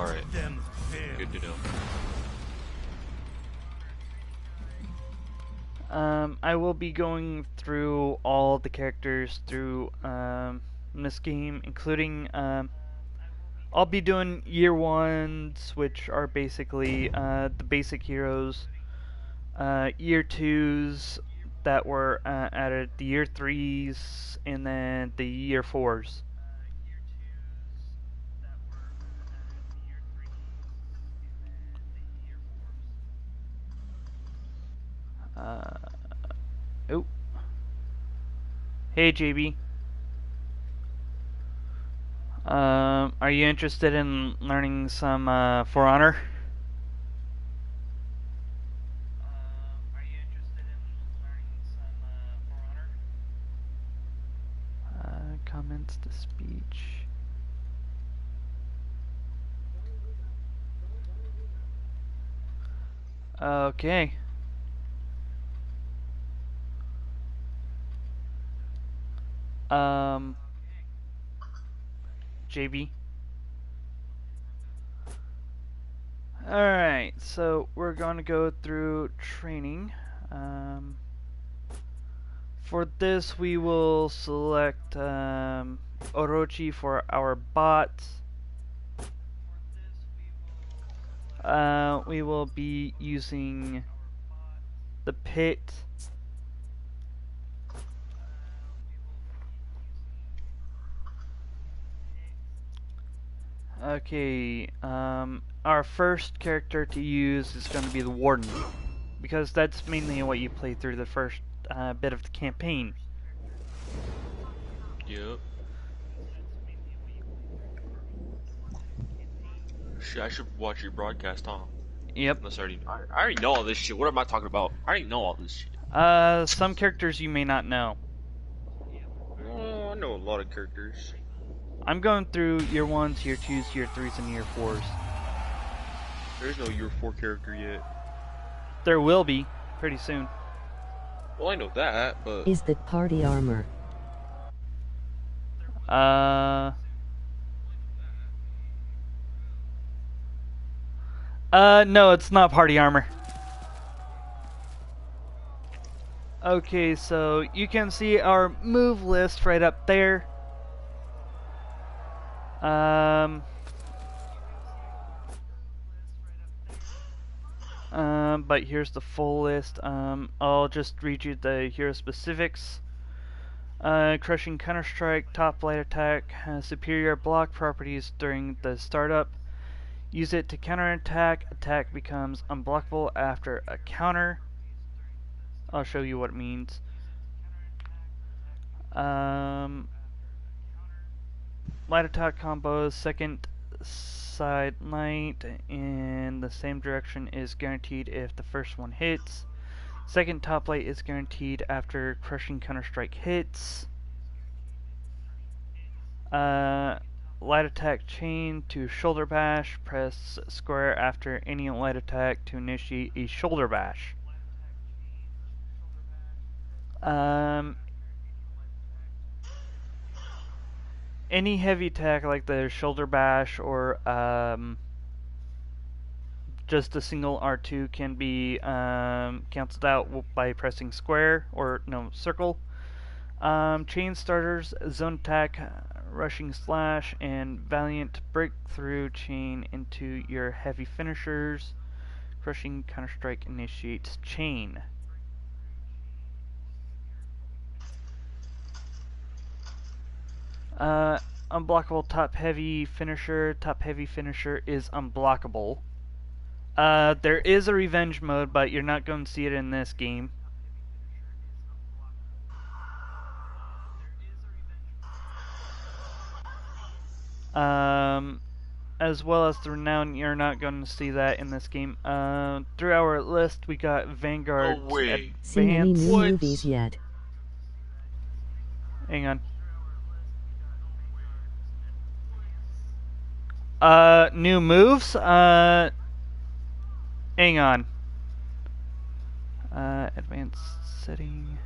Alright. Good to know. I will be going through all the characters through this game, including I'll be doing year ones, which are basically the basic heroes. Year twos that were added, the year threes, and then the year fours. Oh, hey JB. Are you interested in learning some For Honor? Comments to speech. Okay. JB. Alright, so we're going to go through training. For this, we will select Orochi for our bots. We will be using the pit. Okay, our first character to use is going to be the Warden, because that's mainly what you play through the first bit of the campaign. Yep. Shit, I should watch your broadcast, huh? Yep. Unless I already know all this shit. What am I talking about? I already know all this shit. Some characters you may not know. Oh, I know a lot of characters. I'm going through year ones, year twos, year threes, and year fours. There's no year 4 character yet. There will be pretty soon. Well, I know that, but Is that party armor? No, it's not party armor. Okay, so you can see our move list right up there. But here's the full list. I'll just read you the hero specifics. Crushing Counter-Strike, top light attack, has superior block properties during the startup. Use it to counterattack. Attack becomes unblockable after a counter. I'll show you what it means. Light attack combos, second side light in the same direction is guaranteed if the first one hits. Second top light is guaranteed after crushing Counter-Strike hits. Light attack chain to shoulder bash. Press square after any light attack to initiate a shoulder bash. Any heavy attack like the shoulder bash or just a single R2 can be cancelled out by pressing square or no circle. Chain starters, zone attack, rushing slash, and valiant breakthrough chain into your heavy finishers. Crushing Counter-Strike initiates chain. Unblockable top heavy finisher. Top heavy finisher is unblockable. There is a revenge mode, but you're not going to see it in this game. As well as the Renown, you're not going to see that in this game. Through our list, we got Vanguard. no way. Seen any new What? movies yet? Hang on. New moves? Hang on. Advanced setting,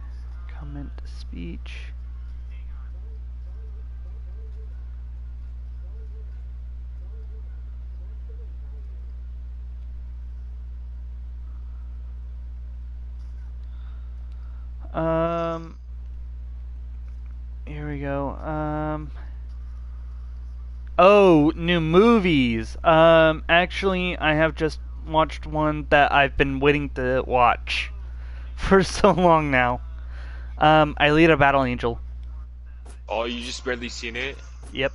comment speech. Um, Here we go. Oh, new movies. Actually, I have just watched one that I've been waiting to watch for so long now. Alita Battle Angel. Oh, you just barely seen it? Yep.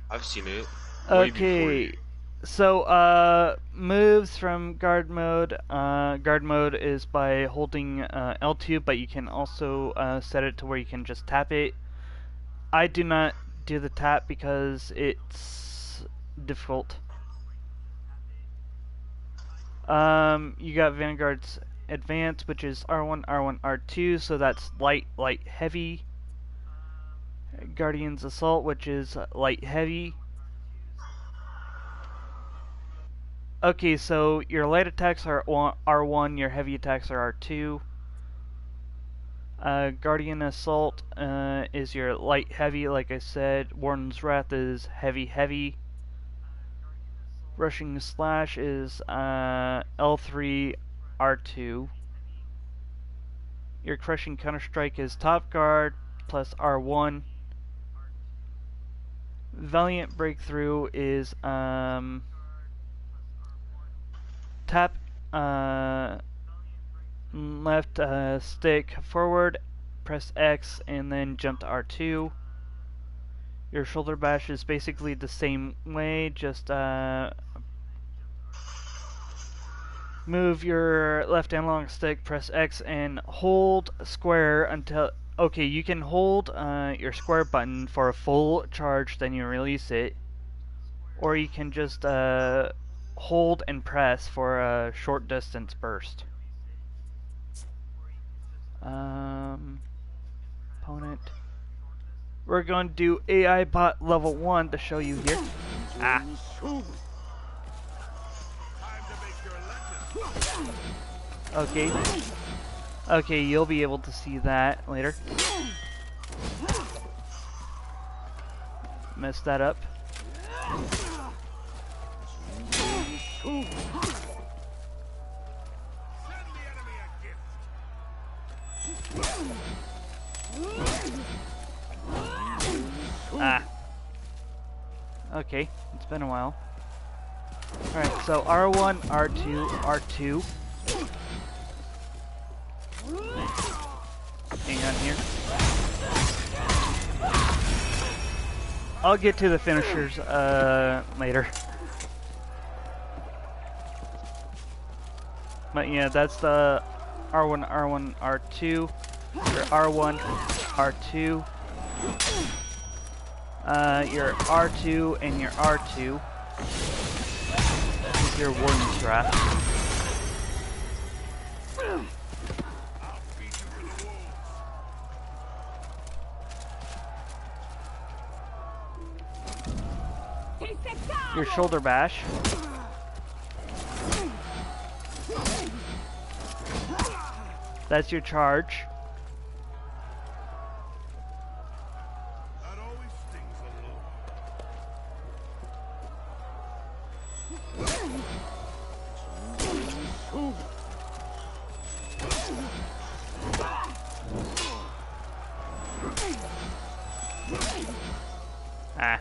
I've seen it. Way before Okay. you. So, moves from guard mode. Guard mode is by holding L2, but you can also set it to where you can just tap it. I do not do the tap because it's difficult. You got Vanguard's Advance, which is R1, R1, R2, so that's light, light, heavy. Guardian's Assault, which is light, heavy. Okay, so your light attacks are R1, your heavy attacks are R2. Guardian Assault is your light, heavy, like I said. Warden's Wrath is heavy, heavy. Rushing Slash is L3, R2. Your Crushing Counter-Strike is Top Guard plus R1. Valiant Breakthrough is tap left stick forward, press X, and then jump to R2. Your Shoulder Bash is basically the same way, just move your left analog stick, press X, and hold square until... Okay, you can hold your square button for a full charge, then you release it. Or you can just hold and press for a short distance burst. Opponent. We're going to do AI bot level 1 to show you here. Ah. Okay. Okay, you'll be able to see that later. Messed that up. Ah. Okay, it's been a while. Alright, so R1, R2, R2. Hang on here. I'll get to the finishers later. But yeah, that's the R1, R1, R2. Your R1, R2. Your R2 and your R2. This is your Warden's Wrath. Your Shoulder Bash. That's your charge. That always stings a little. Ah.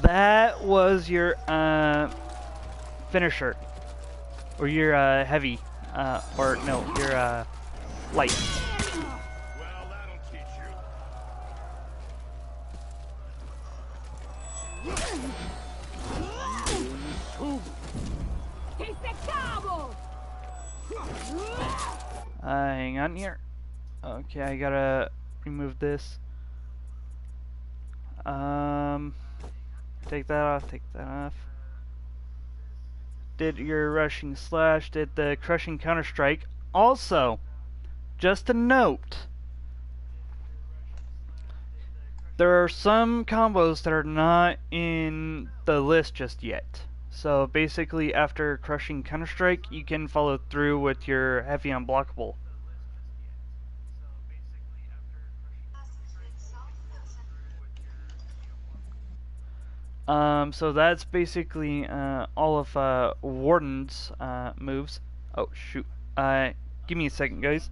That was your finisher, or your heavy, or no, your light. Well, that'll teach you. Hang on here. Okay, I gotta remove this. Take that off, take that off. Did your Rushing Slash, did the Crushing Counter-Strike. Also, just a note, there are some combos that are not in the list just yet. So basically, after Crushing Counter-Strike, you can follow through with your Heavy Unblockable. So that's basically all of Warden's moves. Oh shoot! Give me a second, guys.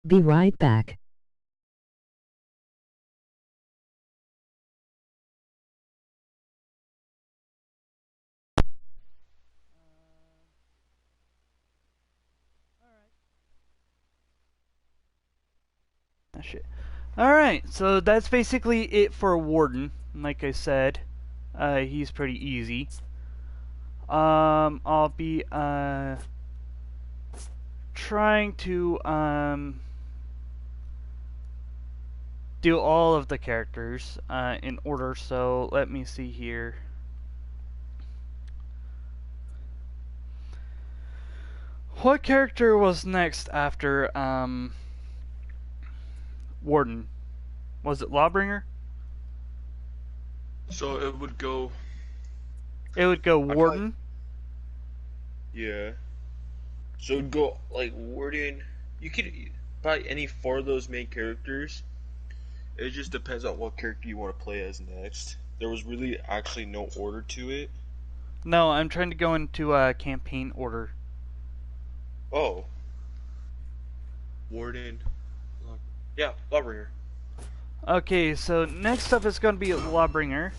Be right back. Ah, shit. Alright, so that's basically it for Warden. Like I said, he's pretty easy. I'll be trying to do all of the characters in order, so let me see here. What character was next after Warden? Was it Lawbringer? So it would go. It would go probably- Warden. Yeah. So it'd go like Warden. You could probably any 4 of those main characters. It just depends on what character you want to play as next. There was really actually no order to it. No, I'm trying to go into campaign order. Oh. Warden. Yeah, Lawbringer. Okay, so next up is going to be Lawbringer.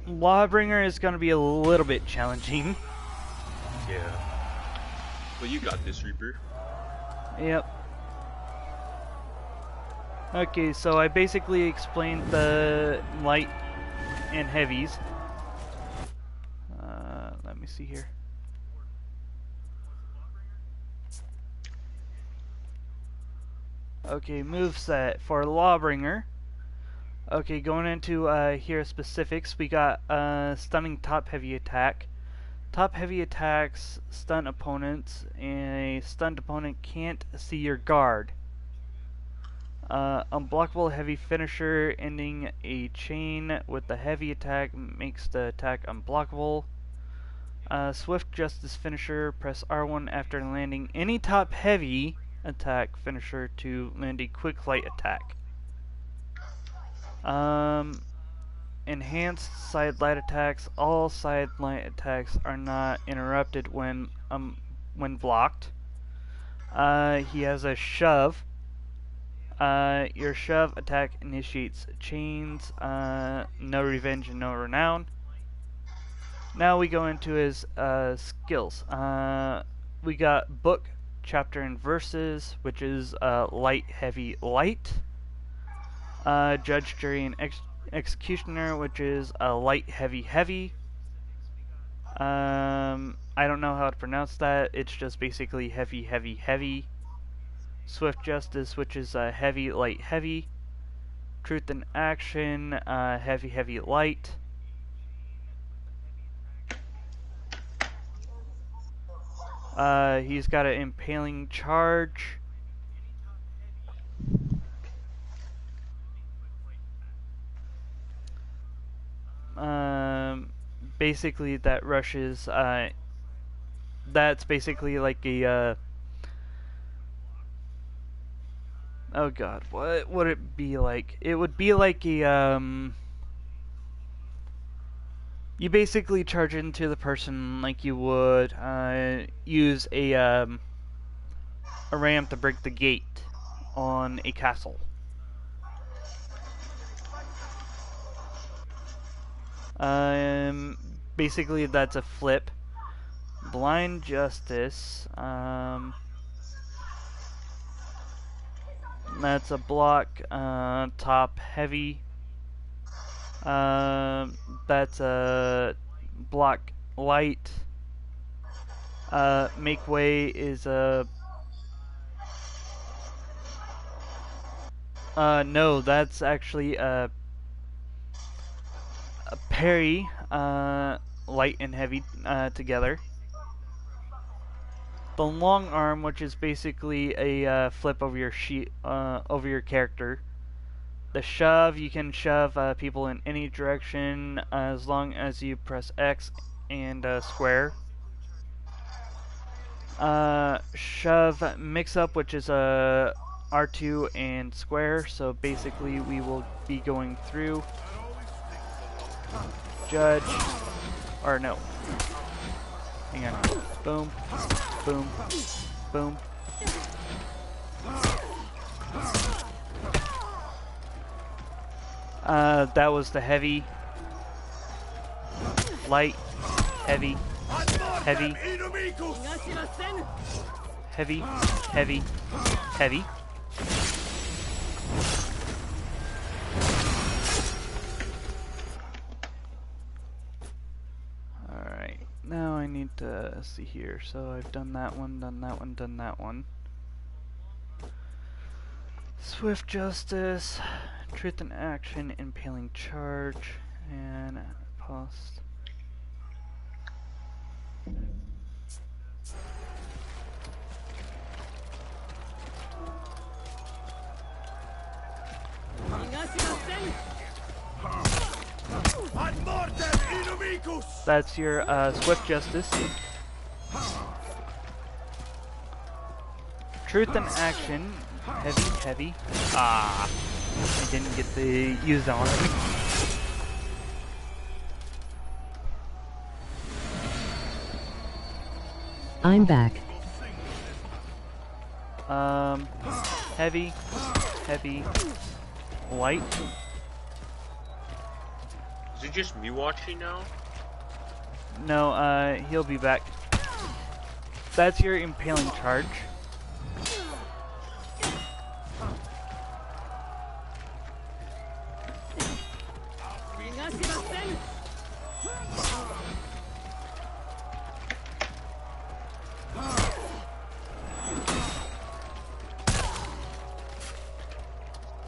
Lawbringer is going to be a little bit challenging. Yeah. But you got this, Reaper. Yep. Okay, so I basically explained the light and heavies. Let me see here. Okay, moveset for Lawbringer. Okay, going into here specifics, we got stunning top heavy attack. Top heavy attacks stun opponents, and a stunned opponent can't see your guard. Unblockable heavy finisher, ending a chain with the heavy attack makes the attack unblockable. Swift Justice finisher, press R1 after landing any top heavy attack finisher to land a quick light attack. Enhanced side light attacks. All side light attacks are not interrupted when blocked. He has a shove. Your shove attack initiates chains. No revenge and no renown. Now we go into his skills. We got book, chapter, and verses, which is light, heavy, light. Judge, jury, and executioner, which is light, heavy, heavy. I don't know how to pronounce that. It's just basically heavy, heavy, heavy. Swift Justice, which is heavy, light, heavy. Truth and action, heavy, heavy, light. He's got an impaling charge. Basically that rushes, that's basically like a, oh god, what would it be like? It would be like a, You basically charge into the person like you would use a ramp to break the gate on a castle. Basically that's a flip. Blind Justice, that's a block, top heavy. That's a block light. Make way is a no, that's actually a parry, light and heavy together. The long arm, which is basically a flip over your over your character. The shove, you can shove people in any direction as long as you press X and square. Shove mix up, which is a R2 and square, so basically we will be going through judge, or no, hang on, boom, boom, boom. That was the heavy, light, heavy, heavy, heavy, heavy, heavy. Alright, now I need to see here. So I've done that one, done that one, done that one. Swift Justice, Truth in Action, Impaling Charge, and Post. That's your Swift Justice. Truth in Action, heavy, heavy. Ah, I didn't get to use that one. I'm back. Heavy, heavy, light. Is it just me watching now? No, he'll be back. That's your Impaling Charge.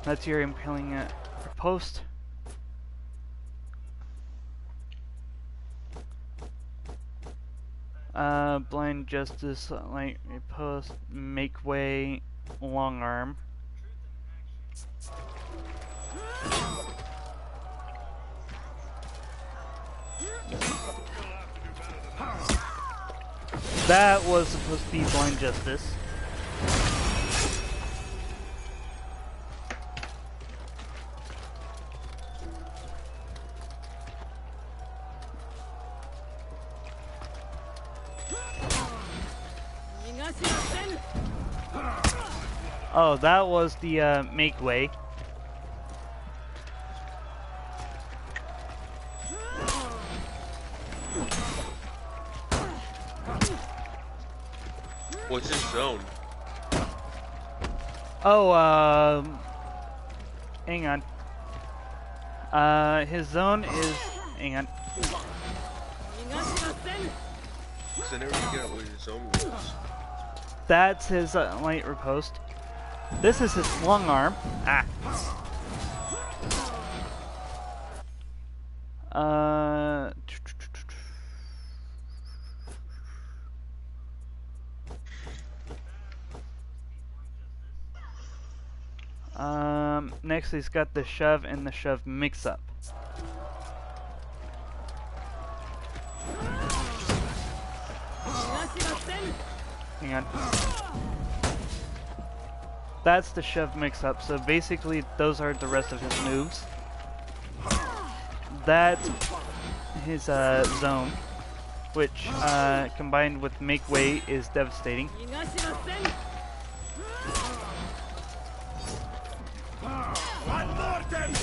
That's your Impaling Post. Blind Justice, Light Post, Make Way, Long Arm. That was supposed to be Blind Justice. Oh, that was the Make Way. What's his zone? Oh, hang on. His zone is, hang on. Because I never figured out what his zone was. That's his light riposte. This is his long arm. Ah. Next he's got the shove and the shove mix up. Hang on. That's the shove mix up, so basically those are the rest of his moves. That's his zone, which combined with make way is devastating. One more then!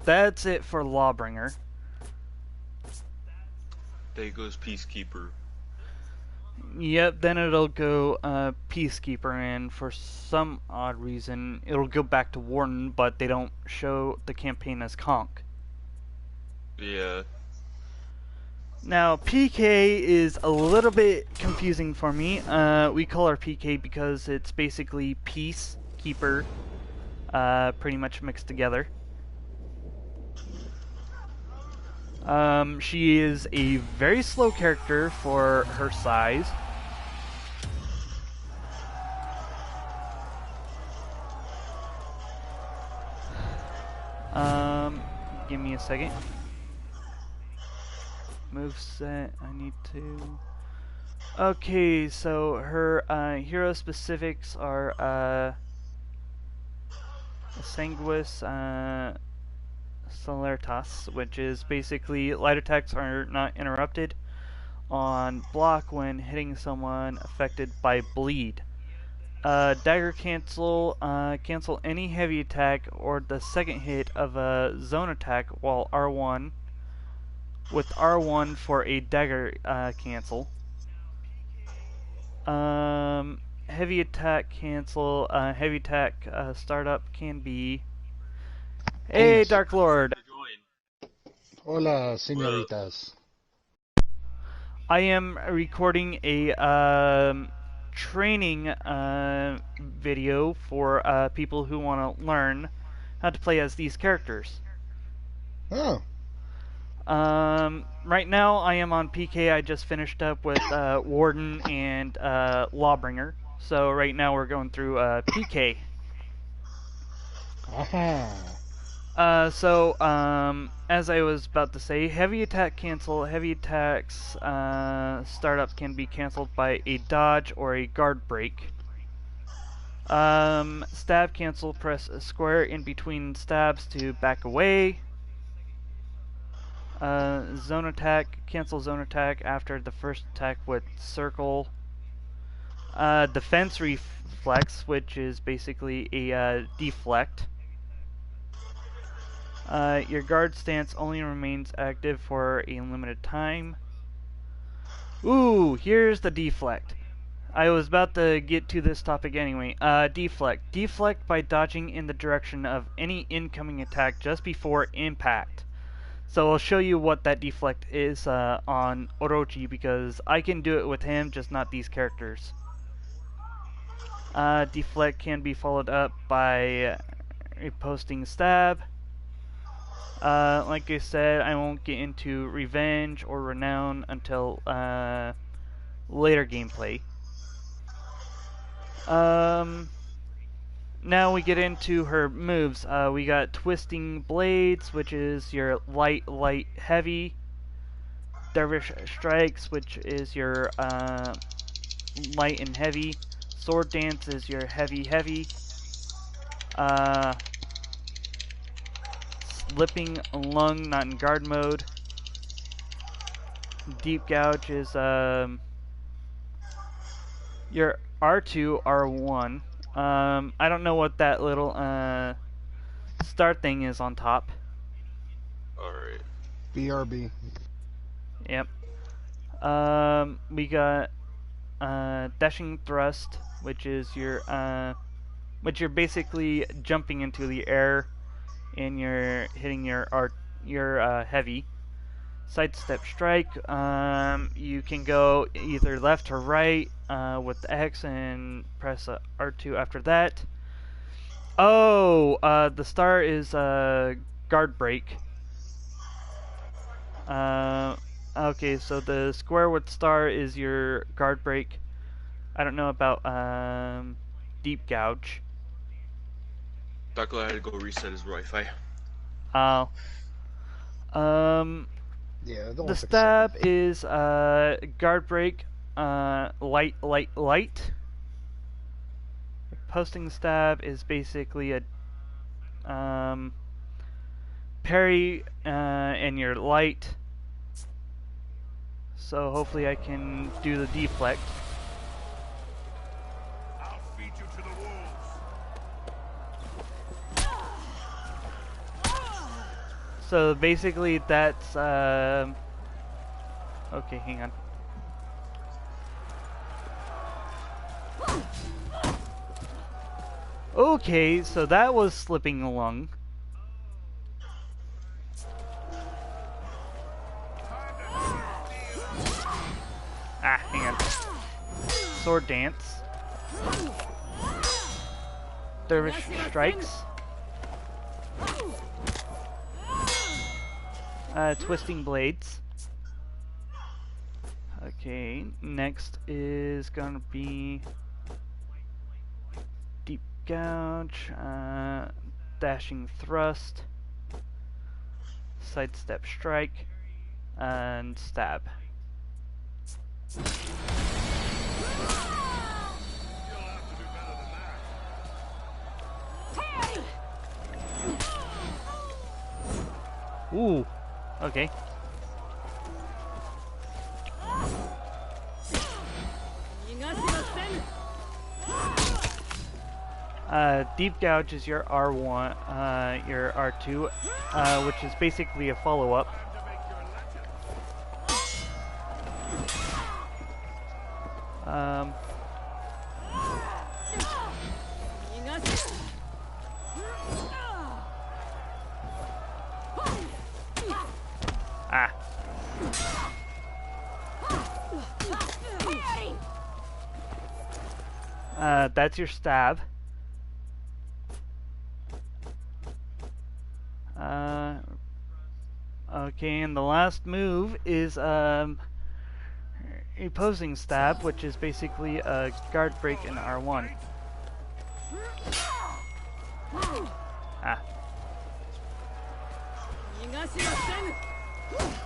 That's it for Lawbringer. There goes Peacekeeper. Yep, then it'll go Peacekeeper, and for some odd reason, it'll go back to Warden, but they don't show the campaign as Conk. Yeah. Now, PK is a little bit confusing for me. We call her PK because it's basically Peacekeeper, pretty much mixed together. She is a very slow character for her size. Give me a second. Moveset, I need to... Okay, so her hero specifics are Sanguis Celertas, which is basically light attacks are not interrupted on block when hitting someone affected by bleed. Dagger cancel, cancel any heavy attack or the second hit of a zone attack while R1, with R1 for a dagger cancel. Heavy attack cancel, heavy attack startup can be... Hey, Dark Lord! Hola, señoritas. I am recording a training video for people who want to learn how to play as these characters. Oh, Right now I am on PK. I just finished up with Warden and Lawbringer. So right now we're going through PK. aha. As I was about to say, heavy attack cancel. Heavy attacks startup can be canceled by a dodge or a guard break. Stab cancel, press square in between stabs to back away. Zone attack, cancel zone attack after the first attack with circle. Defense reflex, which is basically a deflect. Your guard stance only remains active for a limited time. Ooh, here's the deflect. I was about to get to this topic anyway. Deflect. Deflect by dodging in the direction of any incoming attack just before impact. So I'll show you what that deflect is on Orochi, because I can do it with him, just not these characters. Deflect can be followed up by reposting stab. Like I said, I won't get into Revenge or Renown until later gameplay. Now we get into her moves. We got Twisting Blades, which is your light, heavy. Dervish Strikes, which is your light and heavy. Sword Dance is your heavy. Slipping Lung, not in guard mode. Deep Gouge is your R2, R1. I don't know what that little start thing is on top. Alright. BRB. Yep. We got Dashing Thrust, which is your which you're basically jumping into the air and you're hitting your heavy. Sidestep Strike. You can go either left or right with X and press R2 after that. Oh, the star is guard break. Okay, so the square with star is your guard break. I don't know about Deep Gouge. Darklo had to go reset his Wi-Fi. Oh. Yeah, The stab is guard break, light. riposting stab is basically a parry and your light. So hopefully I can do the deflect. I'll feed you to the wolves. So basically that's okay, hang on. Okay, so that was slipping along. Ah, hang on. Sword dance. Dervish strikes. Twisting blades. Okay, next is gonna be deep gouge, dashing thrust, sidestep strike, and stab. Ooh, okay. Deep gouge is your R1, your R2, which is basically a follow-up. That's your stab. Okay, and the last move is opposing stab, which is basically a guard break in R1. Ah.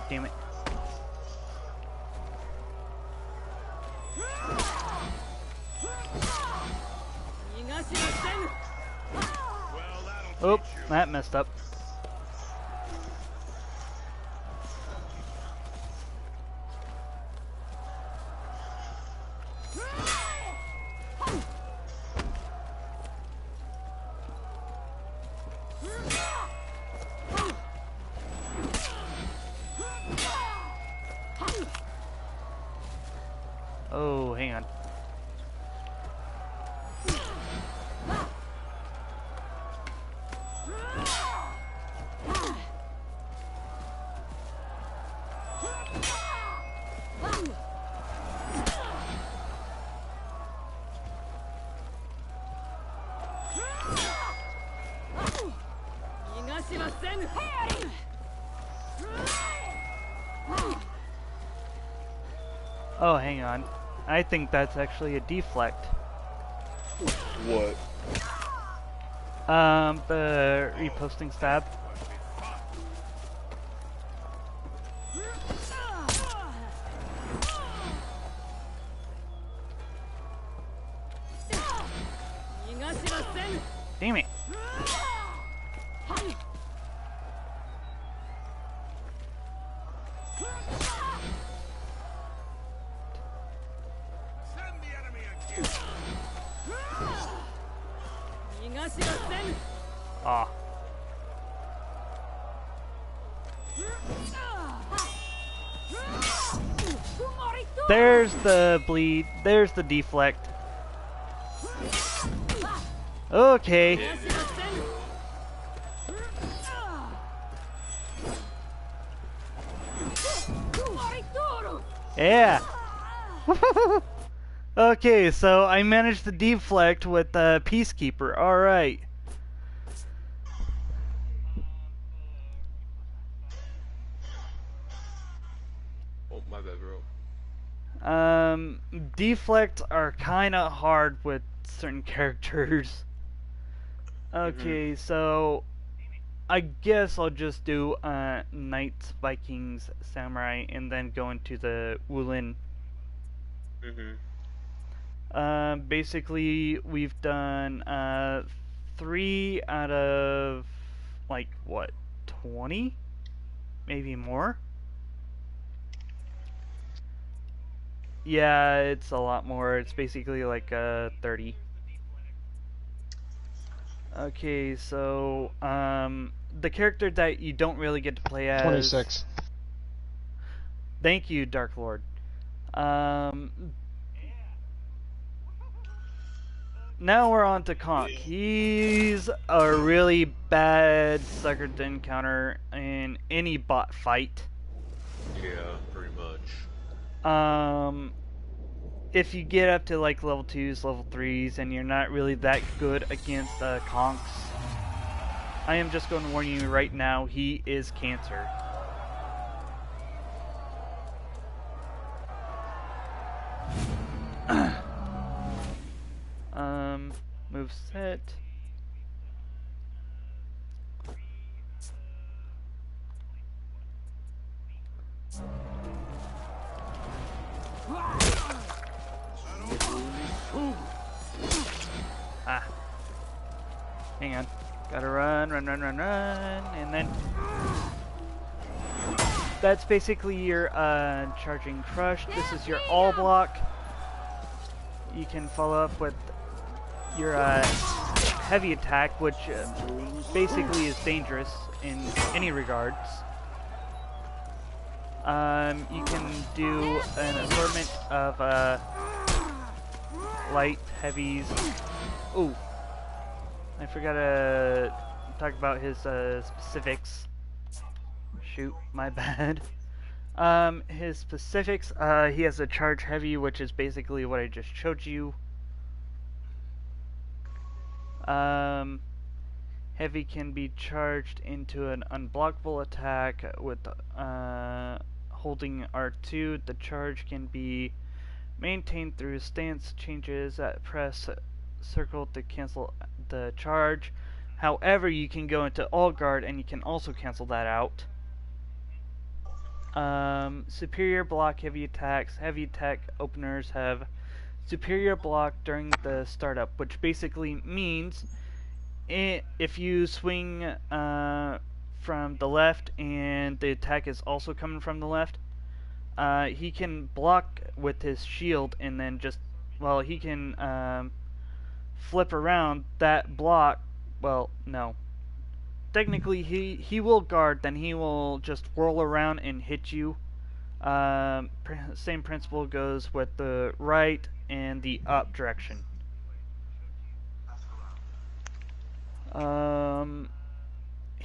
Damn it. Oh, that messed up. Oh, hang on. Oh, hang on. I think that's actually a deflect. What? The reposting stab. Damn it. Ah. There's the bleed. There's the deflect. Okay. Yeah. Okay, so I managed to deflect with Peacekeeper. All right. Oh, my bad, bro. Deflect are kind of hard with certain characters. Okay, so I guess I'll just do Knights, Vikings, Samurai, and then go into the Wulin. Basically, we've done 3 out of like what, 20, maybe more. Yeah, it's a lot more. It's basically like 30. Okay, so the character that you don't really get to play as. 26. Thank you, Dark Lord. Now we're on to Conk. He's a really bad sucker to encounter in any bot fight. Yeah, pretty much. If you get up to like level 2s, level 3s, and you're not really that good against Conks, I am just going to warn you right now, he is cancer. Move set. Ah. Hang on. Gotta run, and then that's basically your charging crush. This is your all block. You can follow up with your heavy attack, which basically is dangerous in any regards. You can do an assortment of light, heavies. Ooh, I forgot to talk about his specifics. Shoot, my bad. His specifics, he has a charge heavy, which is basically what I just showed you. Heavy can be charged into an unblockable attack with holding R2. The charge can be maintained through stance changes. Press circle to cancel the charge. However, you can go into all guard and you can also cancel that out. Superior block heavy attacks. Heavy attack openers have superior block during the startup, which basically means if you swing from the left and the attack is also coming from the left, he can block with his shield and then just, well, he can flip around that block. Well, no. Technically, he will guard, then he will just whirl around and hit you. Same principle goes with the right and the up direction.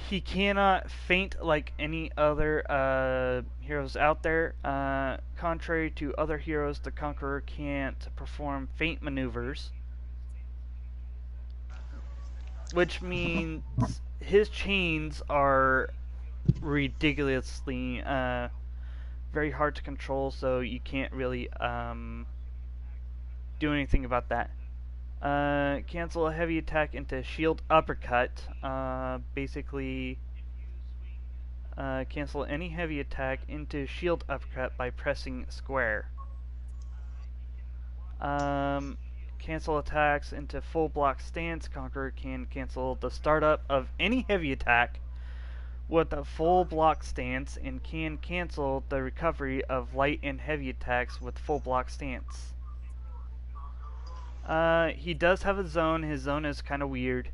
He cannot feint like any other heroes out there. Contrary to other heroes, the Conqueror can't perform feint maneuvers, which means his chains are ridiculously very hard to control, so you can't really do anything about that. Cancel a heavy attack into shield uppercut. Basically, cancel any heavy attack into shield uppercut by pressing square. Cancel attacks into full block stance. Conqueror can cancel the startup of any heavy attack with a full block stance and can cancel the recovery of light and heavy attacks with full block stance. He does have a zone. His zone is kind of weird.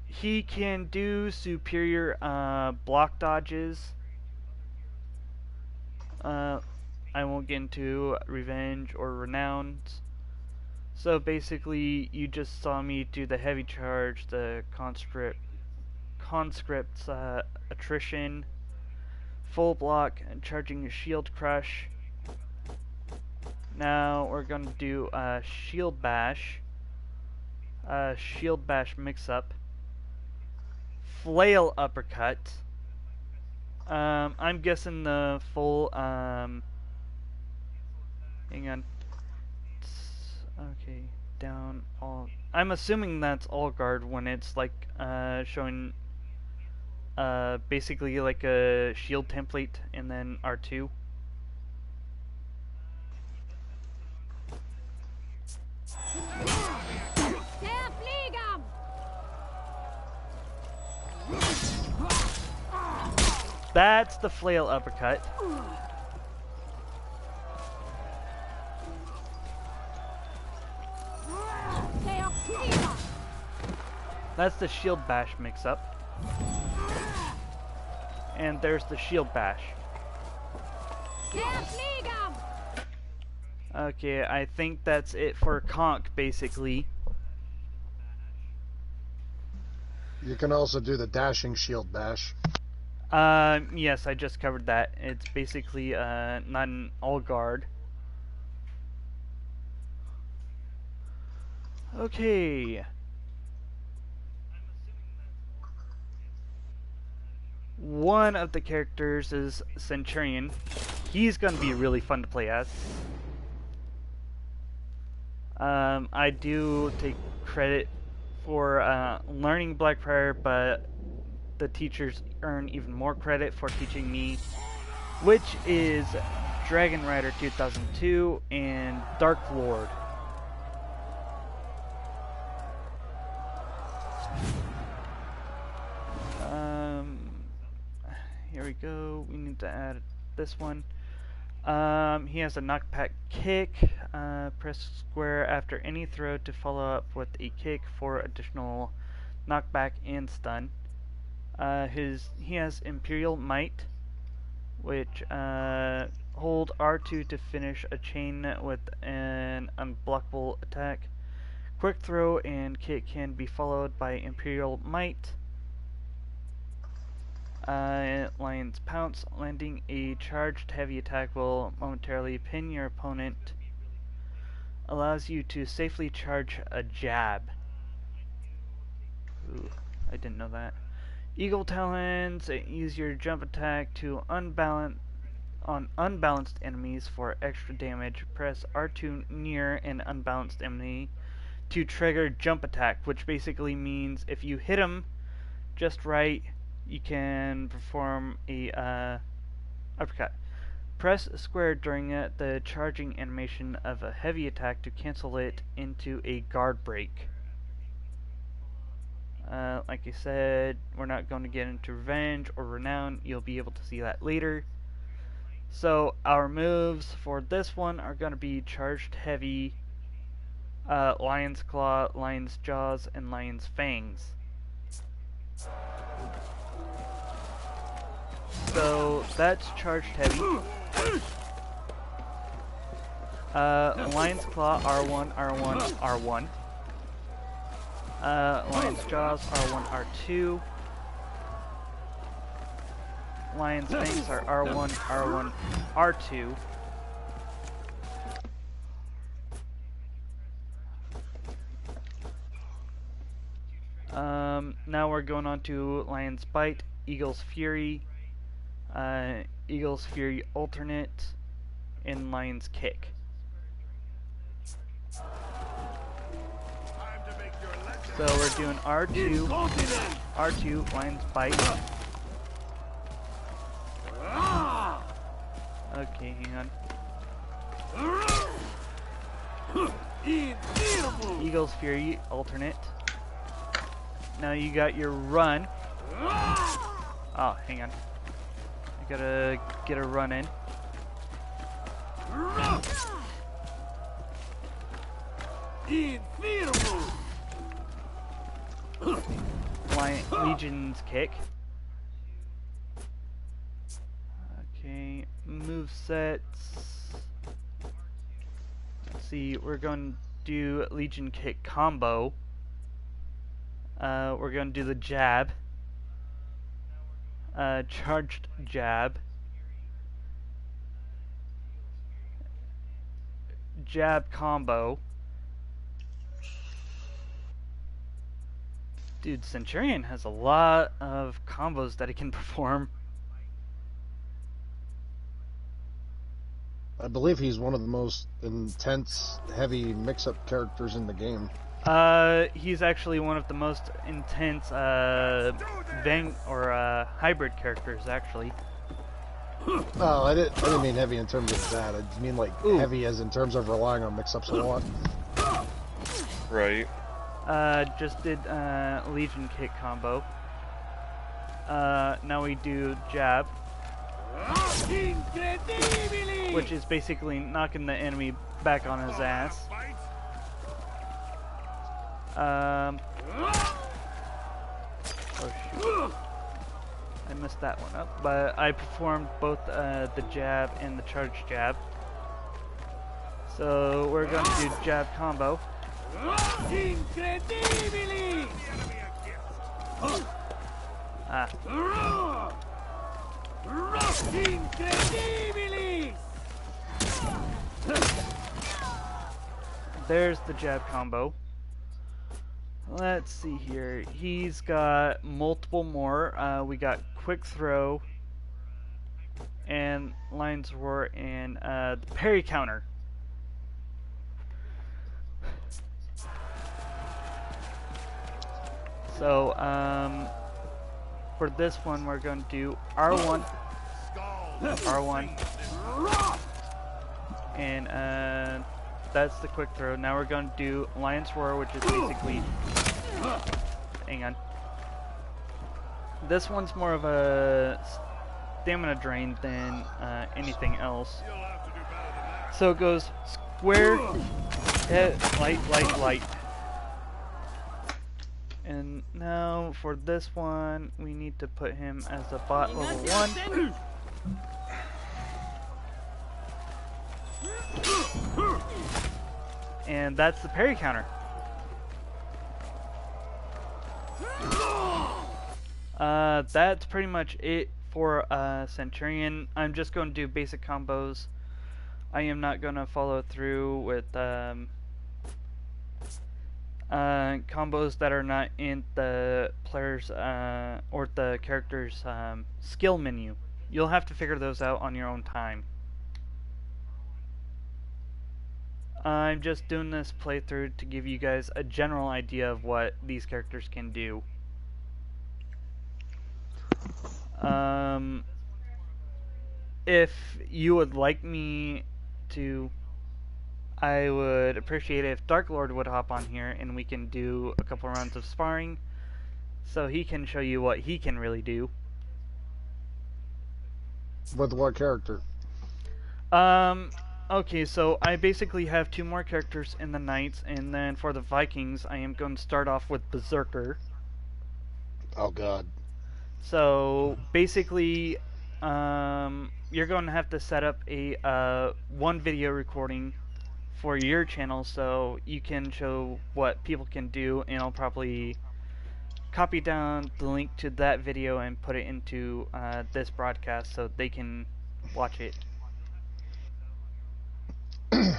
He can do superior block dodges. I won't get into Revenge or Renowned. So basically, you just saw me do the heavy charge, the conscript's attrition, full block, and charging a shield crush. Now we're going to do a shield bash, mix up, flail uppercut. I'm guessing the full hang on. Okay, down all. I'm assuming that's all guard when it's like showing basically like a shield template, and then R2. Der Flieger! That's the flail uppercut. Der Flieger! That's the shield bash mix-up. And there's the shield bash. Der Flieger! Okay, I think that's it for Conk, basically. You can also do the dashing shield bash. Yes, I just covered that. It's basically, not an all guard. Okay. One of the characters is Centurion. He's gonna be really fun to play as. I do take credit for learning Blackfire, but the teachers earn even more credit for teaching me, which is Dragon Rider 2002 and Dark Lord. Here we go. We need to add this one. He has a knockback kick. Press square after any throw to follow up with a kick for additional knockback and stun. He has Imperial Might, which hold R2 to finish a chain with an unblockable attack. Quick throw and kick can be followed by Imperial Might. Lion's Pounce, landing a charged heavy attack will momentarily pin your opponent. Allows you to safely charge a jab. Ooh, I didn't know that. Eagle Talons, use your jump attack to unbalanced enemies for extra damage. Press R2 near an unbalanced enemy to trigger jump attack, which basically means if you hit him just right, you can perform a uppercut. Press square during the charging animation of a heavy attack to cancel it into a guard break. Like I said, we're not going to get into Revenge or Renown. You'll be able to see that later. So our moves for this one are going to be Charged Heavy, Lion's Claw, Lion's Jaws, and Lion's Fangs. So that's Charged Heavy. Lion's Claw, R1, R1, R1. Lion's Jaws, R1, R2. Lion's Fangs are R1, R1, R2. Now we're going on to Lion's Bite, Eagle's Fury, Eagle's Fury Alternate, and Lion's Kick. So we're doing R2, Lion's Bite. Okay, hang on. Eagle's Fury Alternate. Now you got your run. Oh, hang on. I gotta get a run in. Legion's Kick. Okay, move sets. Let's see, we're going to do Legion Kick combo. We're going to do the jab. Charged jab. Jab combo. Dude, Centurion has a lot of combos that he can perform. I believe he's one of the most intense, heavy mix-up characters in the game. He's actually one of the most intense hybrid characters, actually. Oh, I didn't mean heavy in terms of that. I mean like Ooh. heavy as in terms of relying on mix-ups a lot. Right. Just did Legion kick combo. Now we do jab, Incredibili! which is basically knocking the enemy back on his ass. Oh shoot. I messed that one up, but I performed both the jab and the charge jab. So we're going to do jab combo. Incredibili! Ah, Incredibili! there's the jab combo. Let's see here. He's got multiple more. We got quick throw and lion's roar and the parry counter. So for this one we're going to do R1, R1, and that's the quick throw. Now we're going to do lion's roar, which is basically, hang on. This one's more of a stamina drain than anything else. So it goes square, hit, light, light, light. And now for this one, we need to put him as a bot level 1. And that's the parry counter. That's pretty much it for Centurion. I'm just going to do basic combos. I am not going to follow through with combos that are not in the player's or the character's skill menu. You'll have to figure those out on your own time. I'm just doing this playthrough to give you guys a general idea of what these characters can do. If you would like me to, I would appreciate it if Dark Lord would hop on here and we can do a couple rounds of sparring so he can show you what he can really do. With what character? Okay, so I basically have 2 more characters in the Knights, and then for the Vikings, I am going to start off with Berserker. Oh god. So basically, you're going to have to set up a one video recording for your channel so you can show what people can do, and I'll probably copy down the link to that video and put it into this broadcast so they can watch it.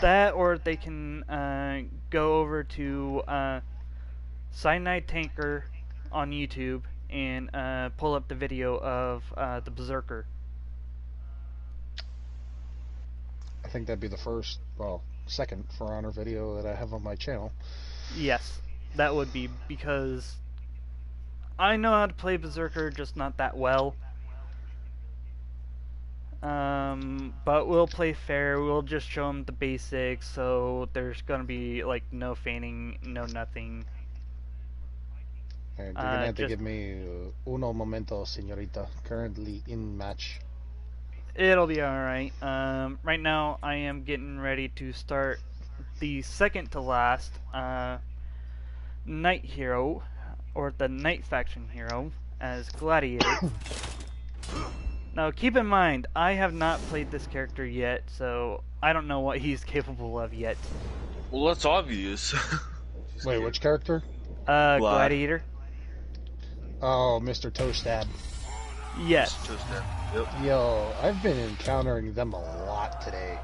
That, or they can go over to Cyanide Tanker on YouTube and pull up the video of the Berserker. I think that'd be the first, well, second For Honor video that I have on my channel. Yes, that would be, because I know how to play Berserker, just not that well. But we'll play fair. We'll just show them the basics, so there's gonna be like no feigning, no nothing. And you're gonna have to just- give me uno momento, señorita. Currently in match. It'll be alright. Right now I am getting ready to start the second to last Knight Hero, or the Knight Faction Hero, as Gladiator. Now keep in mind, I have not played this character yet, so I don't know what he's capable of yet. Well, that's obvious. Wait, which character? Gladiator? Oh, Mr. Toe Stab. Yes. Just that. Yep. Yo, I've been encountering them a lot today.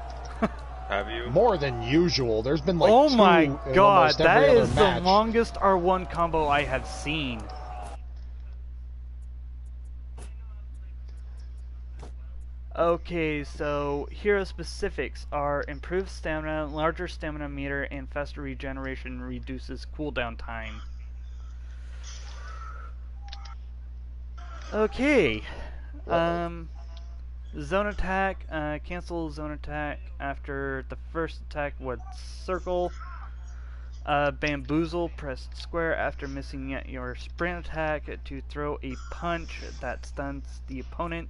Have you? More than usual. There's been like Oh 2 my in god, almost that every is other the match. longest R1 combo I have seen. Okay, so hero specifics are improved stamina, larger stamina meter, and faster regeneration reduces cooldown time. Okay. Zone attack, cancel zone attack after the first attack with circle. Bamboozle, press square after missing your sprint attack to throw a punch that stuns the opponent.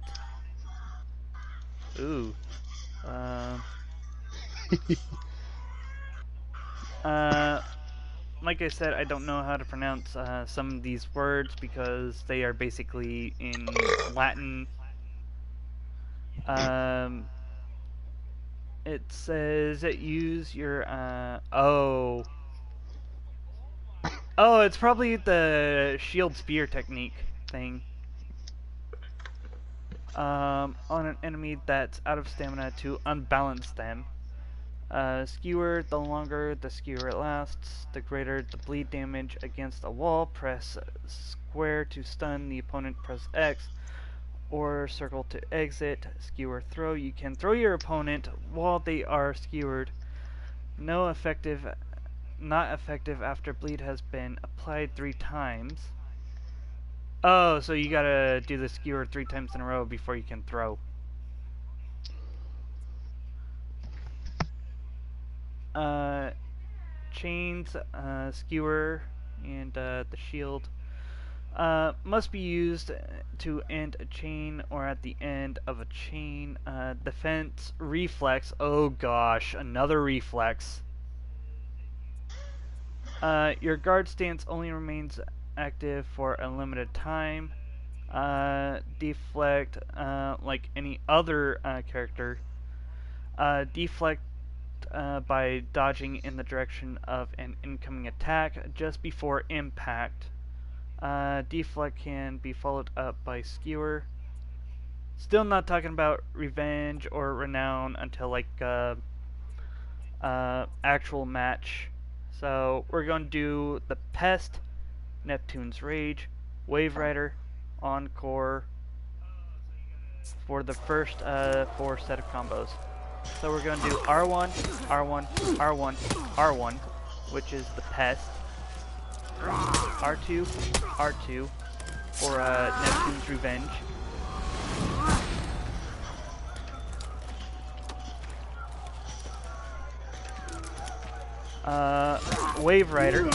Ooh. Like I said, I don't know how to pronounce some of these words because they are basically in Latin. It says use your oh, it's probably the shield spear technique thing. On an enemy that's out of stamina to unbalance them. Skewer, the longer the skewer lasts, the greater the bleed damage against a wall. Press square to stun the opponent, press X or circle to exit. Skewer throw. You can throw your opponent while they are skewered. Not effective after bleed has been applied 3 times. Oh, so you gotta do the skewer 3 times in a row before you can throw. Chains, skewer, and the shield must be used to end a chain or at the end of a chain. Defense, reflex. Oh gosh, another reflex. Your guard stance only remains active for a limited time. Deflect, like any other character. Deflect by dodging in the direction of an incoming attack just before impact. Deflect can be followed up by skewer. Still not talking about revenge or renown until like actual match. So we're going to do the Pest, Neptune's Rage, Wave Rider, Encore for the first 4 set of combos. So we're going to do R1, R1, R1, R1, which is the Pest. R2, R2 for Neptune's Revenge. Wave Rider.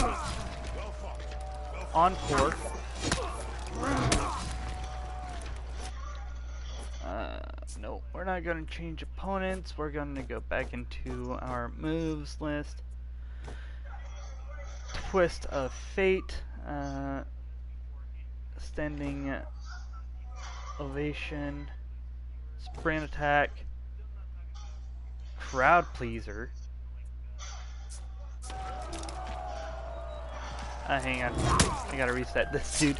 Encore. No, we're not going to change opponents. We're going to go back into our moves list. Twist of Fate. Standing Ovation. Sprint Attack. Crowd Pleaser. Hang on. I gotta reset this dude.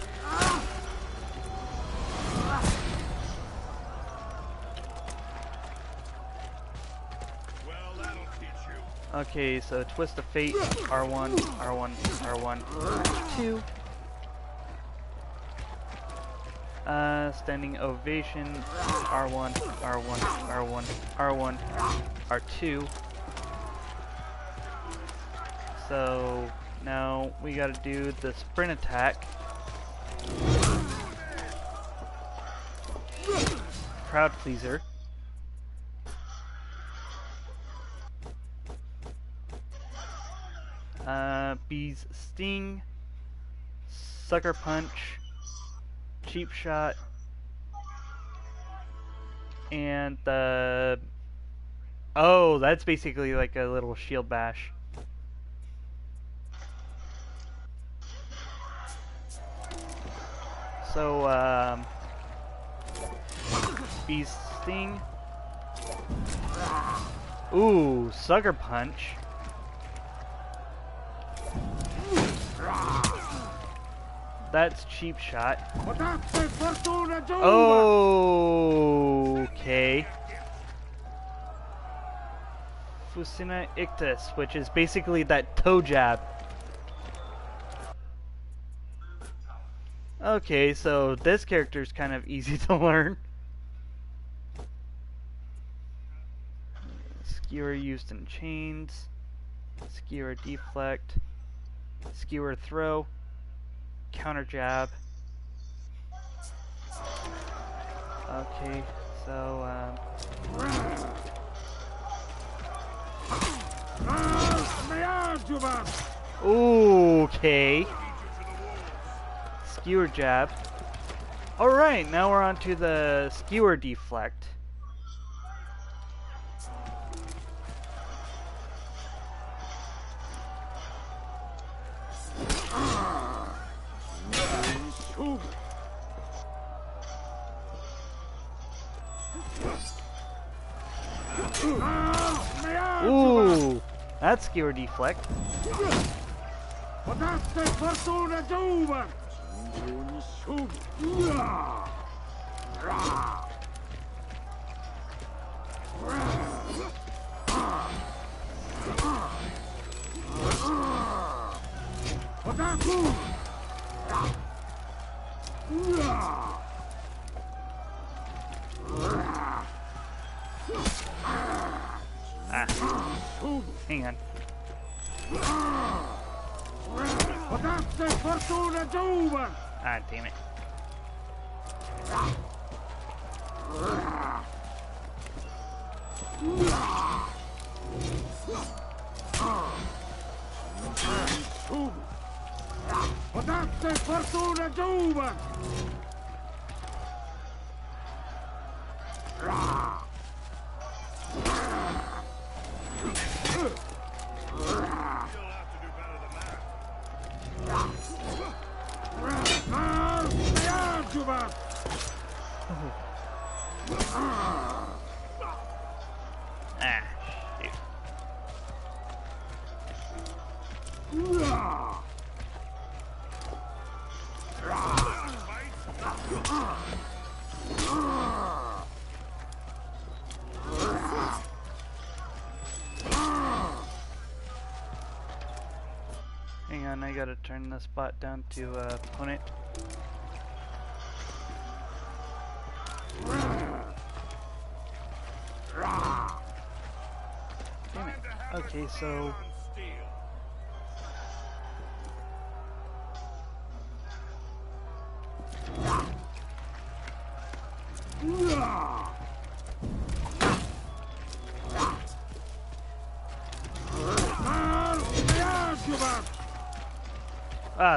Okay, so Twist of Fate, R1, R1, R1, R2. Standing Ovation, R1, R1, R1, R1, R2. So now we gotta do the sprint attack. Crowd Pleaser. Bee's Sting, Sucker Punch, Cheap Shot, and the... Oh, that's basically like a little shield bash. So, Bee's Sting. Ooh, Sucker Punch. That's Cheap Shot. Okay. Fusina Ictus, which is basically that toe jab. Okay, so this character's kind of easy to learn. Skewer used in chains. Skewer deflect. Skewer throw. Counter jab. Okay, so okay. Skewer jab. Alright, now we're on to the skewer deflect. Ooh, that's skewer deflect. Hang on. Ah, damn it. Hang on, I gotta turn the spot down to opponent. Damn it. Okay, so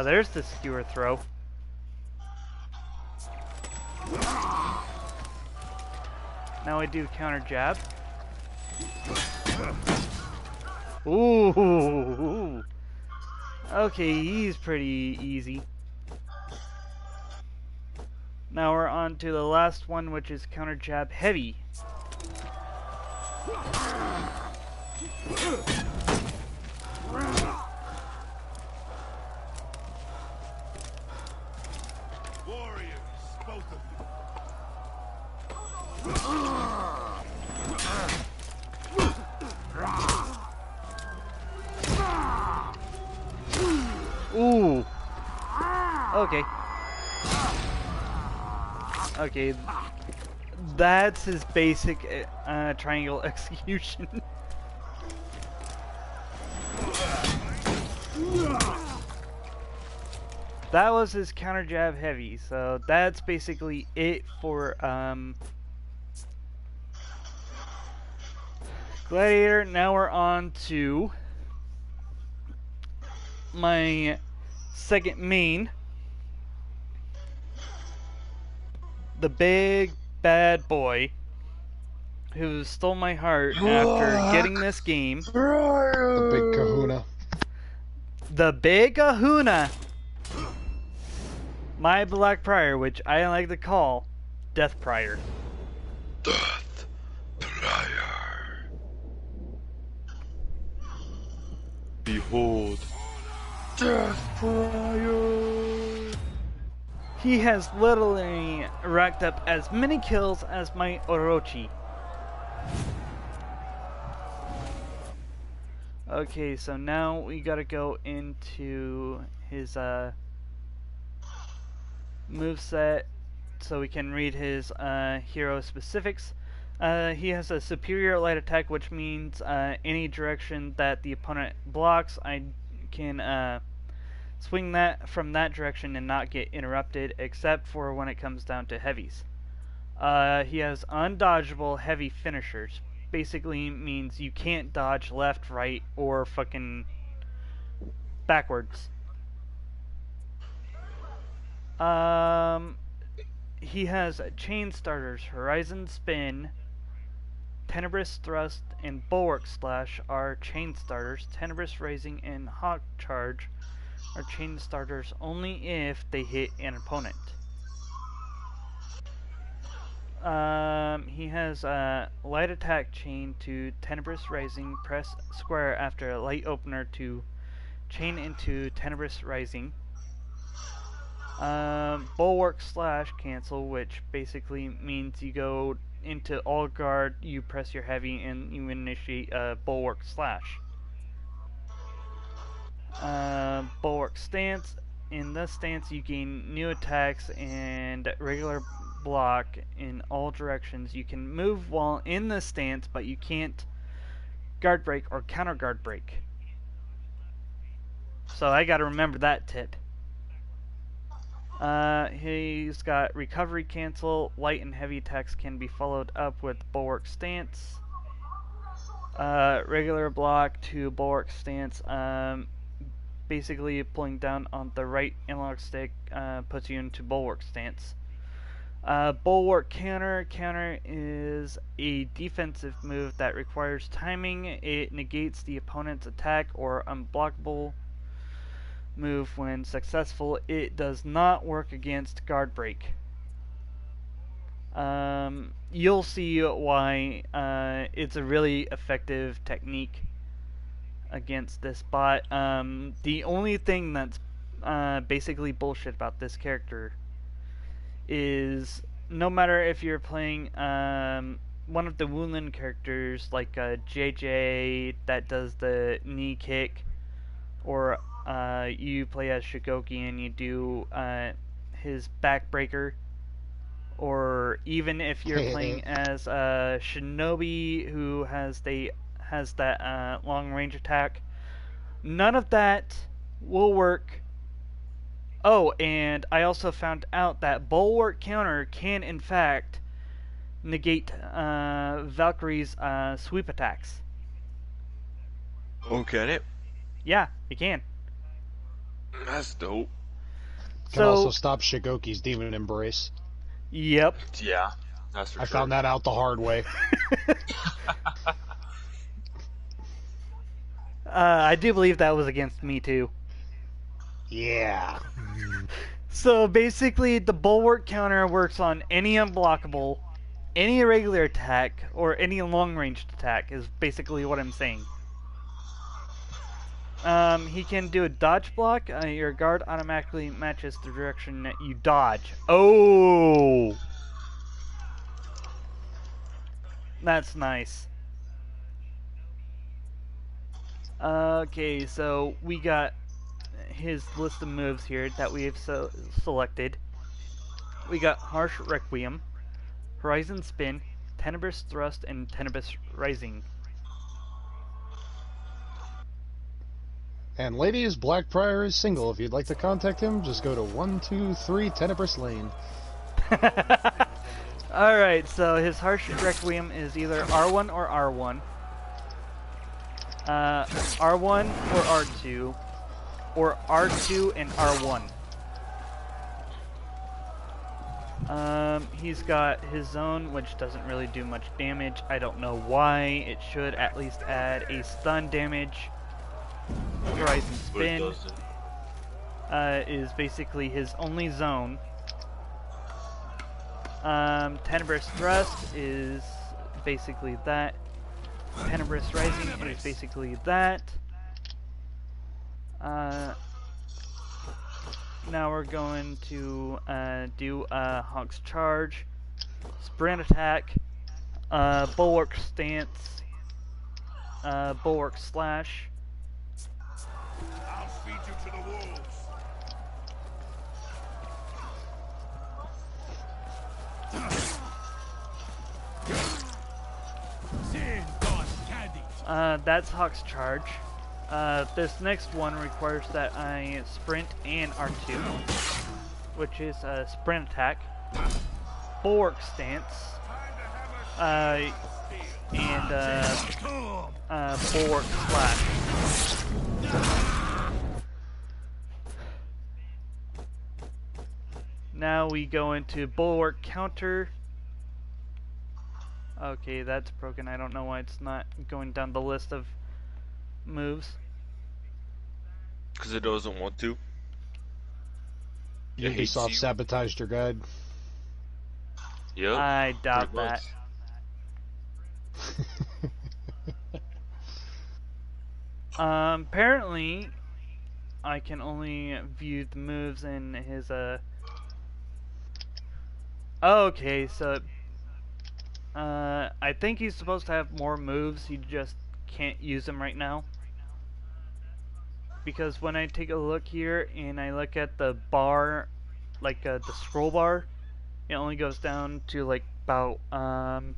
there's the skewer throw. Now I do counter jab. Ooh. Okay, he's pretty easy. Now we're on to the last one, which is counter jab heavy. Ooh. Okay. Okay. That's his basic triangle execution. That was his counter jab heavy, so that's basically it for Gladiator. Now we're on to my second main, the big bad boy who stole my heart after getting this game. The big kahuna. The big kahuna. My Black Prior, which I like to call Death Prior. Death Prior. Behold, Death Prior. He has literally racked up as many kills as my Orochi. Okay, so now we gotta go into his moveset so we can read his hero specifics. He has a superior light attack, which means any direction that the opponent blocks, I can swing that from that direction and not get interrupted, except for when it comes down to heavies. He has undodgeable heavy finishers. Basically means you can't dodge left, right, or fucking backwards. He has chain starters, Horizon Spin, Tenebrous Thrust, and Bulwark Slash are chain starters. Tenebrous Rising and Hawk Charge are chain starters only if they hit an opponent. He has a light attack chain to Tenebrous Rising. Press square after a light opener to chain into Tenebrous Rising. Bulwark Slash cancel, which basically means you go into all guard, you press your heavy, and you initiate a Bulwark Slash. Bulwark Stance. In this stance, you gain new attacks and regular block in all directions. You can move while in the stance, but you can't guard break or counter guard break. So I gotta remember that tip. He's got recovery cancel. Light and heavy attacks can be followed up with Bulwark Stance. Regular block to Bulwark Stance. Basically pulling down on the right analog stick puts you into Bulwark Stance. Bulwark Counter. Counter is a defensive move that requires timing. It negates the opponent's attack or unblockable move when successful. It does not work against guard break. You'll see why it's a really effective technique against this bot. The only thing that's basically bullshit about this character is no matter if you're playing one of the Wunlin characters like JJ that does the knee kick, or you play as Shigoki and you do his backbreaker, or even if you're playing as Shinobi who has that long range attack, none of that will work. Oh, and I also found out that Bulwark Counter can in fact negate Valkyrie's sweep attacks. Oh, can it? Yeah, it can. That's dope. Can also stop Shigoki's Demon Embrace. Yep. Yeah, that's for I sure. found that out the hard way. I do believe that was against me too. Yeah. So basically, the Bulwark Counter works on any unblockable, any irregular attack, or any long-ranged attack, is basically what I'm saying. He can do a dodge block. Your guard automatically matches the direction that you dodge. Oh! That's nice. Okay, so we got his list of moves here that we have selected. We got Harsh Requiem, Horizon Spin, Tenebrous Thrust, and Tenebrous Rising. And ladies, Blackbriar is single. If you'd like to contact him, just go to 123 Tenebrous Lane. Alright, so his Harsh Requiem is either R1 or R1. R1 or R2. Or R2 and R1. He's got his zone, which doesn't really do much damage. I don't know why. It should at least add a stun damage. Horizon Spin is basically his only zone. Tenebrous Thrust is basically that. Tenebrous Rising is basically that. Now we're going to do Hawk's Charge, Sprint Attack, Bulwark Stance, Bulwark Slash. I'll feed you to the wolves. That's Hawk's charge. This next one requires that I sprint and R2, which is a sprint attack, bulwark stance, and bulwark slash. Now we go into bulwark counter. Okay, that's broken. I don't know why it's not going down the list of moves. Because it doesn't want to. It hates Ubisoft you. sabotaged your guide. Yep. I doubt pretty that. much. Apparently, I can only view the moves in his, Okay, so, I think he's supposed to have more moves, he just can't use them right now. Because when I take a look here, and I look at the bar, like, the scroll bar, it only goes down to, like, about, well,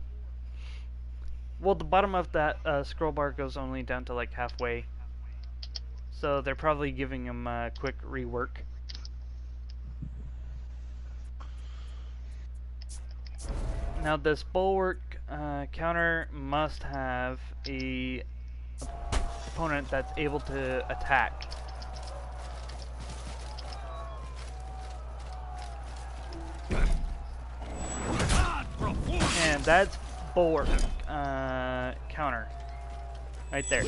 the bottom of that, scroll bar goes only down to, like, halfway. So they're probably giving him a quick rework. Now this bulwark counter must have a opponent that's able to attack. And that's bulwark counter right there.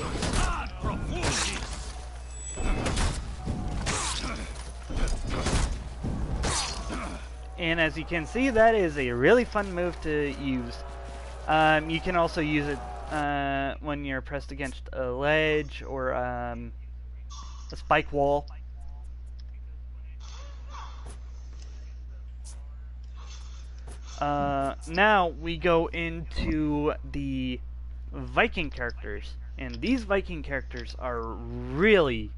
And as you can see, that is a really fun move to use. You can also use it when you're pressed against a ledge or a spike wall. Now we go into the Viking characters, and these Viking characters are really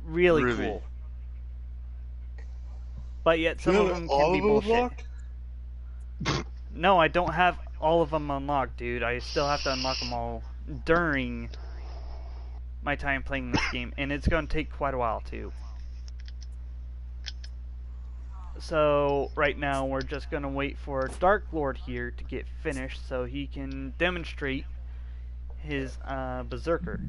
cool. But yet some of them can be bullshit. No, I don't have all of them unlocked, dude. I still have to unlock them all during my time playing this game, and it's going to take quite a while too. So right now we're just going to wait for Dark Lord here to get finished so he can demonstrate his Berserker.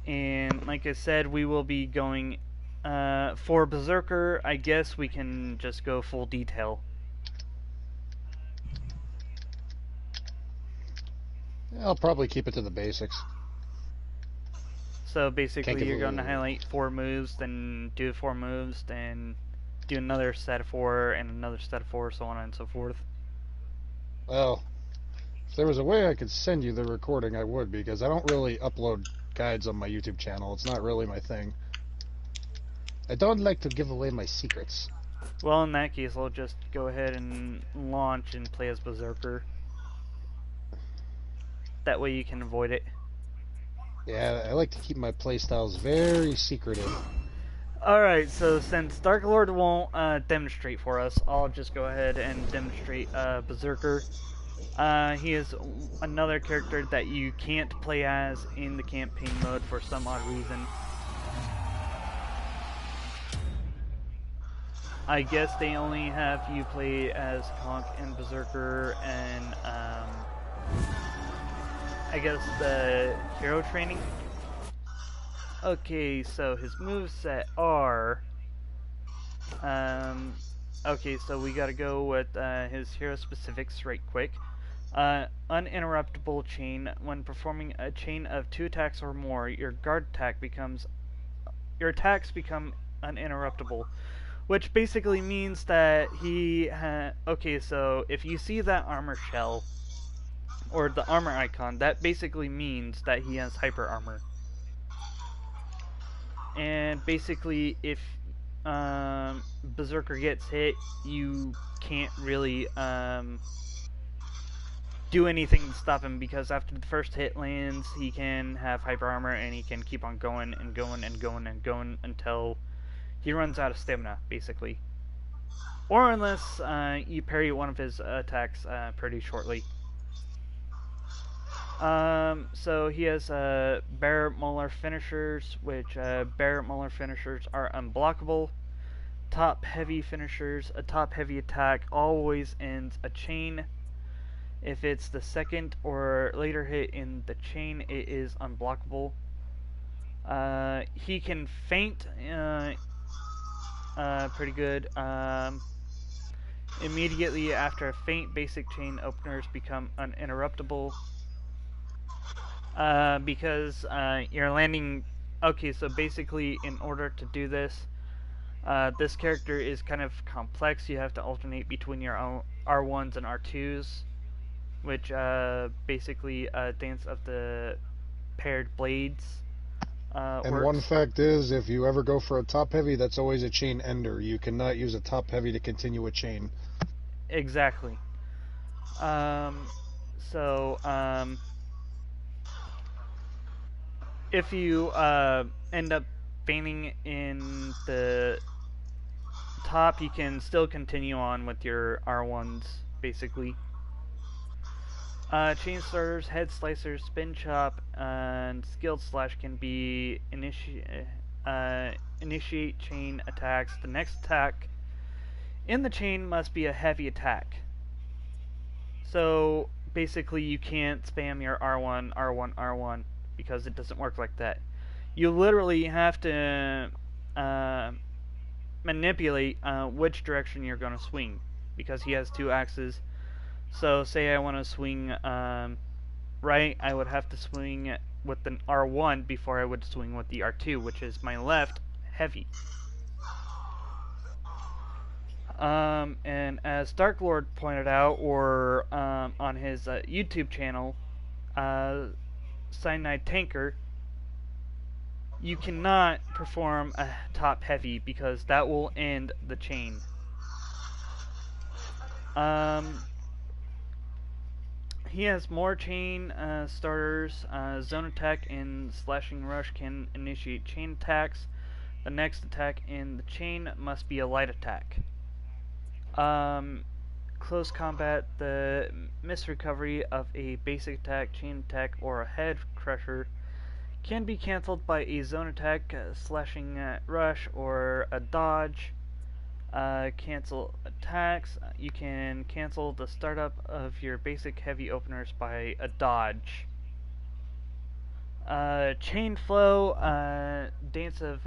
And like I said, we will be going for Berserker. I guess we can just go full detail. I'll probably keep it to the basics. So basically give you're a going to little- highlight 4 moves, then do 4 moves, then do another set of 4 and another set of 4, so on and so forth. Well, if there was a way I could send you the recording, I would, because I don't really upload guides on my YouTube channel. It's not really my thing. I don't like to give away my secrets. Well, in that case, I'll just go ahead and launch and play as Berserker. That way you can avoid it. Yeah, I like to keep my playstyles very secretive. Alright, so since Dark Lord won't demonstrate for us, I'll just go ahead and demonstrate Berserker. He is another character that you can't play as in the campaign mode for some odd reason. I guess they only have you play as Conk and Berserker and I guess the hero training. Okay, so his moveset are okay, so we gotta go with his hero specifics right quick. Uninterruptible chain. When performing a chain of 2 attacks or more, your attacks become uninterruptible, which basically means that he okay, so if you see that armor shell or the armor icon, that basically means that he has hyper armor. And basically, if Berserker gets hit, you can't really do anything to stop him, because after the first hit lands, he can have hyper armor and he can keep on going and going and going and going until he runs out of stamina, basically. or unless you parry one of his attacks pretty shortly. So he has Bear Molar finishers, which Bear Molar finishers are unblockable. Top heavy finishers, a top heavy attack always ends a chain. If it's the second or later hit in the chain, it is unblockable. He can feint pretty good. Immediately after a feint, basic chain openers become uninterruptible. Because you're landing... Okay, so basically in order to do this, this character is kind of complex. You have to alternate between your own R1s and R2s, which basically Dance of the Paired Blades And works. one fact is, if you ever go for a top heavy, that's always a chain ender. You cannot use a top heavy to continue a chain. Exactly. If you end up feigning in the top, you can still continue on with your R1s, basically. Chain starters, head slicers, spin chop, and skilled slash can be initiate chain attacks. The next attack in the chain must be a heavy attack. So basically you can't spam your R1, R1, R1, because it doesn't work like that. You literally have to manipulate which direction you're going to swing, because he has two axes. So say I want to swing right, I would have to swing with the R1 before I would swing with the R2, which is my left heavy. And as Dark Lord pointed out, or on his YouTube channel, Cyanide Tanker, you cannot perform a top heavy because that will end the chain. He has more chain starters. Zone attack and slashing rush can initiate chain attacks. The next attack in the chain must be a light attack. Close combat, the miss recovery of a basic attack, chain attack, or a head crusher can be cancelled by a zone attack, slashing rush, or a dodge. Cancel attacks. You can cancel the startup of your basic heavy openers by a dodge. Chain flow. Dance of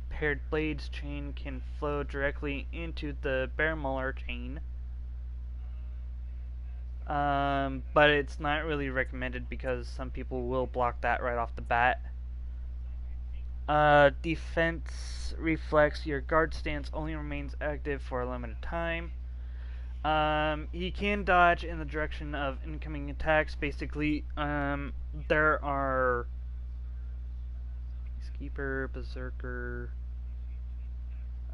Paired Blades chain can flow directly into the Bear Mauler chain. But it's not really recommended because some people will block that right off the bat. Defense reflex, your guard stance only remains active for a limited time. He can dodge in the direction of incoming attacks. Basically, there are Peacekeeper, Berserker,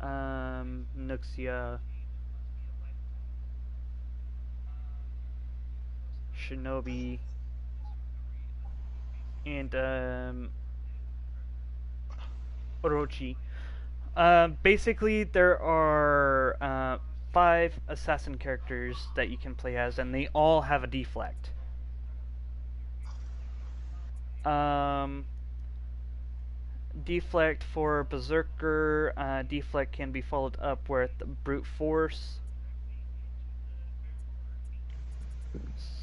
Nuxia, Shinobi, and Orochi. Basically, there are 5 assassin characters that you can play as, and they all have a deflect. Deflect for Berserker, deflect can be followed up with Brute Force.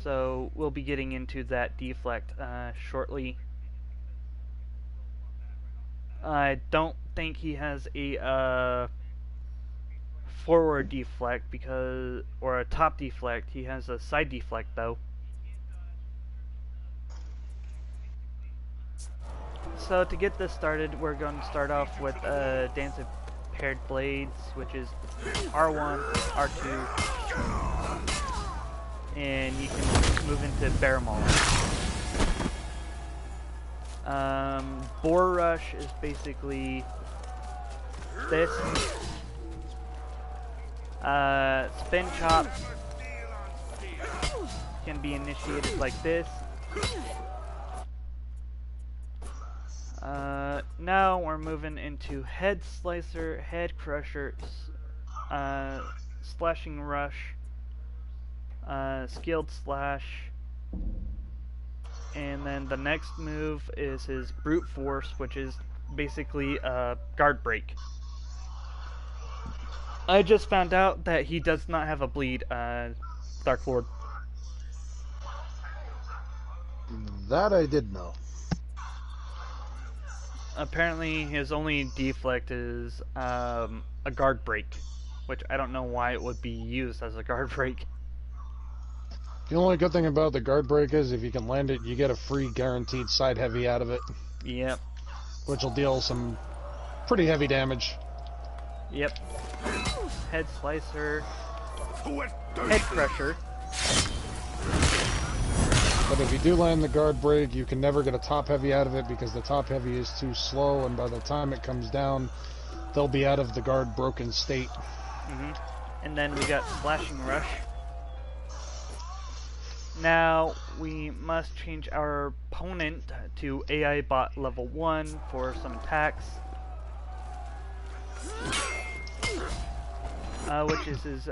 So we'll be getting into that deflect shortly. I don't think he has a forward deflect or a top deflect. He has a side deflect though. So to get this started, we're going to start off with Dance of Paired Blades, which is R1, R2, and you can move into Bear Mauler. Boar Rush is basically this. Spin Chop can be initiated like this. Now we're moving into Head Slicer, Head Crusher, Slashing Rush, Skilled Slash, and then the next move is his Brute Force, which is basically a Guard Break. I just found out that he does not have a bleed, Dark Lord. That I did know. Apparently, his only deflect is a Guard Break, which I don't know why it would be used as a Guard Break. The only good thing about the guard break is if you can land it, you get a free guaranteed side heavy out of it, Yep. which will deal some pretty heavy damage. Yep. Head Slicer, To it, Head Crusher. But if you do land the guard break, you can never get a top heavy out of it because the top heavy is too slow, and by the time it comes down, they'll be out of the guard broken state. And then we got Slashing Rush. Now we must change our opponent to AI bot level 1 for some attacks. Which is his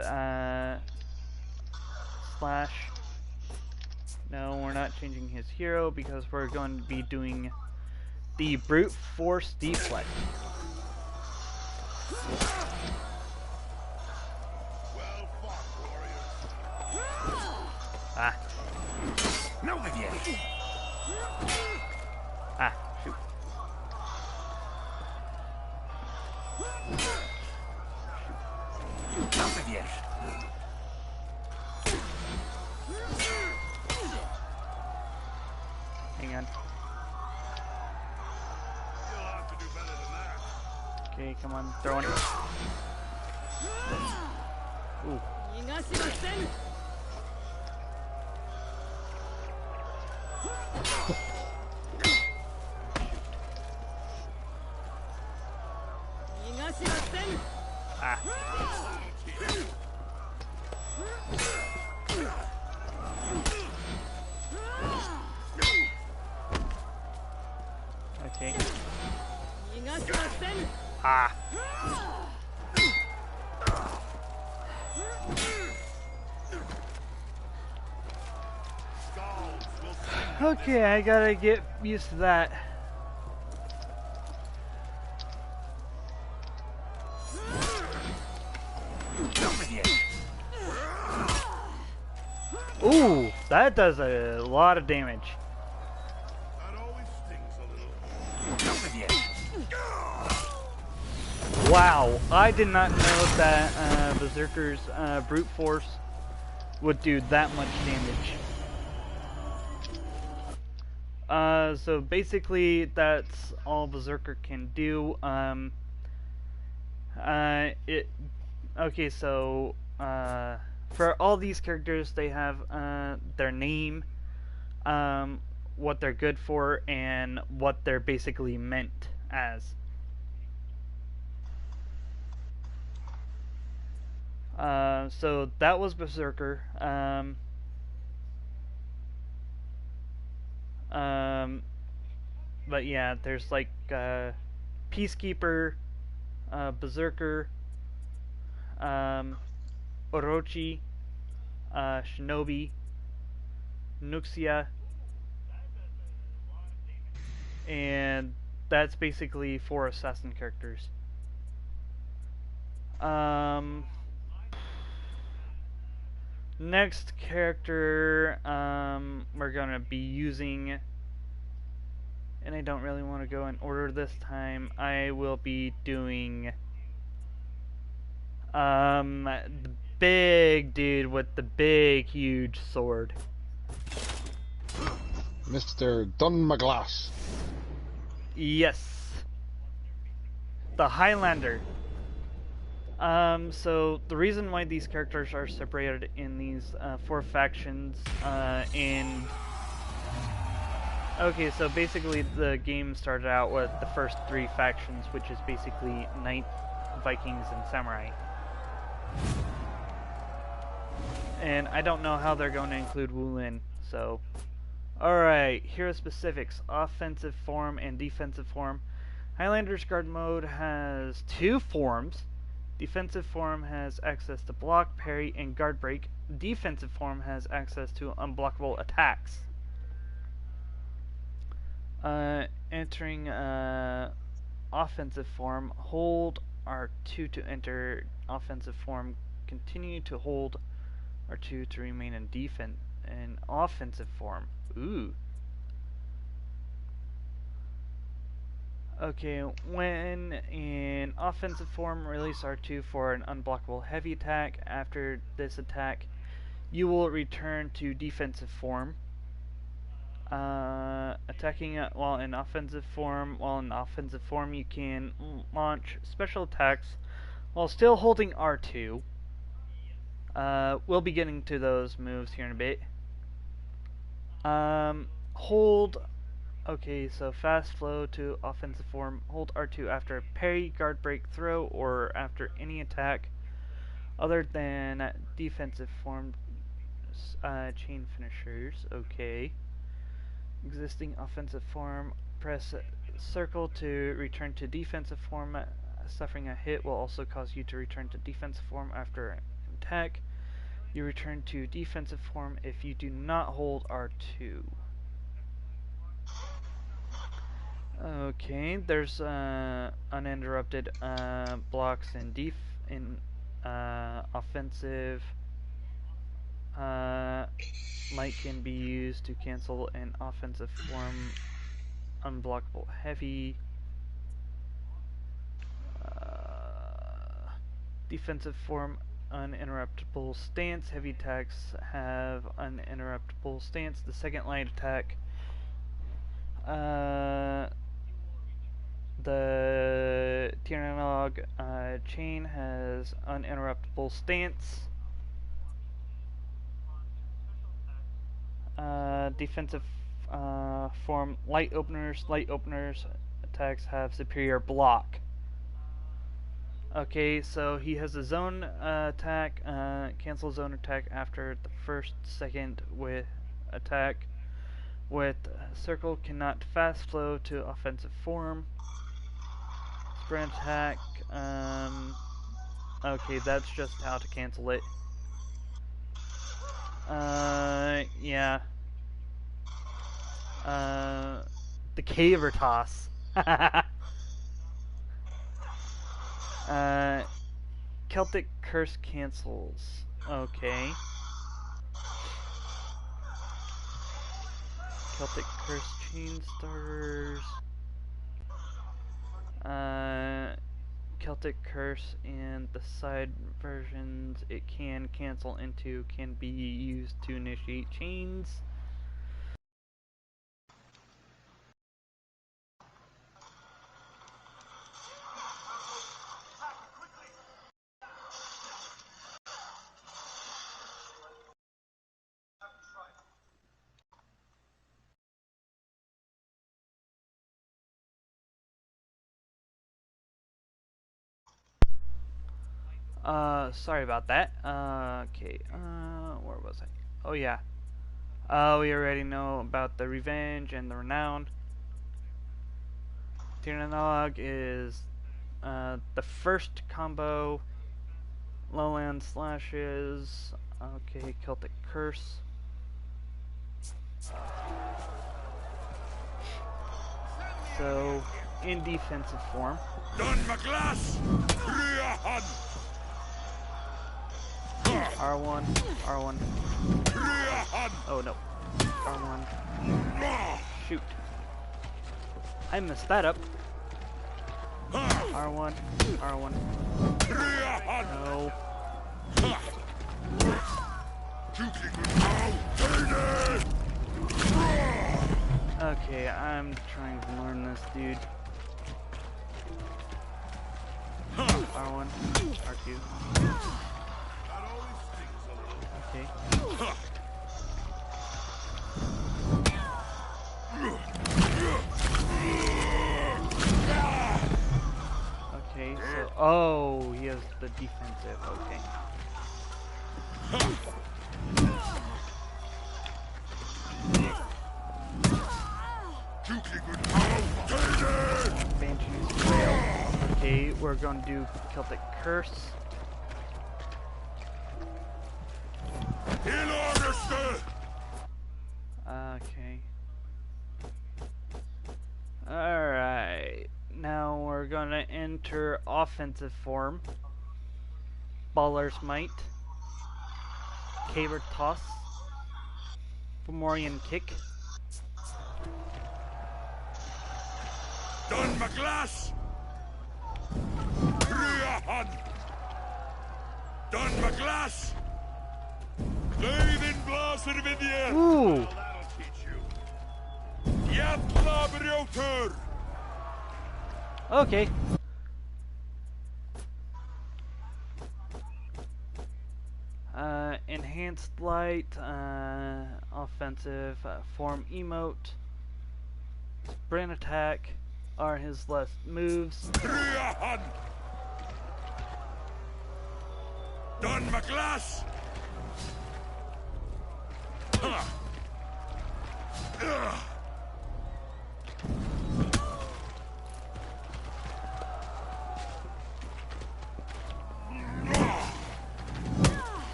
slash. No, we're not changing his hero because we're going to be doing the Brute Force Deflect. Well fought, warriors. Ah. No again. Ah, shoot. Not again. Hang on. You'll have to do better than that. Okay, come on, throw it. Ooh. 逃がしません 逃がしません Ah. Okay. 逃がしません Ah. Skulls will sing. Okay, I gotta get used to that. Not again. Ooh, that does a lot of damage. That always stings a little. Not again. Wow, I did not know that Berserker's Brute Force would do that much damage. So basically, that's all Berserker can do. Okay, so for all these characters, they have their name, what they're good for, and what they're basically meant as. So that was Berserker. But yeah, there's like Peacekeeper, Berserker, Orochi, Shinobi, Nuxia, and that's basically 4 assassin characters. Next character we're gonna be using, and I don't really want to go in order this time. I will be doing the big dude with the big huge sword. Mr. Dunmaglass. Yes, the Highlander. So the reason why these characters are separated in these 4 factions, okay, so basically the game started out with the first 3 factions, which is basically Knight, Vikings, and Samurai. And I don't know how they're going to include Wulin, so... Alright, hero specifics, offensive form and defensive form. Highlander's Guard mode has 2 forms. Defensive form has access to block, parry, and guard break. Defensive form has access to unblockable attacks. Entering offensive form, hold R2 to enter offensive form. Continue to hold R2 to remain in offensive form. Ooh. Okay, when in offensive form, release R2 for an unblockable heavy attack. After this attack, you will return to defensive form. Attacking while in offensive form. While in offensive form, you can launch special attacks while still holding R2. We'll be getting to those moves here in a bit. Hold. Okay, so fast flow to offensive form. Hold R2 after a parry, guard break, throw, or after any attack other than defensive form. Chain finishers. Okay. Existing offensive form. Press circle to return to defensive form. Suffering a hit will also cause you to return to defensive form after an attack. You return to defensive form if you do not hold R2. Okay, there's uninterrupted blocks in offensive. Light can be used to cancel an offensive form. Unblockable heavy. Defensive form, uninterruptible stance. Heavy attacks have uninterruptible stance. The second light attack. The Tyrannog chain has uninterruptible stance. Defensive form, light openers. Light openers attacks have superior block. Okay, so he has a zone attack. Cancel zone attack after the first second with attack. With circle, cannot fast flow to offensive form. Sprint attack. Okay, that's just how to cancel it. Yeah. The Caver Toss. Celtic Curse cancels. Okay. Celtic Curse chain starters. Celtic Curse and the side versions it can cancel into can be used to initiate chains. Sorry about that. Okay, where was I? Oh yeah. We already know about the Revenge and the Renown. Tyrannog is, the first combo. Lowland Slashes. Okay, Celtic Curse. So, in defensive form. Don McGlass! R1, R1. Oh no. R1. Shoot. I messed that up. R1, R1. No. Okay, I'm trying to learn this, dude. R1, R2. Okay. Okay, so oh, he has the defensive. Okay. Banshee's Trail. Okay, we're going to do Celtic Curse. In order, sir! Okay. Alright. Now we're gonna enter offensive form. Baller's Might. Caber Toss. Fomorian Kick. Dun McGlass! Rüahan! Dun McGlass! Leiden Blaser Vidje! Ooh! That'll teach you. Jatla Brjoter! Okay. Enhanced Light, offensive, form emote, sprint attack are his last moves. Rüahan! Dun McGlass!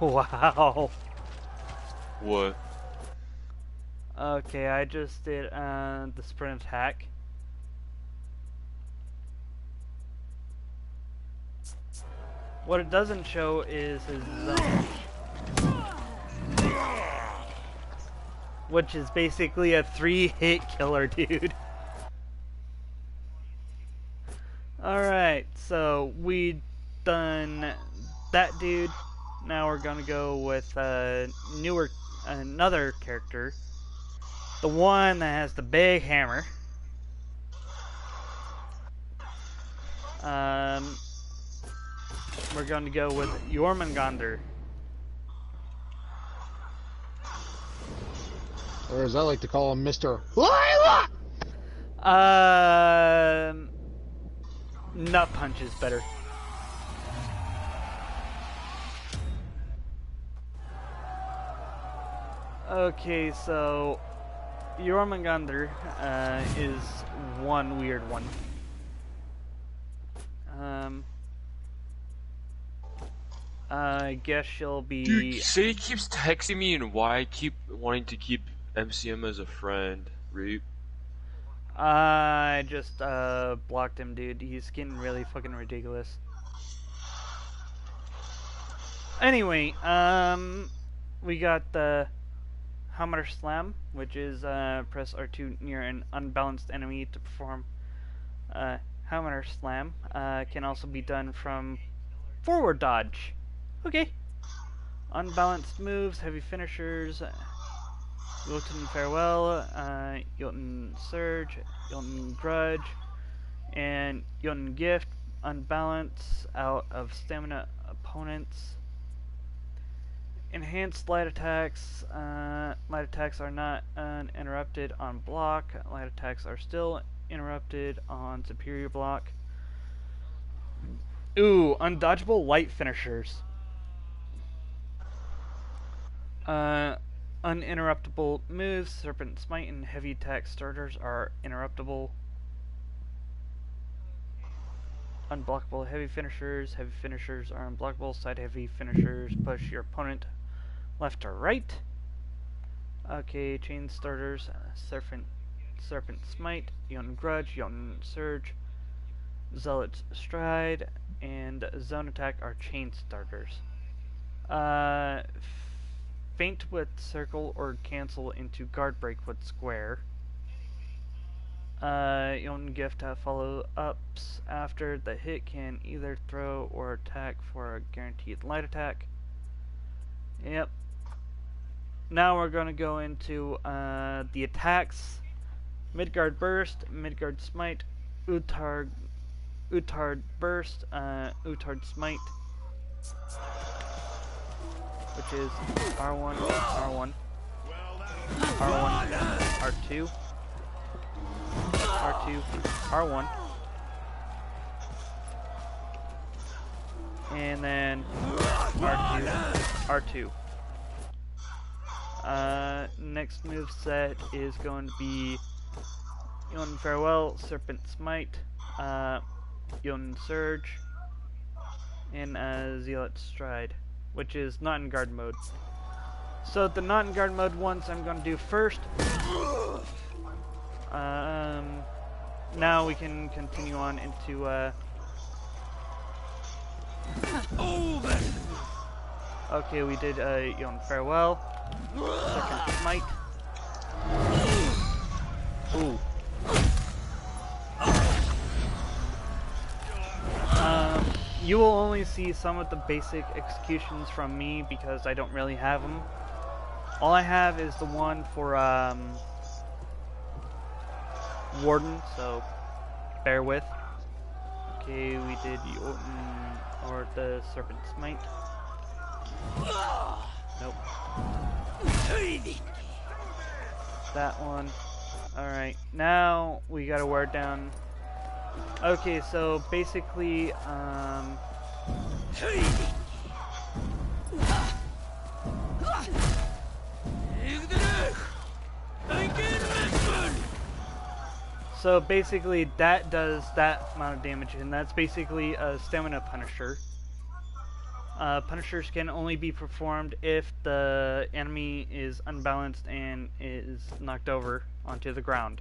Wow. What? Okay, I just did the sprint attack. What it doesn't show is his zone, which is basically a 3-hit killer, dude. Alright, so we done that dude. Now we're gonna go with another character. The one that has the big hammer. We're going to go with Jormungandr. Or as I like to call him, Mr. Nut Punch is better. Okay, so Jormungandr is one weird one. I guess she'll be. Dude, Sadie keeps texting me and why I keep wanting to keep MCM as a friend. Reap. I just blocked him, dude. He's getting really fucking ridiculous. Anyway, we got the Hammer Slam, which is press R2 near an unbalanced enemy to perform Hammer Slam. Can also be done from forward dodge. Okay. Unbalanced moves, heavy finishers, Jotun Farewell, Jotun Surge, Jotun Grudge, and Jotun Gift. Unbalance out of stamina opponents. Enhanced light attacks. Light attacks are not interrupted on block. Light attacks are still interrupted on superior block. Ooh, undodgeable light finishers. Uninterruptible moves. Serpent Smite and heavy attack starters are interruptible. Unblockable heavy finishers. Heavy finishers are unblockable. Side heavy finishers push your opponent left or right. Okay, chain starters. Serpent Smite, Jotun Grudge, Jotun Surge, Zealot's Stride, and Zone Attack are chain starters. Feint with circle or cancel into guard break with square. Jotun Gift follow-ups after the hit can either throw or attack for a guaranteed light attack. Yep. Now we're going to go into the attacks. Midgard Burst, Midgard Smite, Utard Burst, Utard Smite, which is R1, R1, R1, R2, R2, R1, and then R2, R2. Next move set is going to be Jotun Farewell, Serpent Smite, Jotun Surge, and Zealot Stride, which is not in guard mode. So the not in guard mode ones I'm going to do first. Now we can continue on into okay, we did Jotun Farewell, second Smite. Ooh. You will only see some of the basic executions from me because I don't really have them. All I have is the one for Warden, so bear with. Okay, we did Jotun or the Serpent Smite. Nope. That one. Alright, now we gotta wear down. Okay, so basically, so basically that does that amount of damage, and that's basically a stamina Punisher. Punishers can only be performed if the enemy is unbalanced and is knocked over onto the ground.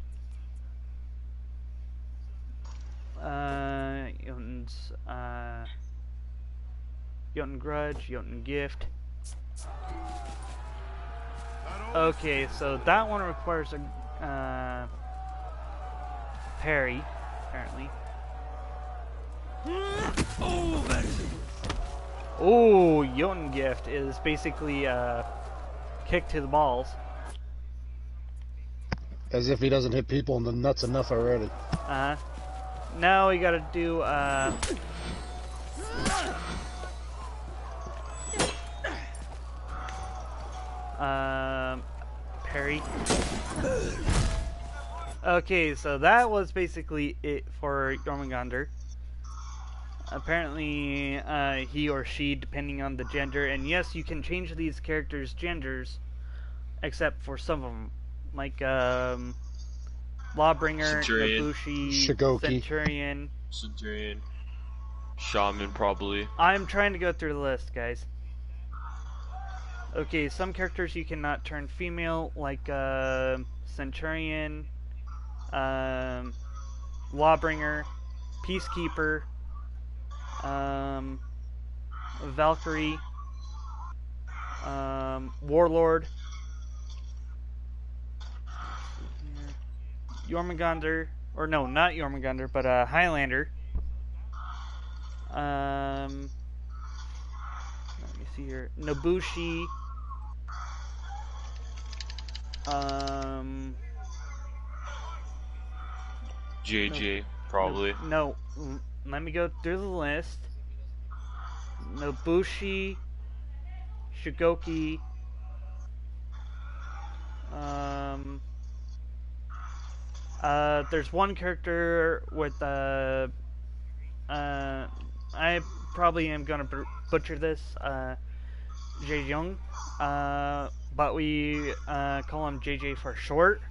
Jotun's, Jotun Grudge, Jotun Gift. Okay, so that one requires a parry, apparently. Oh, Jotun Gift is basically a kick to the balls. As if he doesn't hit people in the nuts enough already. Now we gotta do parry. Okay, so that was basically it for Jormungandr. Apparently, he or she, depending on the gender, and yes, you can change these characters' genders, except for some of them, like Lawbringer, Centurion. Nobushi, Shigoki. Centurion. Shaman, probably. I'm trying to go through the list, guys. Okay, some characters you cannot turn female, like Centurion, Lawbringer, Peacekeeper, Valkyrie, Warlord, Jormungandr, or no, not Jormungandr, but Highlander. Let me see here. Nobushi. JJ, probably. No, let me go through the list. Nobushi, Shigoki, there's one character with I probably am gonna butcher this, Jaejong, but we call him JJ for short.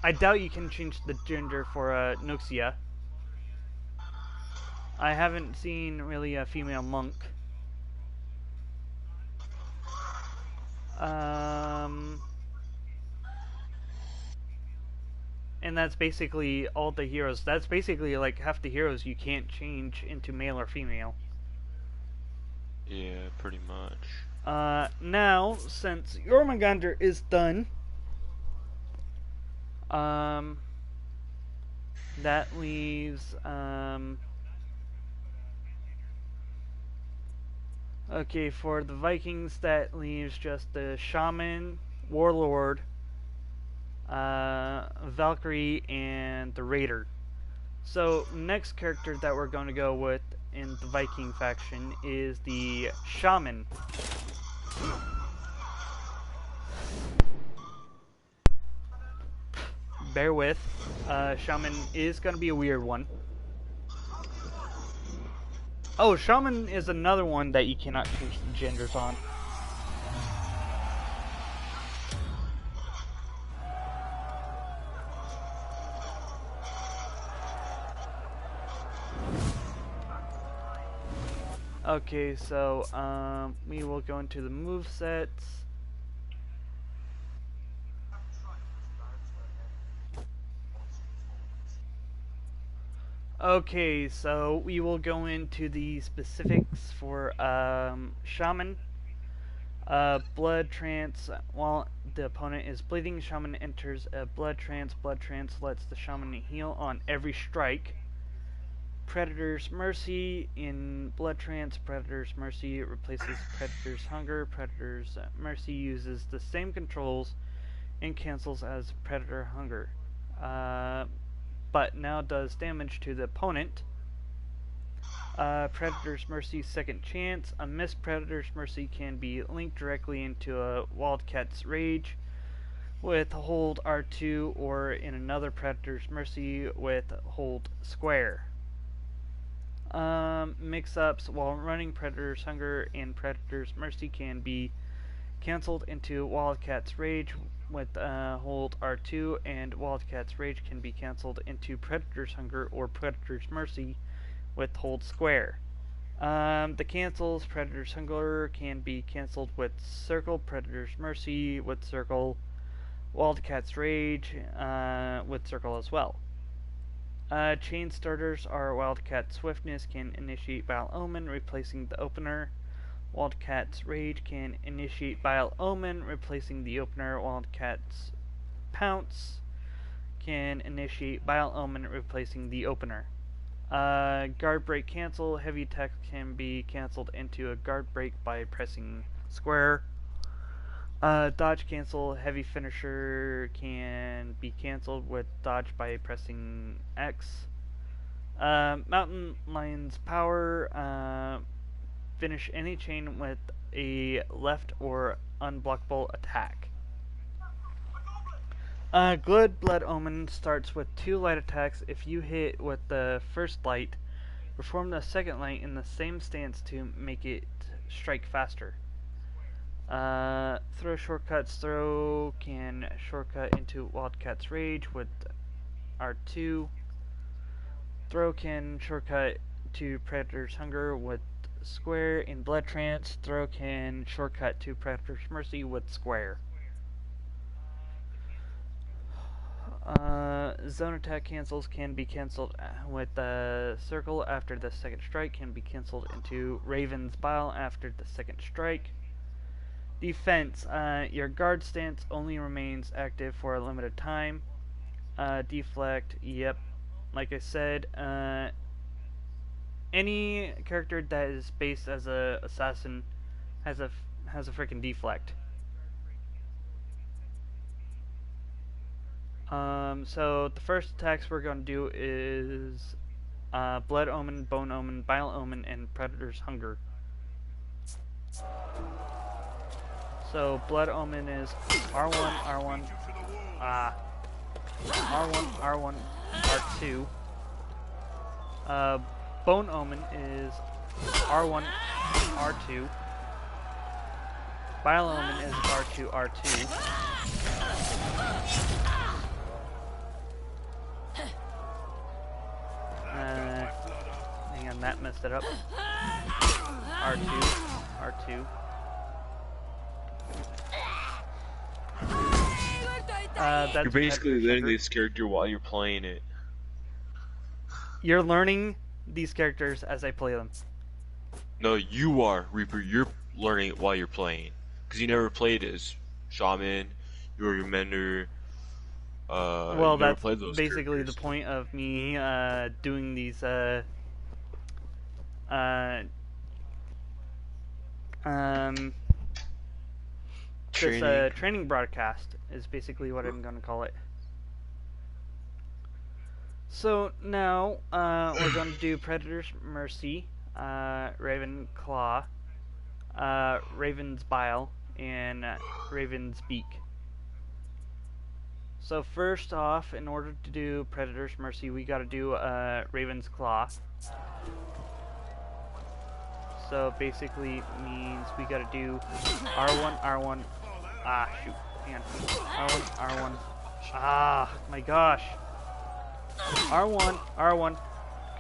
I doubt you can change the gender for Nuxia. I haven't seen really a female monk. And that's basically all the heroes. That's basically like half the heroes you can't change into male or female. Yeah, pretty much. Now, since Jormungandr is done, that leaves, okay, for the Vikings, that leaves just the Shaman, Warlord, Valkyrie, and the Raider. So, next character that we're going to go with in the Viking faction is the Shaman. Bear with. Shaman is going to be a weird one. Oh, Shaman is another one that you cannot change the genders on. Okay, so we will go into the move sets. Okay, so we will go into the specifics for Shaman. Blood trance. While the opponent is bleeding, Shaman enters a blood trance. Blood trance lets the Shaman heal on every strike. Predator's Mercy. In Blood Trance, Predator's Mercy replaces Predator's Hunger. Predator's Mercy uses the same controls and cancels as Predator Hunger, but now does damage to the opponent. Predator's Mercy Second Chance. A missed Predator's Mercy can be linked directly into a Wildcat's Rage with hold R2, or in another Predator's Mercy with hold square. Mix-ups while running Predator's Hunger and Predator's Mercy can be cancelled into Wildcat's Rage with hold R2, and Wildcat's Rage can be cancelled into Predator's Hunger or Predator's Mercy with hold square. The cancels: Predator's Hunger can be cancelled with circle, Predator's Mercy with circle, Wildcat's Rage with circle as well. Chain starters are Wildcat Swiftness can initiate Vile Omen, replacing the opener. Wildcat's Rage can initiate Vile Omen, replacing the opener. Wildcat's Pounce can initiate Vile Omen, replacing the opener. Guard Break cancel. Heavy attack can be cancelled into a guard break by pressing square. Dodge cancel. Heavy finisher can be cancelled with dodge by pressing X. Mountain Lion's power. Finish any chain with a left or unblockable attack. Good Blood Omen starts with 2 light attacks. If you hit with the first light, perform the second light in the same stance to make it strike faster. Throw shortcuts. Throw can shortcut into Wildcat's Rage with R2. Throw can shortcut to Predator's Hunger with square. In Blood Trance, throw can shortcut to Predator's Mercy with square. Zone attack cancels can be cancelled with the circle after the second strike, can be cancelled into Raven's Bile after the second strike. Defense, your guard stance only remains active for a limited time. Deflect, yep, like I said, any character that is based as a assassin has a freaking deflect. So the first attacks we're going to do is Blood Omen, Bone Omen, Bile Omen, and Predator's Hunger. So Blood Omen is R1, R1, R1, R1, R2. Bone Omen is R1, R2. Bile Omen is R2, R2. Hang on, that messed it up. R2, R2. You're basically learning this character while you're playing it. You're learning these characters as I play them. No, you are, Reaper. You're learning it while you're playing. Because you never played as Shaman, you were your Mender. Well, that's basically characters. the point of me doing these training broadcast is basically what I'm going to call it. So now we're going to do Predator's Mercy, Raven Claw, Raven's Bile, and Raven's Beak. So first off, in order to do Predator's Mercy, we gotta do Raven's Claw. So basically means we gotta do R1, R1, shoot, hang on, R1, R1, my gosh, R1, R1,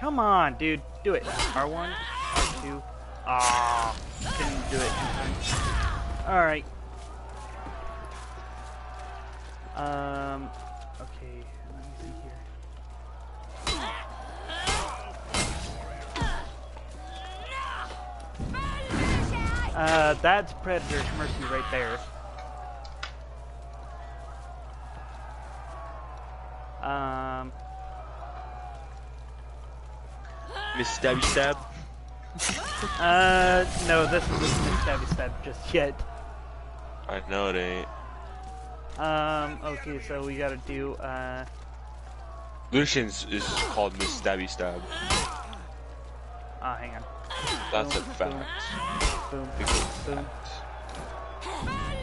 come on, dude, do it, R1, R2, Ah, didn't do it in time. Alright. Okay, let me see here. That's Predator's Mercy right there. Miss Stabby Stab. No, this isn't Miss Stabby Stab just yet. I know it ain't. Okay, so we gotta do, Lucian's is called Miss Stabby Stab. hang on. That's a Boom, fact. Boom, boom.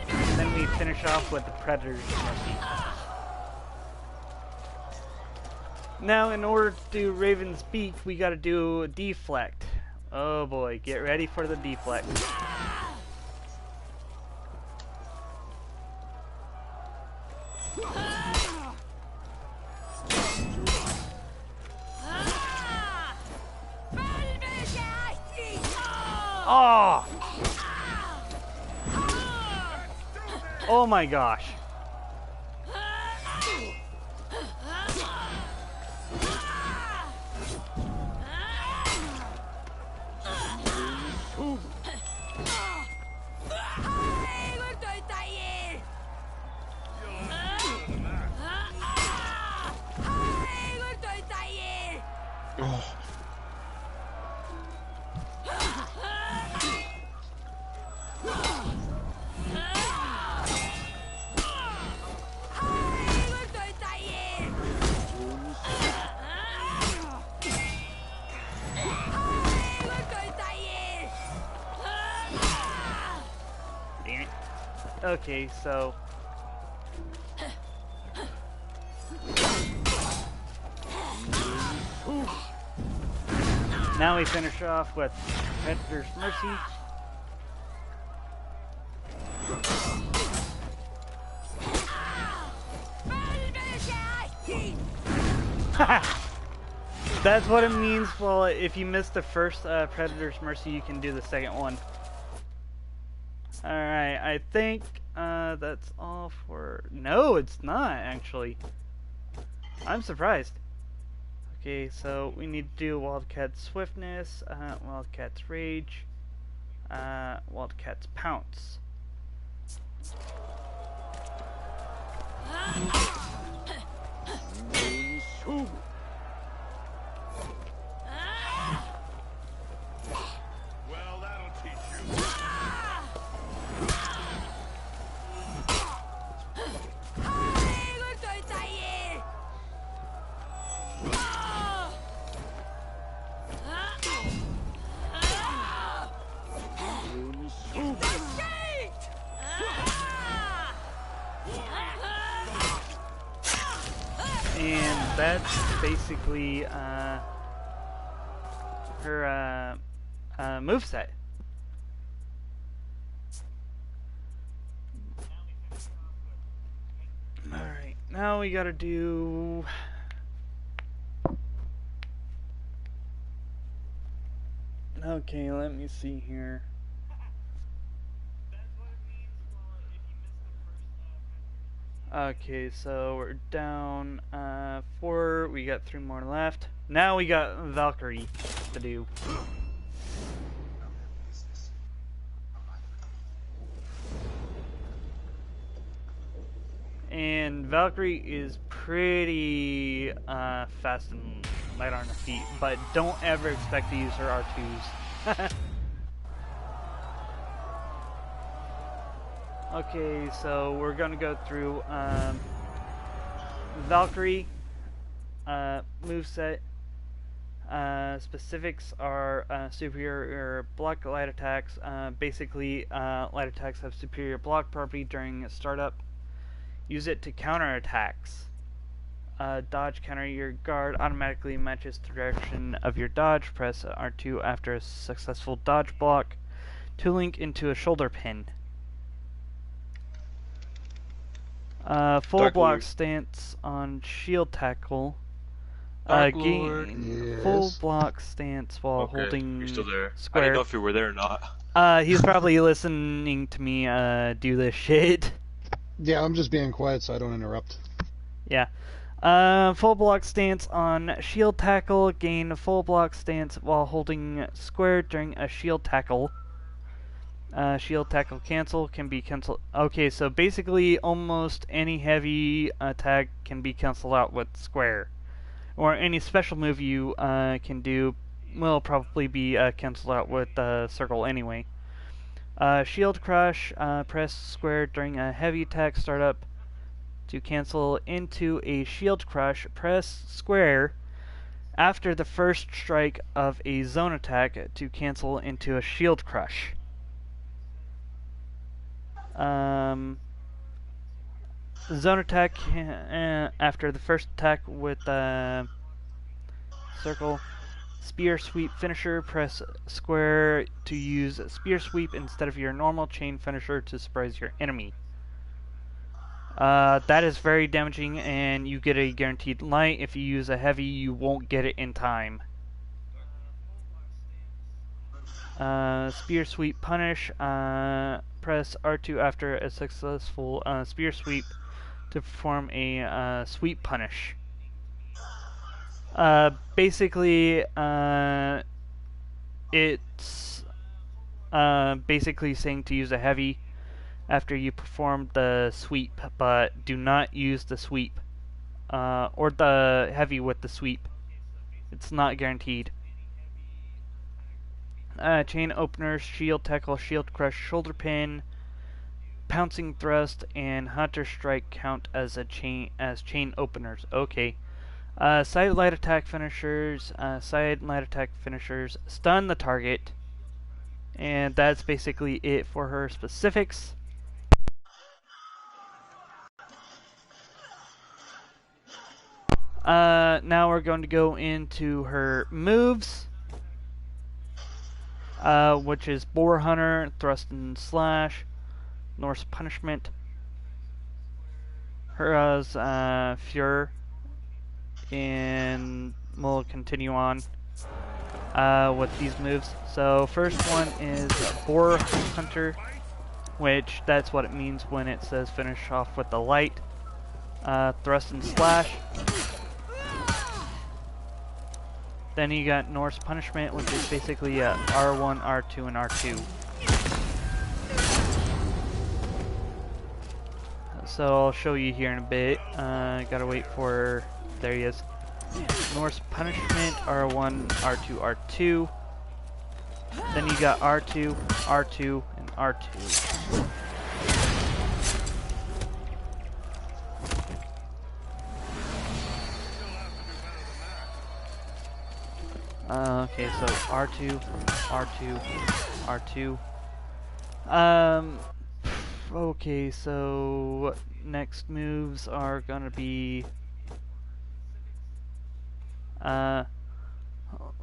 And then we finish off with the Predator's Mercy. Now, in order to do Raven's Beak, we gotta do a deflect. Oh boy, get ready for the deflect. Oh! Oh my gosh. Oh. Damn it. Okay, so... Now we finish off with Predator's Mercy. That's what it means. Well, if you miss the first Predator's Mercy, you can do the second one. Alright, I think that's all for... No, it's not, actually. I'm surprised. Okay, so we need to do Wildcat's Swiftness, Wildcat's Rage, Wildcat's Pounce. Well, that'll teach you. And that's basically her moveset. Alright, now we gotta do... Okay, let me see here. Okay, so we're down 4, we got 3 more left. Now we got Valkyrie to do. And Valkyrie is pretty fast and light on her feet, but don't ever expect to use her R2s. Okay, so we're gonna go through Valkyrie moveset. Specifics are superior block light attacks. Basically, light attacks have superior block property during startup. Use it to counter attacks. Dodge counter. Your guard automatically matches the direction of your dodge. Press R2 after a successful dodge block to link into a shoulder pin. Full block stance on shield tackle. Dark Lord. Gain full Yes. block stance while Okay, holding you're still there. I square. didn't know if you were there or not. He's probably listening to me do this shit. Yeah, I'm just being quiet so I don't interrupt. Yeah. Full block stance on shield tackle. Gain full block stance while holding square during a shield tackle. Shield tackle cancel can be canceled. Okay, so basically almost any heavy attack can be canceled out with square. Or any special move you can do will probably be canceled out with circle anyway. Shield crush, press square during a heavy attack startup. To cancel into a shield crush, press square after the first strike of a zone attack to cancel into a shield crush. Zone attack after the first attack with circle. Spear sweep finisher, press square to use spear sweep instead of your normal chain finisher to surprise your enemy. That is very damaging, and you get a guaranteed light. If you use a heavy, you won't get it in time. Spear sweep punish. Press R2 after a successful spear sweep to perform a sweep punish. Basically, it's basically saying to use a heavy after you perform the sweep, but do not use the sweep or the heavy with the sweep. It's not guaranteed. Chain openers, shield tackle, shield crush, shoulder pin, pouncing thrust, and hunter strike count as chain openers. Okay. Side light attack finishers, stun the target, and that's basically it for her specifics. Now we're going to go into her moves, which is Boar Hunter, Thrust and Slash, Norse Punishment, Hera's Fure, and we'll continue on with these moves. So first one is Boar Hunter, which that's what it means when it says finish off with the light. Thrust and Slash. Then you got Norse Punishment, which is basically R1, R2, and R2. So I'll show you here in a bit. Gotta wait for... There he is. Norse Punishment, R1, R2, R2. Then you got R2, R2, and R2. Okay, so R2, R2, R2. Okay, so next moves are gonna be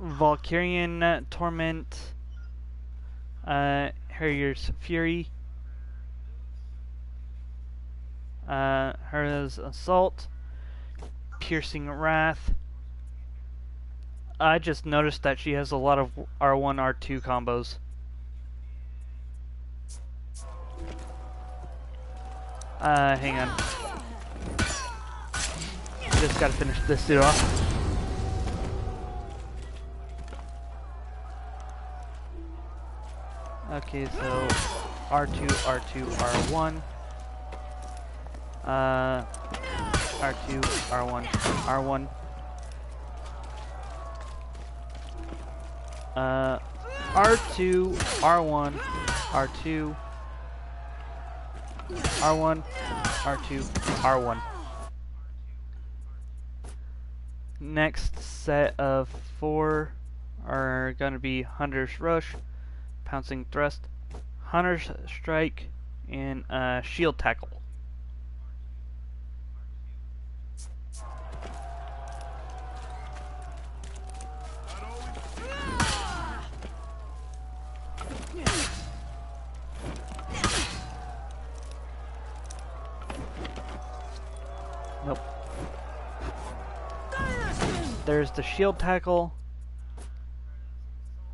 Valkyrian Torment, Harrier's Fury, Hera's Assault, Piercing Wrath. I just noticed that she has a lot of R1, R2 combos. Hang on. Just gotta finish this dude off. Okay, so R2, R2, R1. R2, R1, R1. R2, R1, R2, R1, R2, R1. Next set of 4 are gonna be Hunter's Rush, Pouncing Thrust, Hunter's Strike, and Shield Tackle. there's the shield tackle.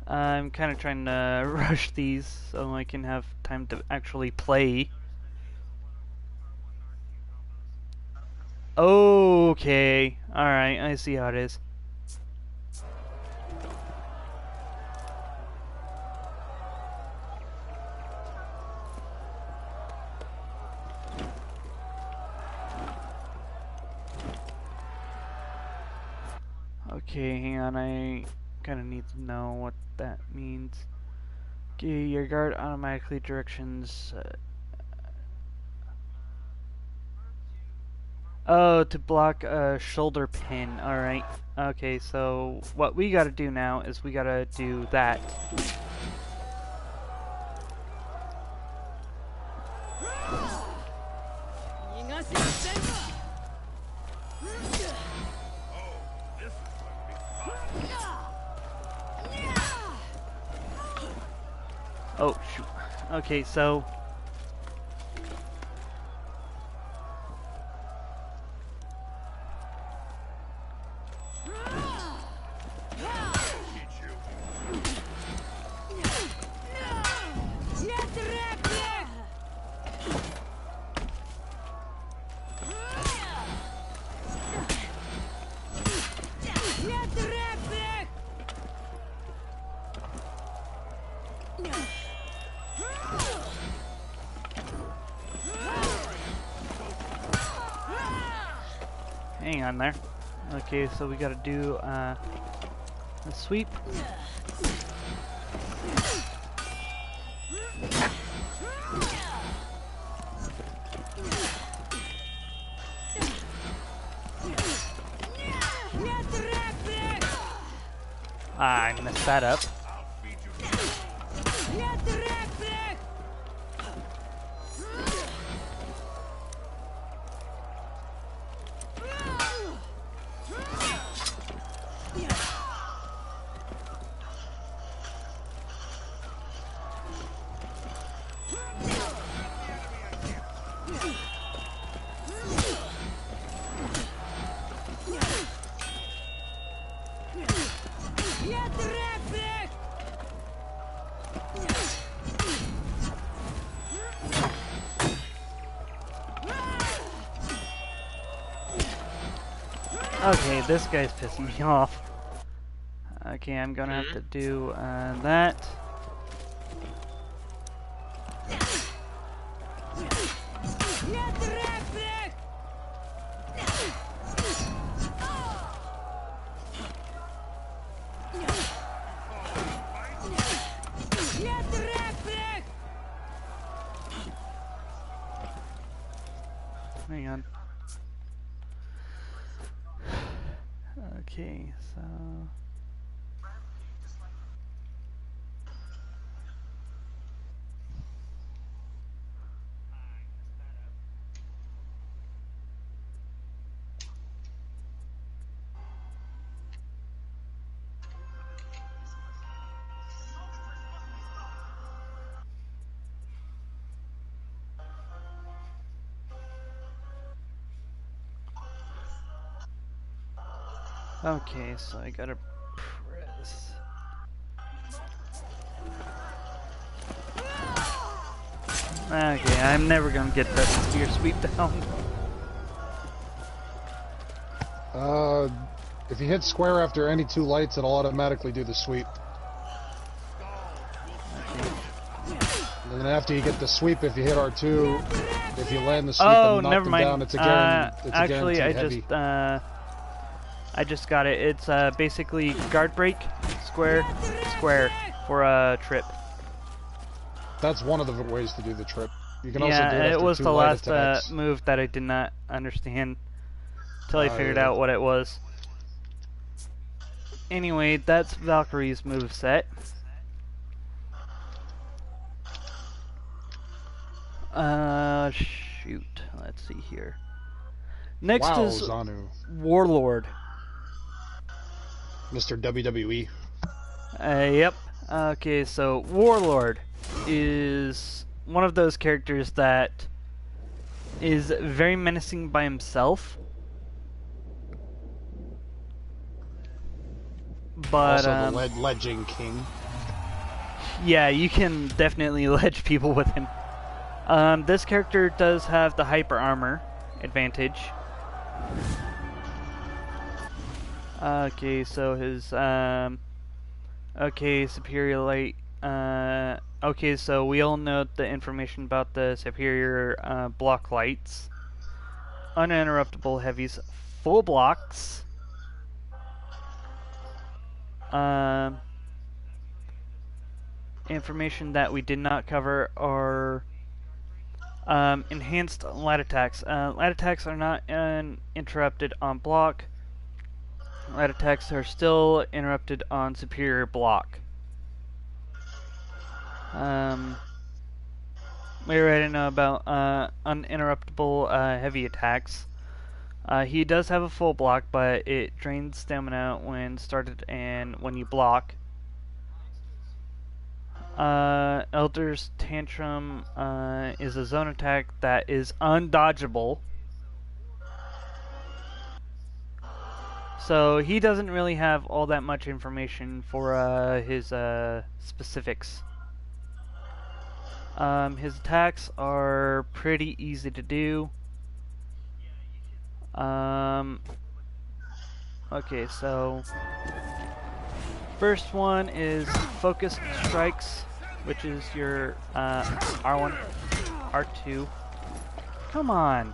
I'm kind of trying to rush these so I can have time to actually play. Okay, alright, I see how it is. Okay, hang on, I kind of need to know what that means. Okay, your guard automatically directions... oh, to block a shoulder pin, alright. Okay, so what we gotta do now is we gotta do that. Oh, shoot. Okay, so... hang on there. Okay, so we gotta do a sweep. I messed that up. Okay, this guy's pissing me off. Okay, I'm gonna have to do that. Hang on. Okay, so... okay, so I gotta press. Okay, I'm never gonna get that spear sweep down. If you hit square after any two lights, it'll automatically do the sweep. And then after you get the sweep, if you hit R2, if you land the sweep and knock never them mind. down, it's a Actually, guaranteed heavy. I just got it. It's basically guard break, square, square for a trip. That's one of the ways to do the trip. You can also do it Yeah, after it was two the light last attacks. move that I did not understand until I figured yeah. out what it was. Anyway, that's Valkyrie's move set. Shoot. Let's see here. Next Wow, is Zanu. Warlord. Mr. WWE. Yep. Okay, so Warlord is one of those characters that is very menacing by himself. But Also, the ledging king. yeah, you can definitely ledge people with him. This character does have the hyper armor advantage. Okay, so his okay, superior light. Okay, so we all know the information about the superior block lights. Uninterruptible heavies, full blocks. Information that we did not cover are enhanced light attacks. Light attacks are not interrupted on block. Light attacks are still interrupted on superior block. We already know about uninterruptible heavy attacks. He does have a full block, but it drains stamina when started and when you block. Elder's Tantrum is a zone attack that is undodgeable. So he doesn't really have all that much information for his specifics. His attacks are pretty easy to do. Okay, so first one is Focused Strikes, which is your R1, R2. Come on.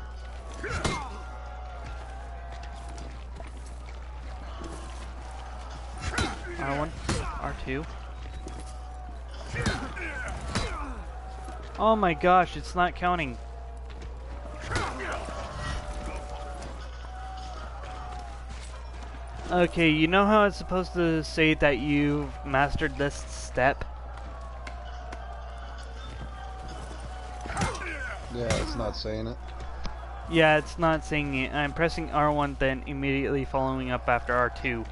R1, R2. Oh my gosh, it's not counting. Okay, you know how it's supposed to say that you've mastered this step? Yeah, it's not saying it. Yeah, it's not saying it. I'm pressing R1 then immediately following up after R2.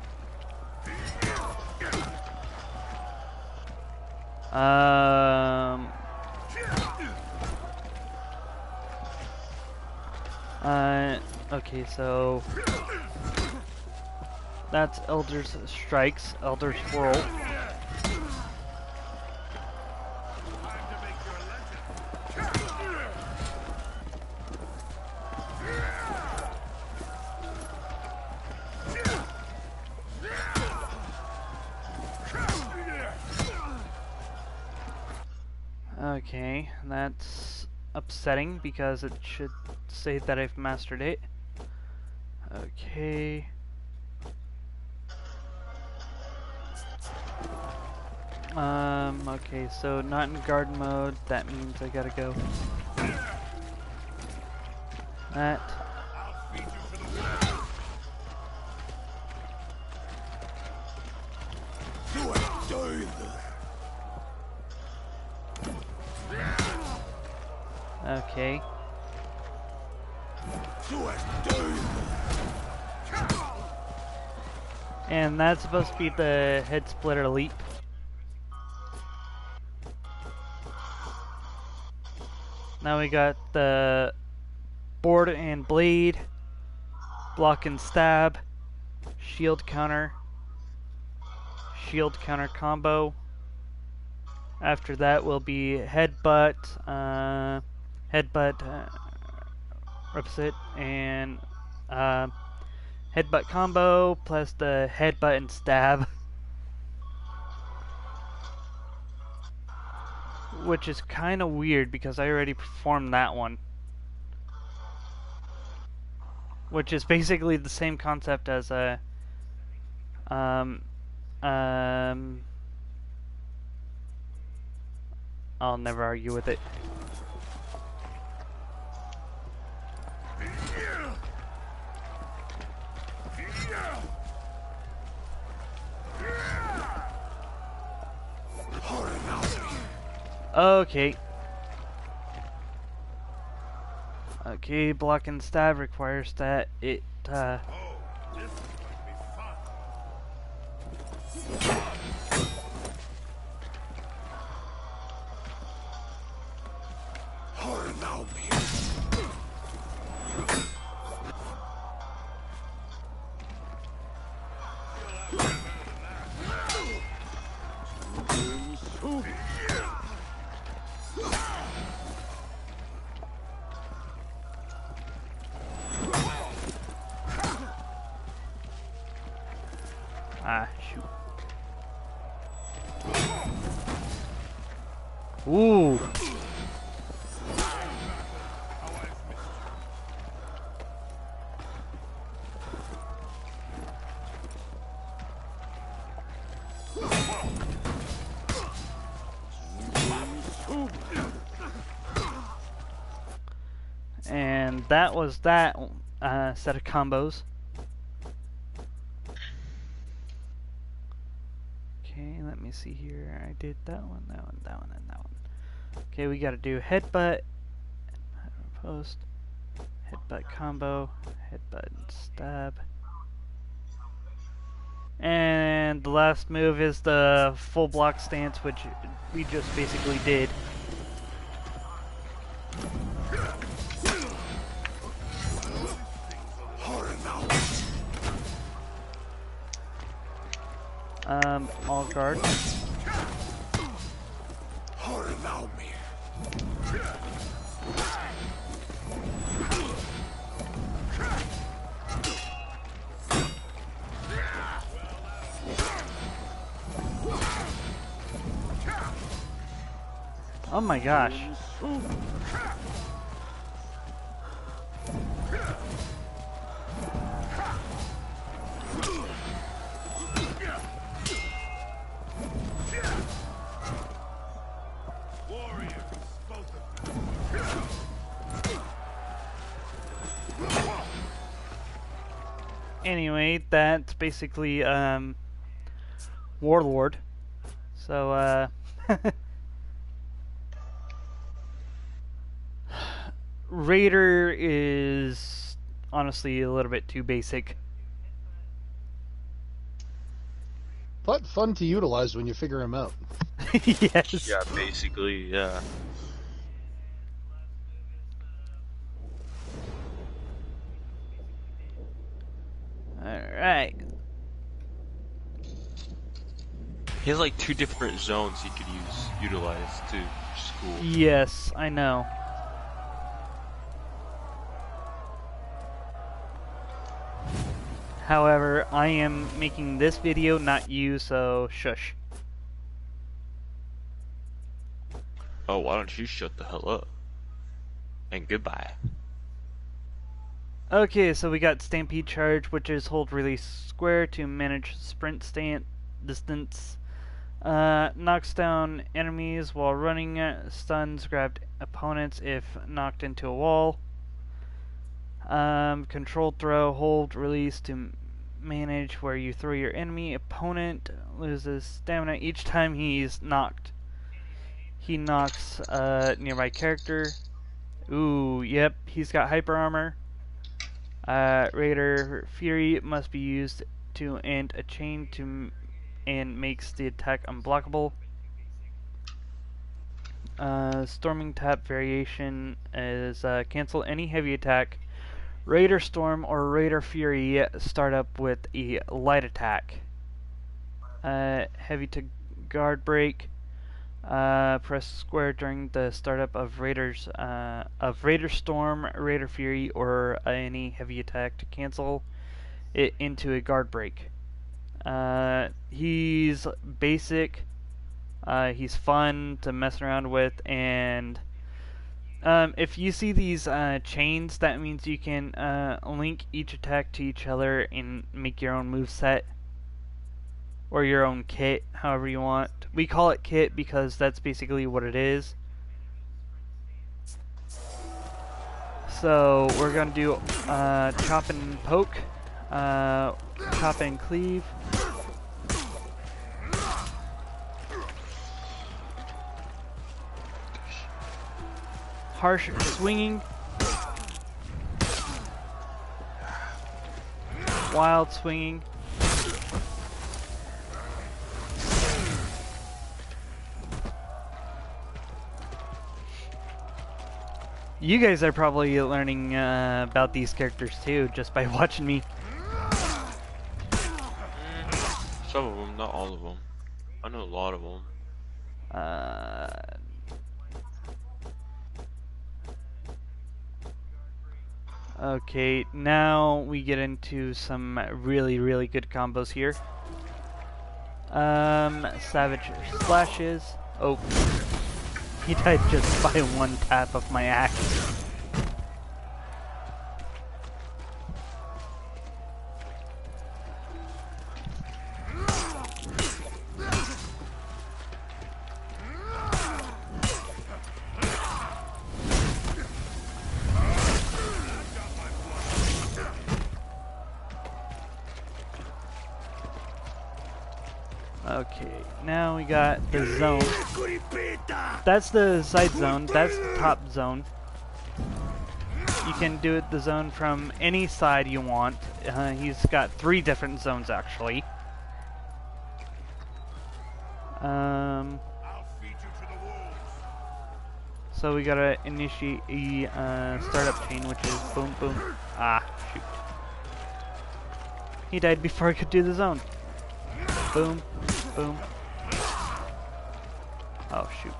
Okay, so that's Elder's Strikes, Elder's Whirl. Okay, that's upsetting because it should say that I've mastered it. Okay. Okay, so not in guard mode, that means I gotta go. That. Okay. And that's supposed to be the head splitter leap. Now we got the board and blade, block and stab, shield counter combo. After that will be headbutt, opposite, and headbutt combo plus the headbutt and stab. Which is kind of weird because I already performed that one. Which is basically the same concept as a I'll never argue with it. Okay. Okay, block and stab requires that it Oh, this is gonna be fun. Ah, shoot. Ooh. And that was that set of combos. Okay, let me see here. I did that one, that one, that one, and that one. Okay, we gotta do headbutt, post, headbutt combo, headbutt and stab. And the last move is the full block stance, which we just basically did. All guard. Oh my gosh. Anyway, that's basically Warlord. So Raider is honestly a little bit too basic. But fun to utilize when you figure him out. Yes. Yeah, basically, yeah. Alright. He has like 2 different zones he could utilize too, which is cool. Yes, I know. However, I am making this video, not you, so shush. Oh, why don't you shut the hell up? And goodbye. Okay, so we got Stampede Charge, which is hold release square to manage sprint distance. Knocks down enemies while running, stuns grabbed opponents if knocked into a wall. Controlled throw, hold release to manage where you throw your enemy. Opponent loses stamina each time he's knocked. He knocks a nearby character. Ooh, yep, he's got hyper armor. Raider Fury must be used to end a chain and makes the attack unblockable. Storming Tap variation is cancel any heavy attack. Raider Storm or Raider Fury start up with a light attack. Heavy to guard break. Press square during the startup of Raider Storm, Raider Fury, or any heavy attack to cancel it into a guard break. He's basic. He's fun to mess around with, and if you see these chains, that means you can link each attack to each other and make your own moveset. Or your own kit, however you want. We call it kit because that's basically what it is. So we're gonna do chop and poke, chop and cleave. Harsh swinging. Wild swinging. You guys are probably learning about these characters too, just by watching me. Some of them, not all of them. I know a lot of them. Okay, now we get into some really, really good combos here. Savage Slashes. Oh. He died just by one tap of my axe. Okay, now we got the zone. That's the side zone, that's the top zone. You can do it the zone from any side you want. He's got 3 different zones actually. I'll feed you to the wolves. So we gotta initiate a startup chain, which is boom boom. Ah, shoot. He died before I could do the zone. Boom, boom. Oh shoot.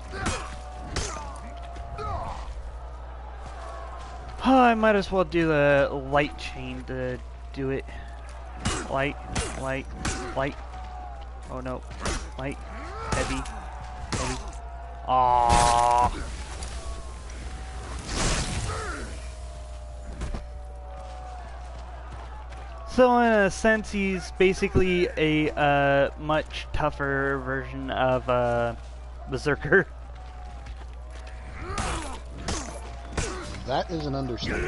Oh, I might as well do the light chain to do it. Light, light, light. Oh no. Light, heavy, heavy. Aww. So in a sense, he's basically a much tougher version of Berserker. That is an understatement.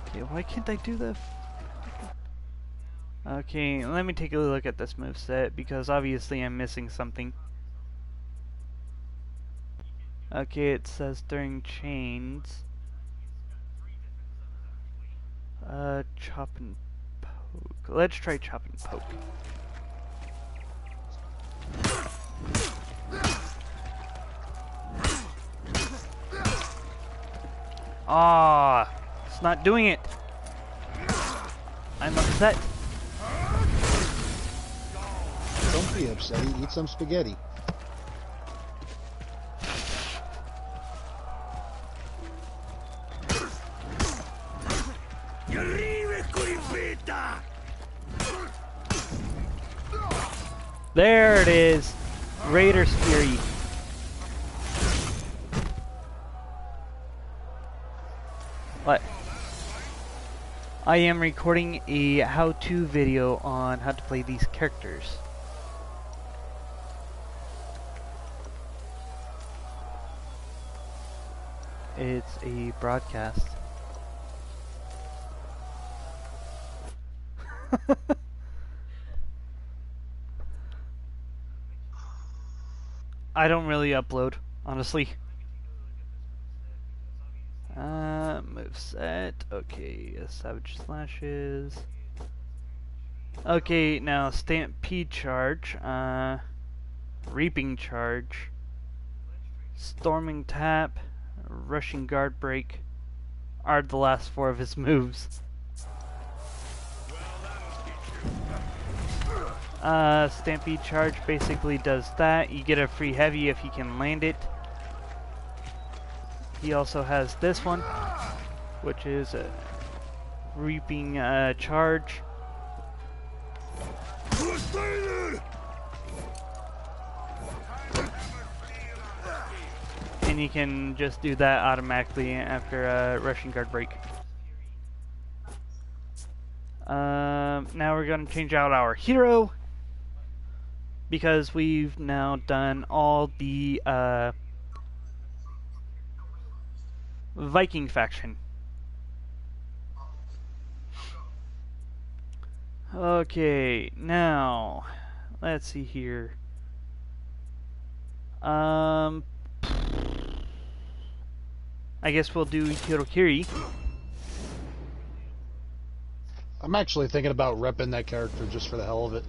Okay, why can't I do the... Okay, let me take a look at this moveset, because obviously I'm missing something. Okay, it says during chains. Chop and poke. Let's try chop and poke. Ah, it's not doing it. I'm upset. Don't be upset. Eat some spaghetti. There it is. Raider's Fury. What? I am recording a how-to video on how to play these characters. It's a broadcast. I don't really upload, honestly. Moveset. Okay, Savage Slashes. Okay, now Stampede Charge. Reaping Charge. Storming Tap. Rushing Guard Break are the last 4 of his moves. Stampede Charge basically does that. You get a free heavy if you can land it. He also has this one, which is a Reaping Charge. And you can just do that automatically after a Rushing Guard Break. Now we're going to change out our hero, because we've now done all the Viking faction. Okay, now let's see here. I guess we'll do Hirokiri. I'm actually thinking about repping that character just for the hell of it.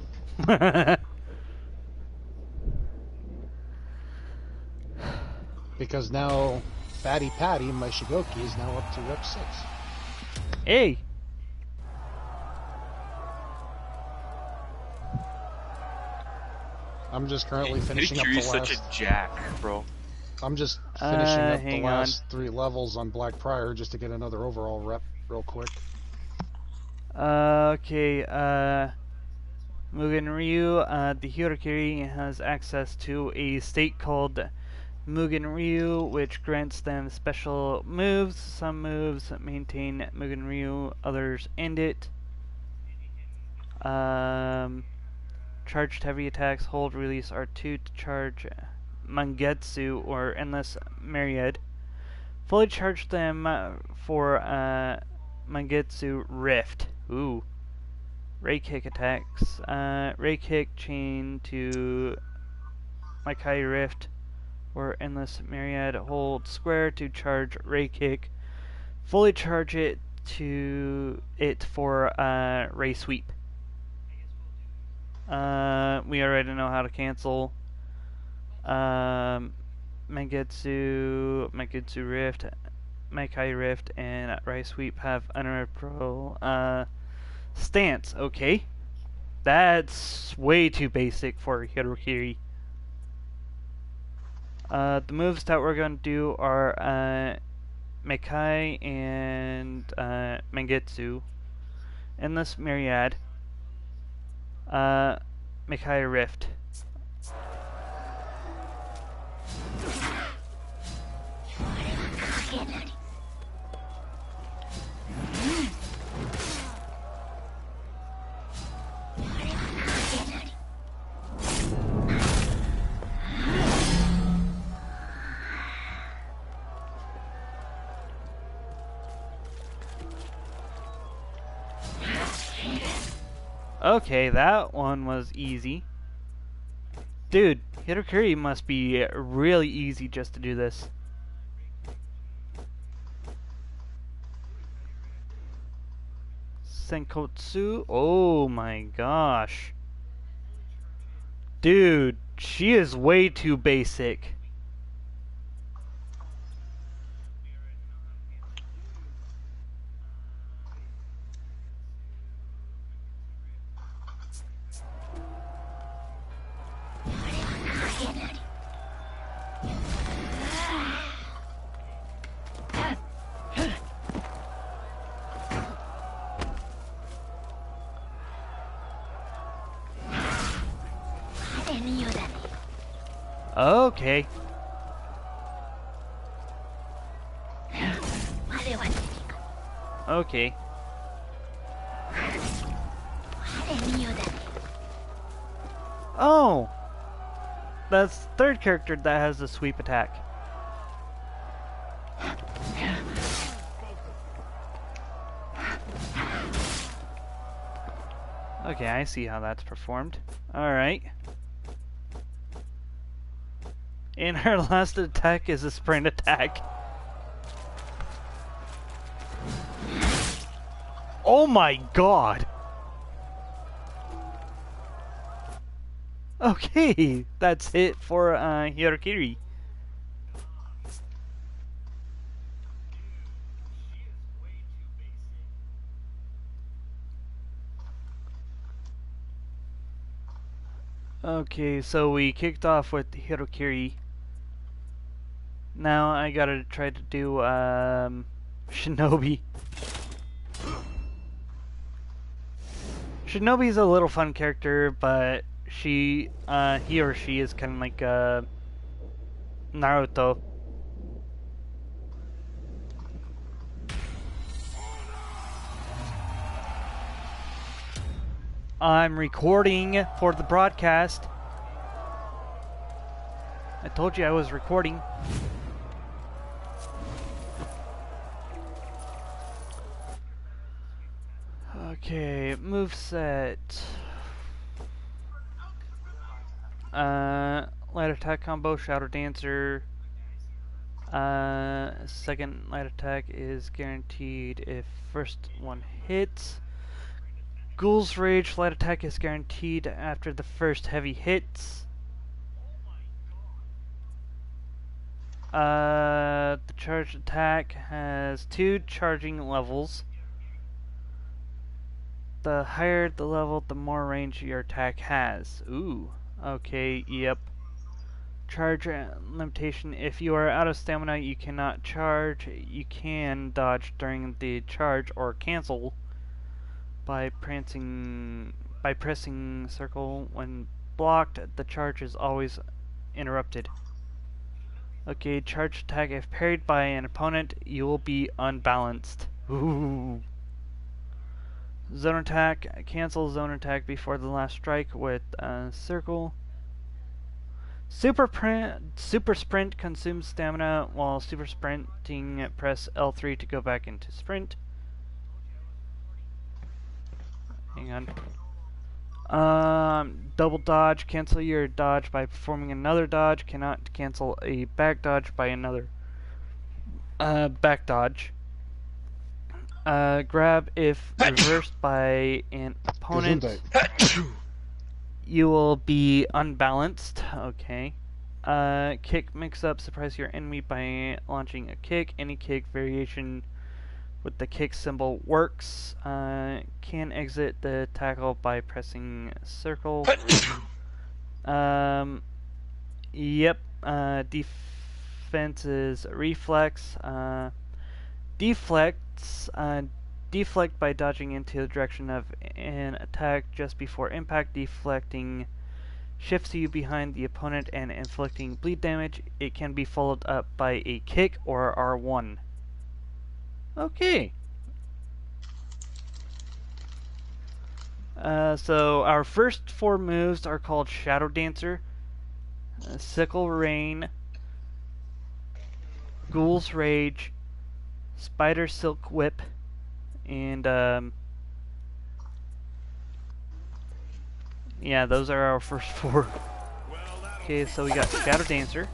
Because now Fatty Patty, my Shigoki, is now up to rep 6. Hey! I'm just currently finishing up the Kirikiri's last... such a jack, bro. I'm just finishing up the hang last 3 levels on Black Prior just to get another overall rep real quick. Okay, Mugen Ryu, the Hirokiri has access to a state called Mugen Ryu, which grants them special moves. Some moves maintain Mugen Ryu, others end it. Charged heavy attacks hold release R2 to charge Mangetsu or Endless Myriad. Fully charge them for Mangetsu Rift. Ooh. Ray Kick attacks. Ray Kick chain to Makai Rift or Endless Myriad. Hold square to charge Ray Kick. Fully charge it for Ray Sweep. We already know how to cancel. Mangetsu Rift, Makai Rift, and Ray Sweep have Unnerved Pro stance. Okay. That's way too basic for Hirokiri. The moves that we're going to do are Makai and Mangetsu, Endless Myriad, Makai Rift. Okay, that one was easy. Dude, Hirokiri must be really easy just to do this. Senkotsu? Oh my gosh. Dude, she is way too basic. Okay. Okay. Oh! That's the third character that has the sweep attack. Okay, I see how that's performed. Alright. And her last attack is a sprint attack. Oh my god! Okay, that's it for Hirokiri. Okay, so we kicked off with Hirokiri. Now I gotta try to do Shinobi. Shinobi's a little fun character, but he or she is kind of like Naruto. I'm recording for the broadcast. I told you I was recording. Okay, moveset. Light attack combo, Shadow Dancer. Second light attack is guaranteed if first one hits. Ghoul's Rage, light attack is guaranteed after the first heavy hits. The charged attack has 2 charging levels. The higher the level, the more range your attack has. Ooh, okay, yep. charge limitation. If you are out of stamina, you cannot charge. You can dodge during the charge or cancel by pressing circle. When blocked, the charge is always interrupted. Okay, charge attack. If parried by an opponent, you will be unbalanced. Ooh. Zone attack. Cancel zone attack before the last strike with circle. Super sprint consumes stamina. While super sprinting, press L3 to go back into sprint. Hang on. Double dodge. Cancel your dodge by performing another dodge. Cannot cancel a back dodge by another back dodge. Grab if reversed by an opponent. You will be unbalanced. Okay. Kick mix-up. Surprise your enemy by launching a kick. Any kick variation with the kick symbol works. Can exit the tackle by pressing circle. Yep. Defense is reflex. Deflects. Deflect by dodging into the direction of an attack just before impact. Deflecting shifts you behind the opponent and inflicting bleed damage. It can be followed up by a kick or R1. Okay. So our first 4 moves are called Shadow Dancer, Sickle Rain, Ghoul's Rage, Spider Silk Whip, and yeah, those are our first 4. Okay, so we got Shadow Dancer,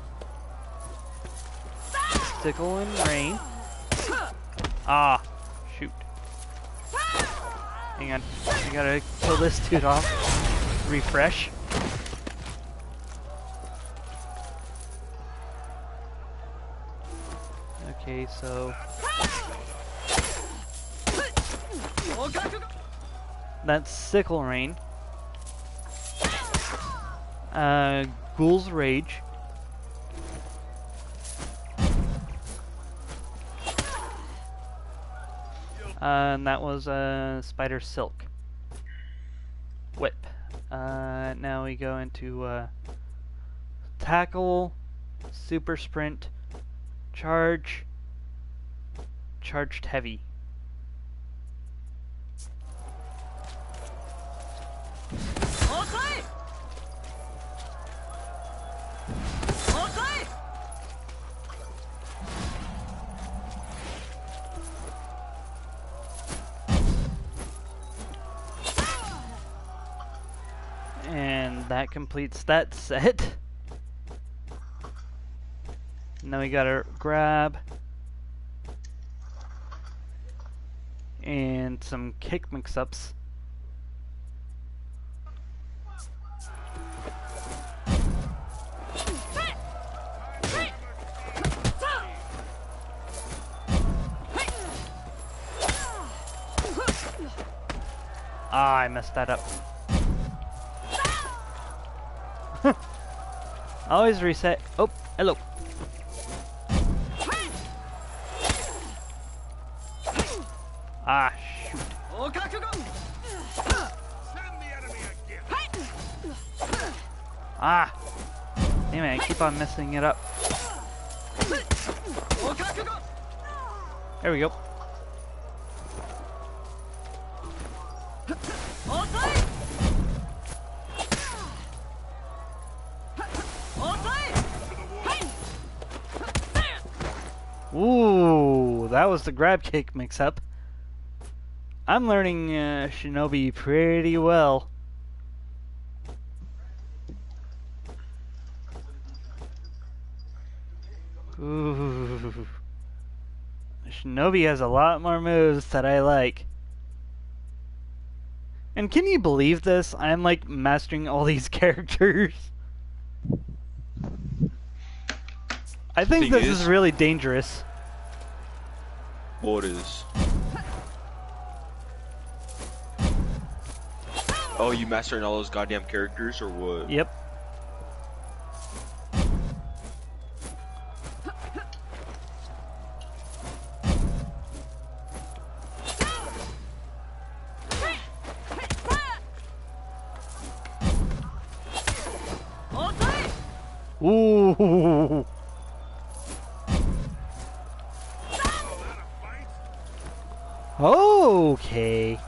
Sickle and Rain. Ah, shoot. Hang on, I gotta kill this dude off. Refresh. Okay, so that's Sickle Rain. Ghoul's Rage. And that was Spider Silk Whip. Now we go into Tackle, Super Sprint, Charge, Charged Heavy. And that completes that set. Now we gotta grab and some kick mix-ups. Ah, I messed that up. Always reset. Oh, hello. Ah, shoot. Ah. Damn it, I keep on messing it up. There we go. Ooh, that was the grab kick mix-up. I'm learning Shinobi pretty well. Ooh. Shinobi has a lot more moves that I like. And can you believe this? I'm like mastering all these characters. I think this is really dangerous. What is? Oh, you mastering all those goddamn characters or what? Yep. Ooh. Okay.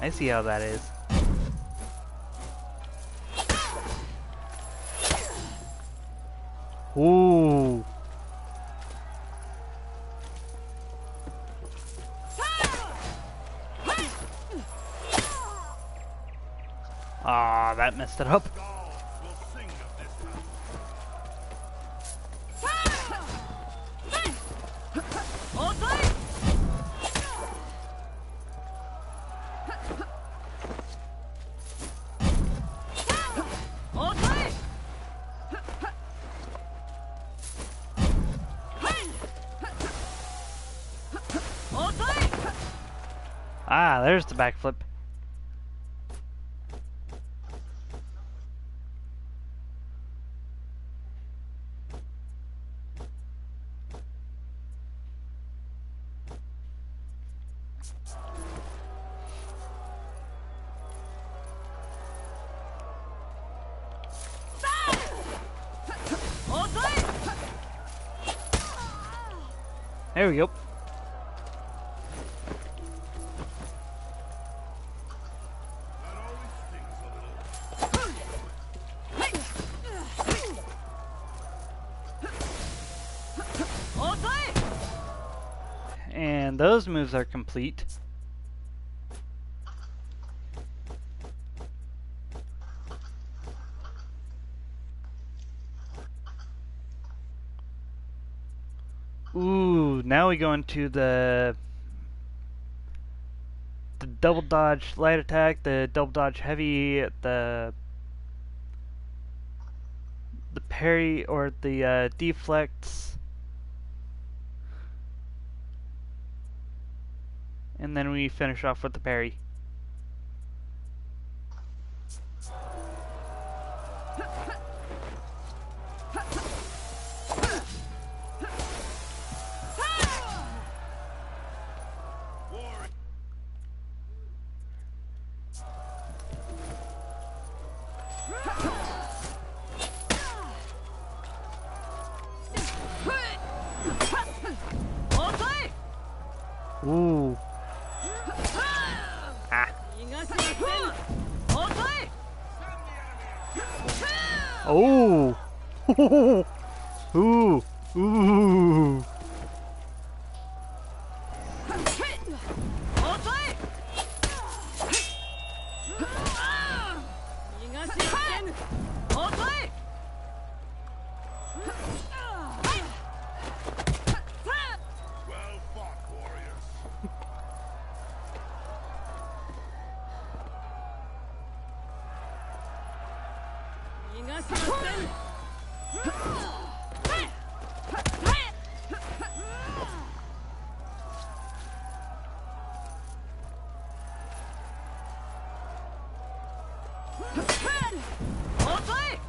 I see how that is. Ooh. Ah, that messed it up. Ah, there's the backflip. There we go. And those moves are complete. Ooh, now we go into the double dodge light attack, the double dodge heavy, the parry or the deflects, and then we finish off with the parry. Ooh. Ah. Oh. Ooh. Ooh. Well fought, warriors.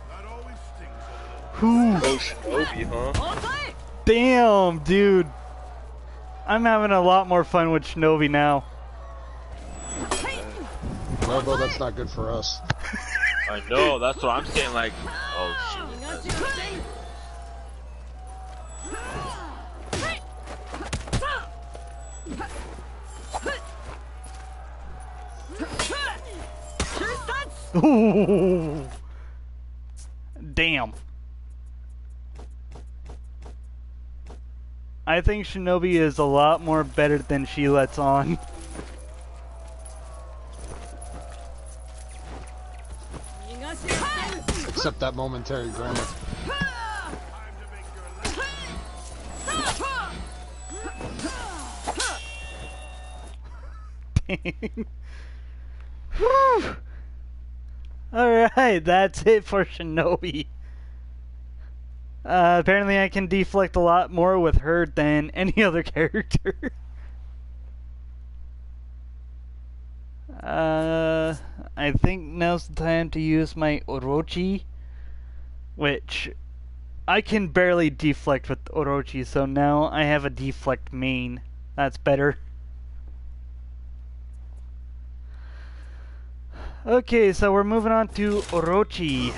That always stings a little. Ooh. Oh, Shinobi, huh? Damn, dude. I'm having a lot more fun with Shinobi now. Robo, that's not good for us. I know, that's what I'm saying, like, oh shit. Ooh. Damn. I think Shinobi is a lot more better than she lets on. Except that momentary grammar. Time to make your Dang. Whew. Alright, that's it for Shinobi. Apparently I can deflect a lot more with her than any other character. I think now's the time to use my Orochi, which I can barely deflect with Orochi, so now I have a deflect main. That's better. Okay, so we're moving on to Orochi.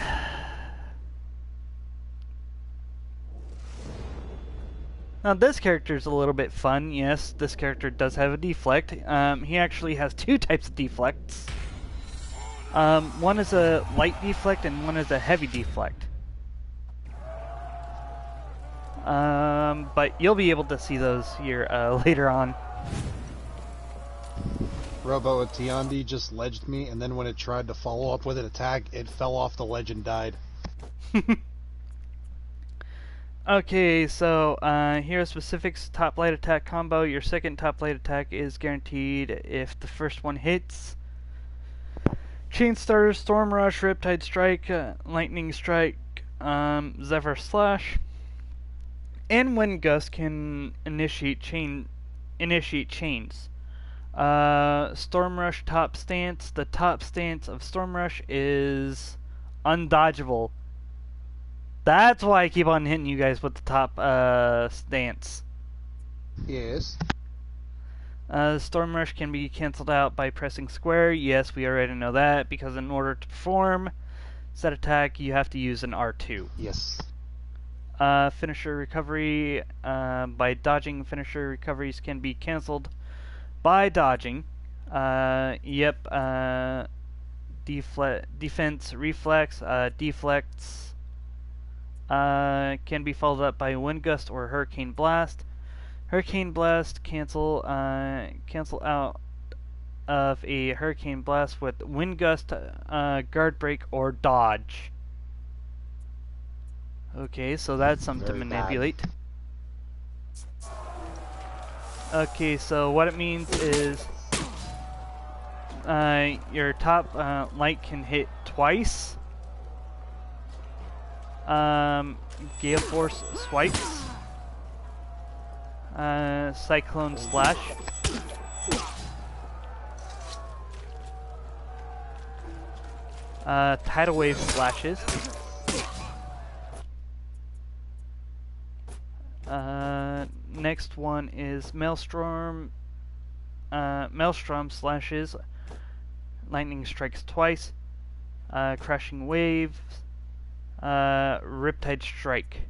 Now this character is a little bit fun. Yes, this character does have a deflect. He actually has two types of deflects. One is a light deflect and one is a heavy deflect. But you'll be able to see those here later on. Robo Tiandi just ledged me, and then when it tried to follow up with an attack, it fell off the ledge and died. Okay, so here are specifics. Top light attack combo. Your second top light attack is guaranteed if the first one hits. Chain Starter, Storm Rush, Riptide Strike, Lightning Strike, Zephyr Slash, and Wind Gust can initiate chains. Storm Rush top stance. The top stance of Storm Rush is undodgeable. That's why I keep on hitting you guys with the top stance. Yes. Storm Rush can be cancelled out by pressing square. Yes, we already know that, because in order to perform set attack, you have to use an R2. Yes. Finisher recovery. By dodging, finisher recoveries can be cancelled by dodging. Defense, reflex, deflects can be followed up by Wind Gust or Hurricane Blast. Hurricane Blast cancel out of a Hurricane Blast with Wind Gust, Guard Break, or Dodge. Okay, so that's something to Very manipulate. Okay, so what it means is your top light can hit twice. Gale Force swipes. Cyclone Slash. Tidal Wave Slashes. Next one is Maelstrom. Maelstrom Slashes. Lightning Strikes twice. Crashing Waves. Riptide Strike.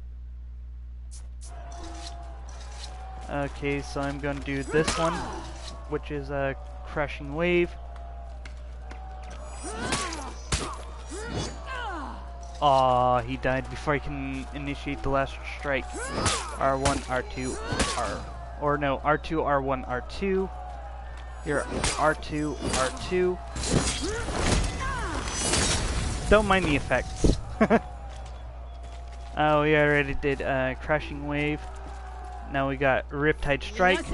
Okay, so I'm going to do this one, which is a Crashing Wave. Aw, he died before I can initiate the last strike. R1, R2, or no, R2, R1, R2. Here, R2, R2. Don't mind the effects. Oh, we already did Crashing Wave. Now we got Riptide Strike.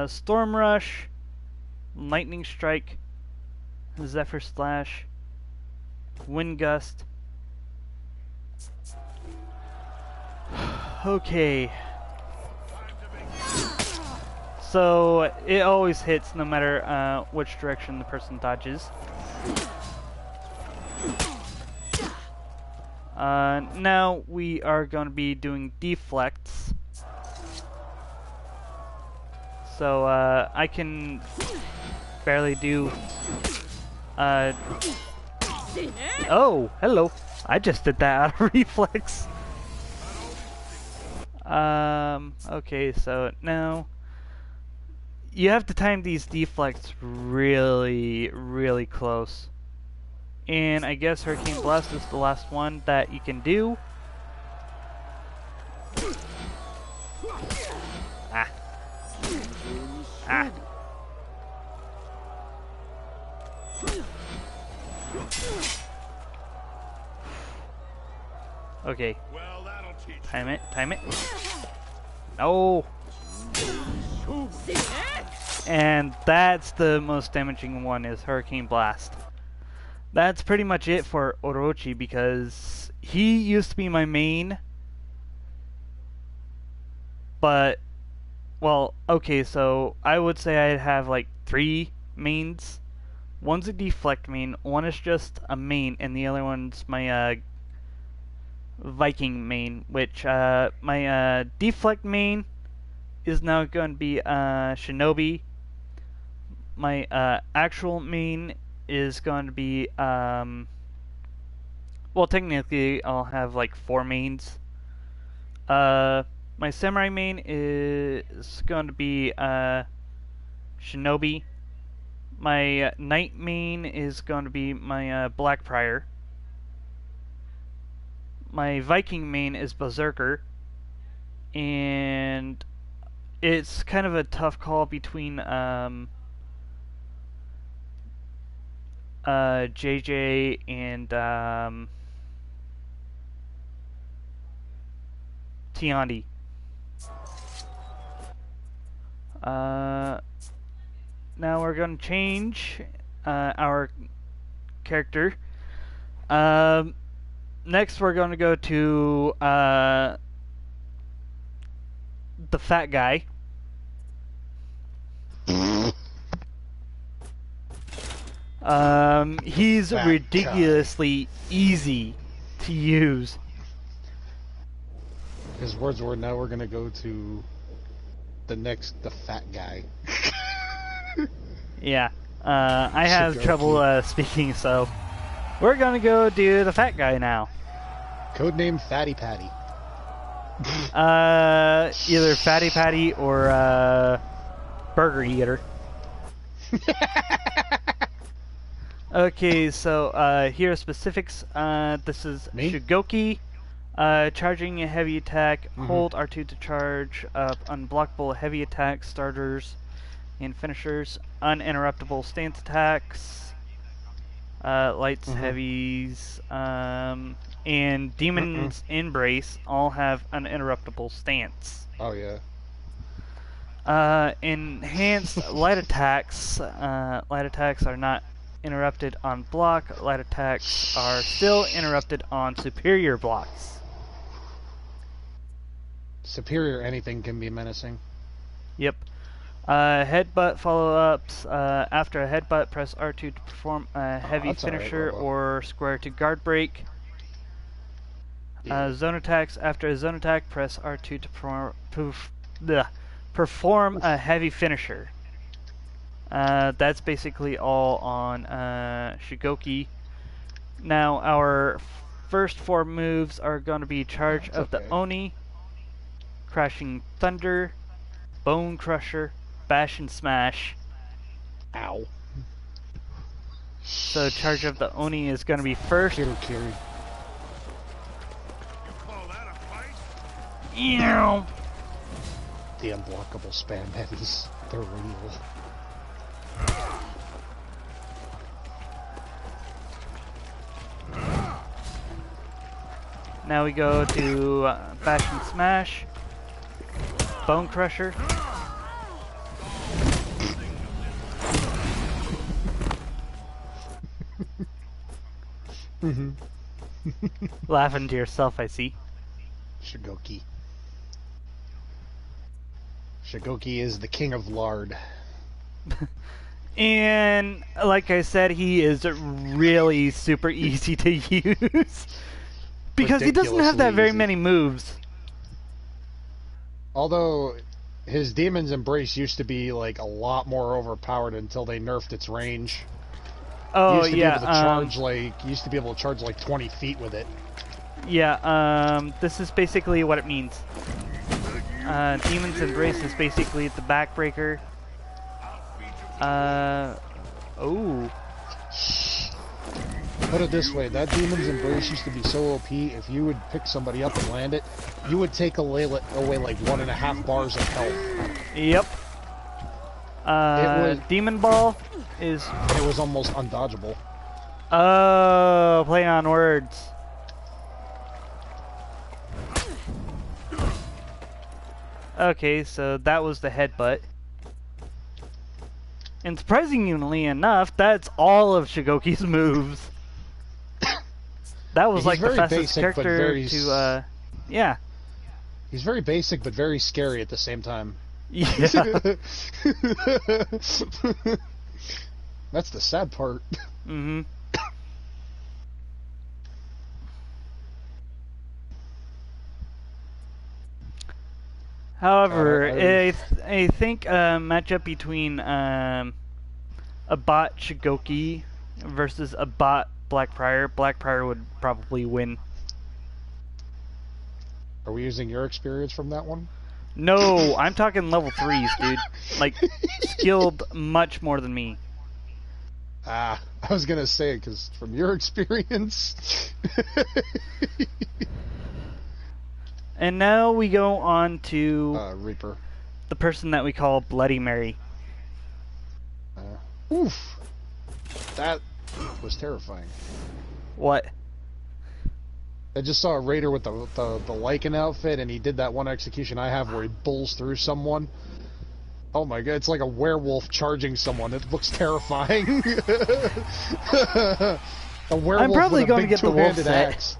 Storm Rush, Lightning Strike, Zephyr Slash, Wind Gust. Okay. So it always hits no matter which direction the person dodges. Now we are going to be doing deflects. So I can barely do. Oh, hello! I just did that out of reflex. Okay, so now you have to time these deflects really, really close. And I guess Hurricane Blast is the last one that you can do. Ah. Ah. Okay. Well, that'll teach you. Time it. Time it. No. And that's the most damaging one, is Hurricane Blast. That's pretty much it for Orochi, because he used to be my main. But, well, okay, so I would say I'd have like 3 mains. One's a deflect main, one is just a main, and the other one's my Viking main, which my deflect main is now going to be Shinobi. My actual main is going to be Well, technically, I'll have like 4 mains. My samurai main is going to be Shinobi. My knight main is going to be my Black Prior. My Viking main is Berserker. And it's kind of a tough call between JJ and Tiandi. Now we're going to change our character. Next we're going to go to the fat guy. He's Fat ridiculously easy to use. His words were, now we're gonna go to the fat guy. Yeah. I have Shigoki. trouble speaking, so we're gonna go do the fat guy now. Codename Fatty Patty. Either Fatty Patty or Burger Eater. Okay, so here are specifics. This is Me? Shigoki. Charging a heavy attack, hold R2 to charge up unblockable heavy attack starters and finishers, uninterruptible stance attacks, lights, heavies, and Demon's Embrace all have uninterruptible stance. Oh yeah. Enhanced light attacks. Light attacks are not interrupted on block. Light attacks are still interrupted on superior blocks. Superior anything can be menacing. Yep. Headbutt follow-ups. After a headbutt, press R2 to perform a heavy that's alright, finisher Lobo. or square to guard break. Yeah. Zone attacks. After a zone attack, press R2 to perform a heavy finisher. That's basically all on Shigoki. Now, our first 4 moves are going to be Charge of the okay. Oni, Crashing Thunder, Bone Crusher, Bash and Smash. Ow. So Charge of the Oni is going to be first. Kirikiri. You call that a fight? Ew. The unblockable spam heavies. They're real. Now we go to Bash and Smash, Bone Crusher. Laughing to yourself, I see. Shigoki. Shigoki is the king of lard. And like I said, he is really super easy to use. Because he doesn't have that Ridiculously very easy. many moves. Although his Demon's Embrace used to be like a lot more overpowered until they nerfed its range. Oh used to yeah, be able to charge used to be able to charge like 20 feet with it. yeah. This is basically what it means. Demon's Embrace is basically the backbreaker. Oh. Put it this way, that Demon's Embrace used to be so OP, if you would pick somebody up and land it, you would take away like 1.5 bars of health. Yep. Demon Ball is... It was almost undodgeable. Oh, play on words. Okay, so that was the headbutt. And surprisingly enough, that's all of Shigoki's moves. That was He's like the very fastest basic, but character very to, yeah. He's very basic, but very scary at the same time. Yeah. That's the sad part. Mm-hmm. However, I think a matchup between a bot Shigoki versus a bot Blackbriar. Blackbriar would probably win. Are we using your experience from that one? No, I'm talking level 3s, dude. Like, skilled much more than me. Ah, I was gonna say, because from your experience... And now we go on to Reaper. the person that we call Bloody Mary. Oof! That was terrifying. What? I just saw a raider with the Lycan outfit, and he did that one execution I have where he bulls through someone. Oh my god, it's like a werewolf charging someone. It looks terrifying. A werewolf I'm probably with a going to big get the wolf two-handed set. axe.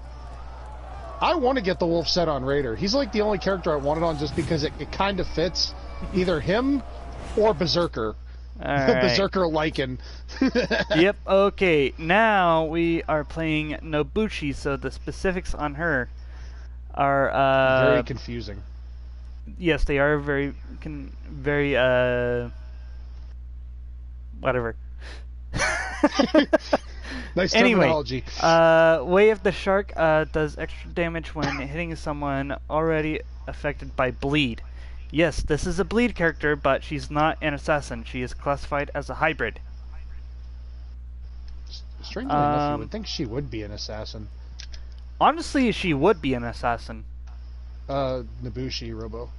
I want to get the wolf set on Raider. He's like the only character I wanted on just because it kind of fits either him or Berserker. Alright. Berserker Lycan. Yep, okay. Now we are playing Nobushi, so the specifics on her are Very confusing. yes, they are very whatever. Nice Anyway, terminology. Way of the Shark does extra damage when hitting someone already affected by bleed. Yes, this is a bleed character, but she's not an assassin. She is classified as a hybrid. Strangely enough, you would think she would be an assassin. Honestly, she would be an assassin. Nobushi Robo.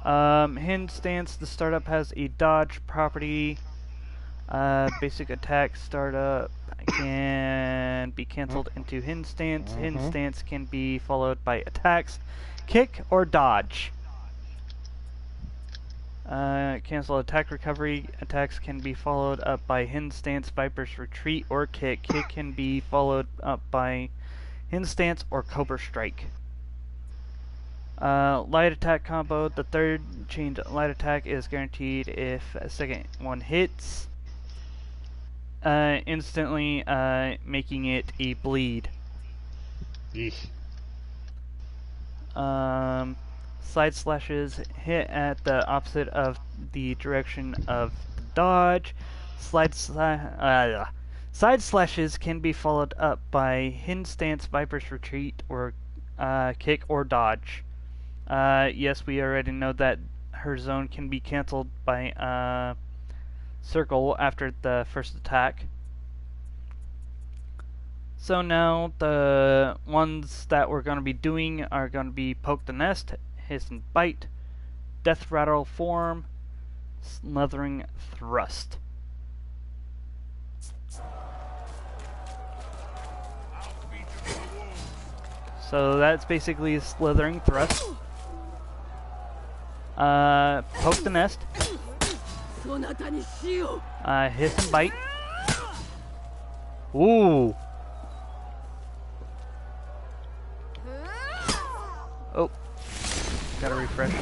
Hinge stance, the startup has a dodge property. Basic attack startup can be cancelled into hinge stance. Hinge stance can be followed by attacks, kick, or dodge. Cancel attack recovery. Attacks can be followed up by hinge stance, Viper's retreat, or kick. Kick can be followed up by hinge stance or Cobra strike. Light attack combo. The third chained light attack is guaranteed if a second one hits, instantly making it a bleed. Eesh. Side slashes hit at the opposite of the direction of the dodge. Side slashes can be followed up by hinge stance, Viper's retreat, or kick or dodge. Yes, we already know that her zone can be cancelled by circle after the first attack. So now the ones that we're going to be doing are going to be Poke the Nest, Hiss and Bite, Death Rattle Form, Slithering Thrust. So that's basically Slithering Thrust. Poke the Nest, そなたに死を Hiss and Bite. Ooh. Oh. Gotta refresh.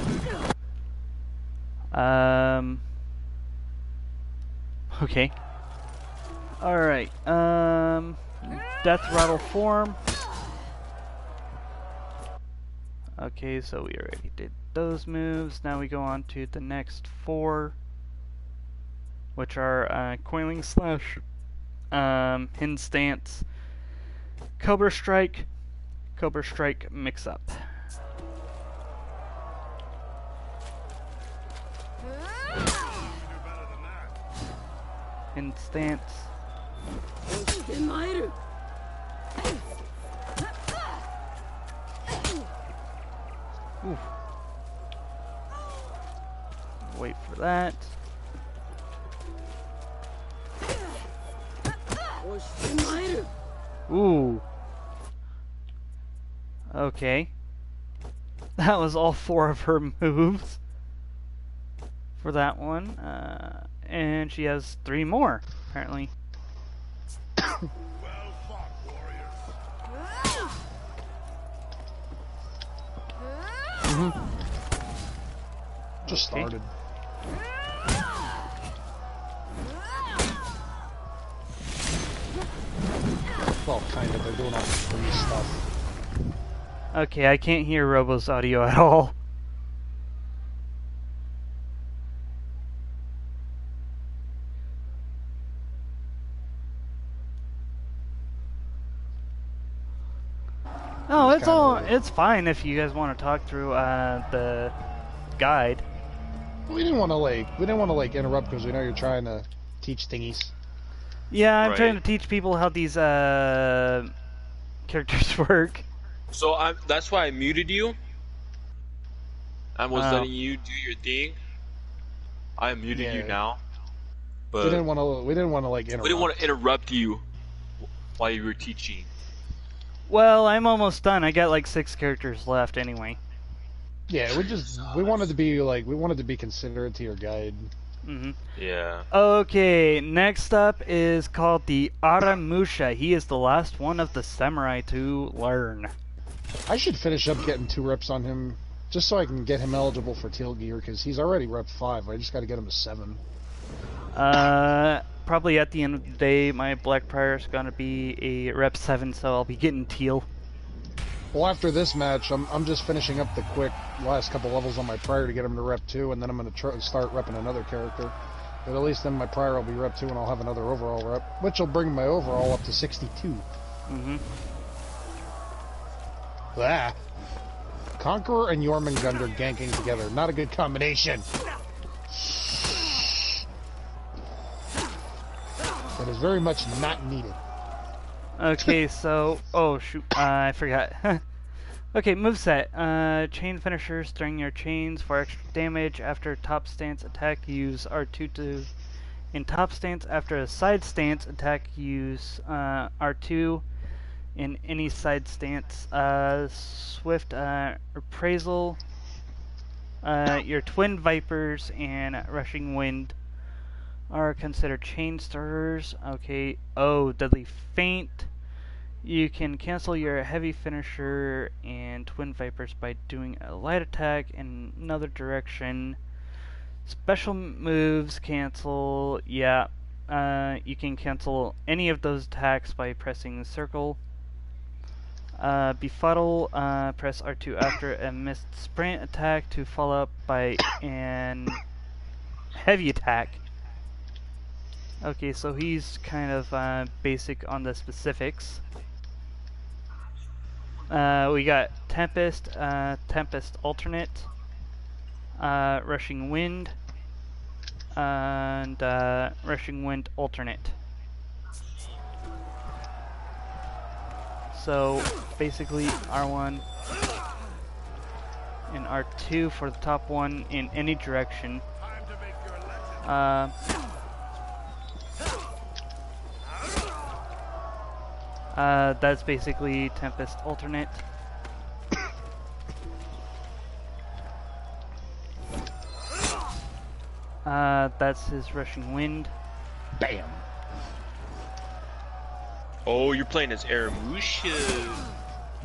Okay. Alright. Death Rattle Form. Okay, so we already did those moves. Now we go on to the next 4, which are Coiling Slash, Hinge Stance, Cobra Strike Mix Up. Hinge Stance. 押してまいる Oof. Wait for that. 押してまいる Ooh. Okay. That was all 4 of her moves for that one. And she has 3 more, apparently. Well fought, warriors. Just Okay. started. Well, kind of. They're doing all the free stuff. Okay, I can't hear Robo's audio at all. Oh, It's it's kinda- all. It's fine if you guys want to talk through the guide. We didn't want to like interrupt because we know you're trying to teach thingies. Yeah, I'm Right. trying to teach people how these characters work. So that's why I muted you. I was Oh. letting you do your thing. I muted you Yeah. now. We But didn't want to like interrupt. we didn't want to interrupt you while you were teaching. Well, I'm almost done. I got like 6 characters left anyway. Yeah, we wanted to be considerate to your guide. hmm Yeah. Okay, next up is called the Aramusha. He is the last one of the samurai to learn. I should finish up getting 2 reps on him just so I can get him eligible for teal gear because he's already rep 5. I just got to get him to 7. Probably at the end of the day, my Black Prior is gonna be a rep 7, so I'll be getting teal. Well, after this match, I'm just finishing up the quick last couple levels on my prior to get him to rep 2, and then I'm going to start repping another character. But at least then my prior will be rep 2, and I'll have another overall rep, which will bring my overall up to 62. hmm Ah. Conqueror and Jormungandr ganking together. Not a good combination. It is very much not needed. Okay, so... Oh, shoot. I forgot. Okay, moveset. Chain finishers during your chains for extra damage. After top stance attack, use R2 to... In top stance, after a side stance attack, use R2. In any side stance, swift appraisal. Your twin vipers and rushing wind are considered chain starters. Okay. Oh, deadly feint. You can cancel your heavy finisher and twin vipers by doing a light attack in another direction. Special moves cancel. Yeah. You can cancel any of those attacks by pressing circle. Befuddle, press R2 after a missed sprint attack to follow up by an heavy attack. Okay, so he's kind of basic on the specifics. We got Tempest, Tempest alternate, Rushing Wind, and Rushing Wind alternate. So basically R1 and R2 for the top one in any direction. Time to make your legend. That's basically Tempest alternate. That's his Rushing Wind. Bam. Oh, you're playing as Aramusha.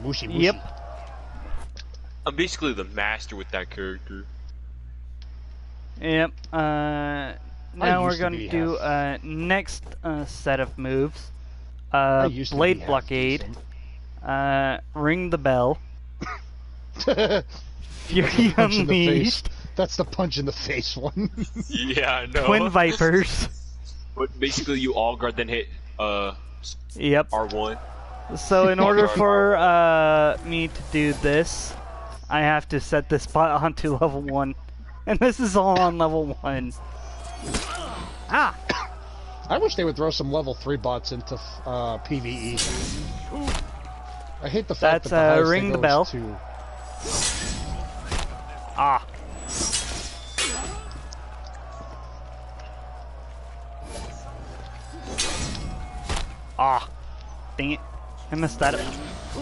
Mushi mushi. Yep. I'm basically the master with that character. Yep. Now we're used to gonna be do half- next set of moves. I used to be Blade half Blockade. decent. Ring the Bell. Punch Fury in the face. Unleashed. That's the punch in the face one. Yeah, I know. Twin Vipers. But basically, you all guard then hit Yep. R1. So in order for me to do this, I have to set this bot onto level 1. And this is all on level 1. Ah! I wish they would throw some level 3 bots into PvE. I hate the fact That's, that the highest ring thing the goes bell. to... Ah! Ah! Dang it. I messed that up.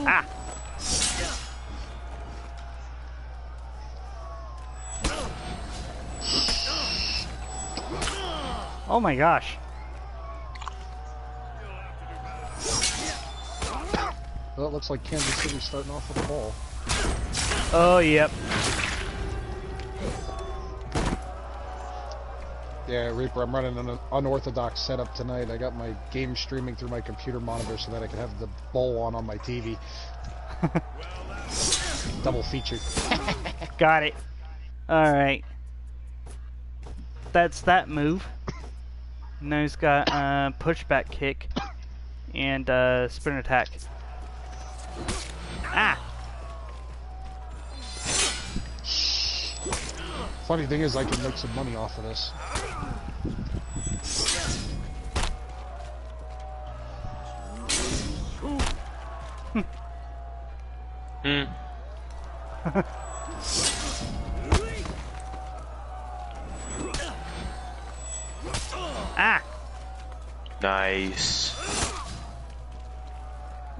Ah! Oh my gosh. Well, it looks like Kansas City's starting off with a ball. Oh, yep. Yeah, Reaper, I'm running an unorthodox setup tonight. I got my game streaming through my computer monitor so that I can have the bowl on my TV. Double featured. Got it. Alright. That's that move. Now he's got pushback kick and sprint attack. Ah! Funny thing is, I can make some money off of this. Ah! Nice.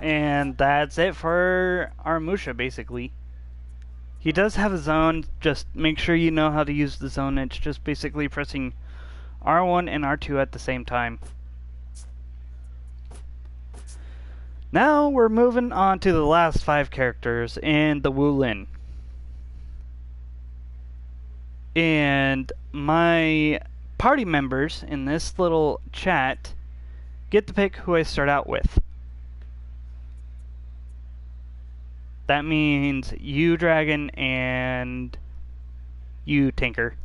And that's it for Armusha, basically. He does have a zone, just make sure you know how to use the zone. It's just basically pressing R1 and R2 at the same time. Now we're moving on to the last 5 characters in the Wulin. And my party members in this little chat get to pick who I start out with. That means you, Dragon, and you, Tinker.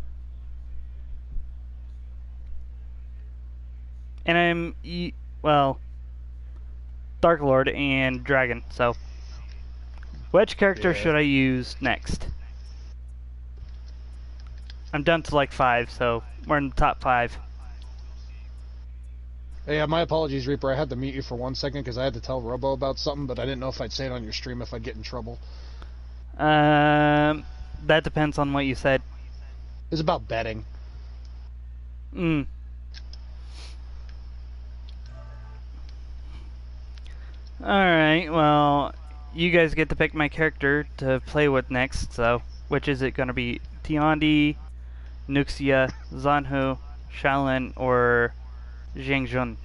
And well, Dark Lord and Dragon, so. Which character should I use next? I'm down to like 5, so we're in the top 5. Yeah, my apologies, Reaper. I had to mute you for 1 second because I had to tell Robo about something, but I didn't know if I'd say it on your stream if I'd get in trouble. That depends on what you said. It's about betting. Alright, well, you guys get to pick my character to play with next, so which is it going to be? Tiandi, Nuxia, Zanhu, Shaolin, or Jingjun?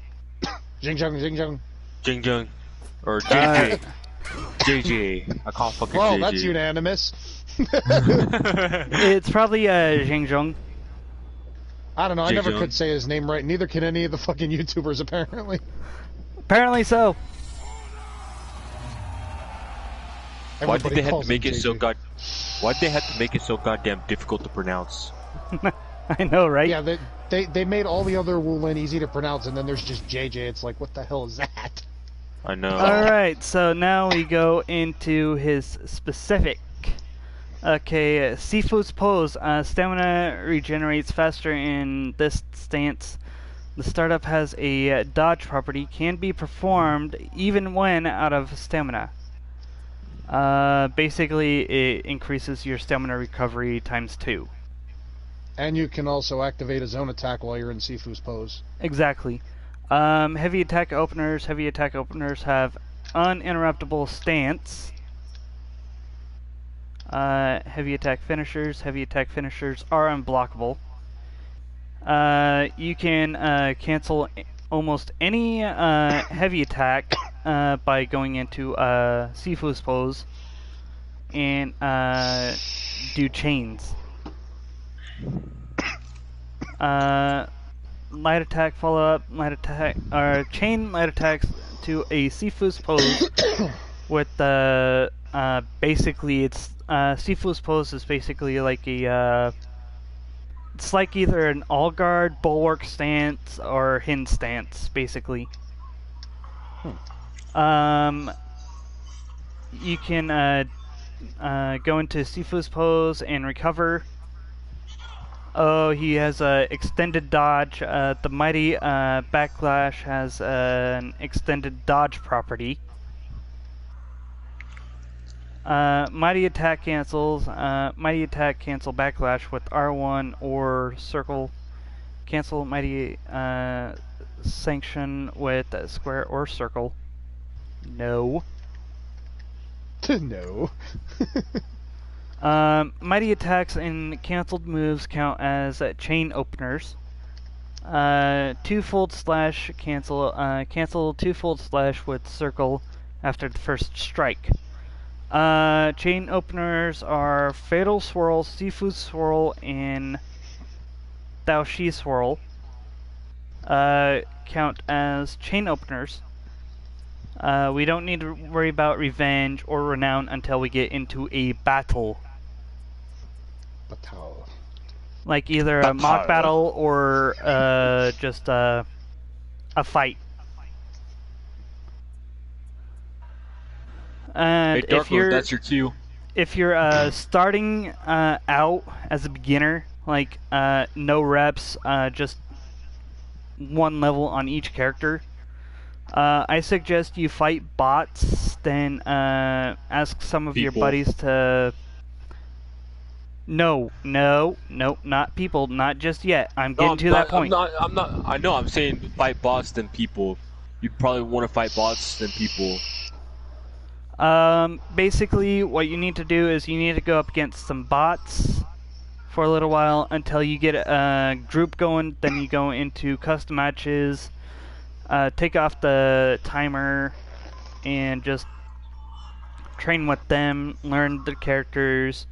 Jingjung, Jingjung. Jingjung. Or JJ. JJ. I call fucking Well, JJ. that's unanimous. It's probably Jingjun. I don't know, I never Jingjung. could say his name right, neither can any of the fucking YouTubers, apparently. Apparently so. Why did Everybody they have calls to make him it so JJ. Why'd they have to make it so goddamn difficult to pronounce? I know, right? Yeah, they made all the other Wulin easy to pronounce, and then there's just JJ. It's like, what the hell is that? I know. Alright, so now we go into his specific. Okay, Sifu's pose. Stamina regenerates faster in this stance. The startup has a dodge property, can be performed even when out of stamina. Basically, it increases your stamina recovery times 2. And you can also activate a zone attack while you're in Sifu's pose. Exactly. Heavy attack openers. Heavy attack openers have uninterruptible stance. Heavy attack finishers. Heavy attack finishers are unblockable. You can cancel almost any heavy attack by going into Sifu's pose and do chains. Light attack follow up, light attack or chain light attacks to a Sifu's pose with the basically it's Sifu's pose is basically like a it's like either an all guard, bulwark stance, or hin stance, basically. You can go into Sifu's pose and recover. Oh, he has a extended dodge. The mighty backlash has an extended dodge property. Mighty attack cancels. Mighty attack cancel backlash with R1 or circle. Cancel mighty sanction with square or circle. No. No. Mighty attacks and cancelled moves count as chain openers. Two-fold slash cancel. Cancel two-fold slash with circle after the first strike. Chain openers are Fatal Swirl, Sifu Swirl, and Dao Shi Swirl. Count as chain openers. We don't need to worry about revenge or renown until we get into a battle. Battle. Like either a mock battle or just a fight. And Hey, Dark if Lord, you're that's your cue. starting out as a beginner, like no reps, just one level on each character, I suggest you fight bots, then ask some of your People. buddies to... No, not people, not just yet. I'm getting to that point. I'm not. I know. I'm saying fight bots than people. You probably want to fight bots than people. Basically, what you need to do is you need to go up against some bots for a little while until you get a group going. Then you go into custom matches, take off the timer, and just train with them, learn the characters.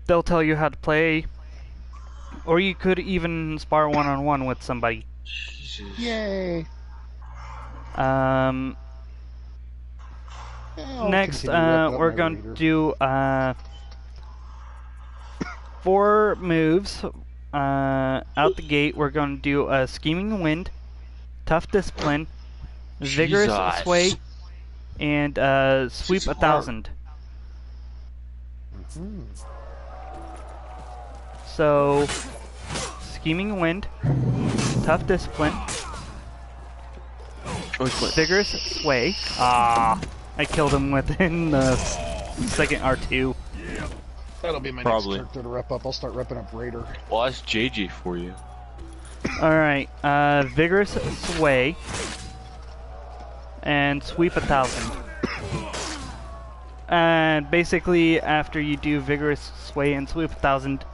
They'll tell you how to play, or you could even spar one-on-one with somebody. Jesus. Yay! Um, I'll next, continue wrapping up we're my going reader. to do 4 moves. Out the gate, we're going to do a Scheming Wind, Tough Discipline, Vigorous Jesus. Sway, and Sweep She's 1,000. Mhm. So, Scheming Wind, Tough Discipline, Vigorous Sway. Ah, I killed him within the second R2. That'll be my Probably. next character to rep up. I'll start repping up Raider. Well, that's JJ for you. Alright, Vigorous Sway, and Sweep 1,000. And basically, after you do Vigorous Sway and Sweep 1,000,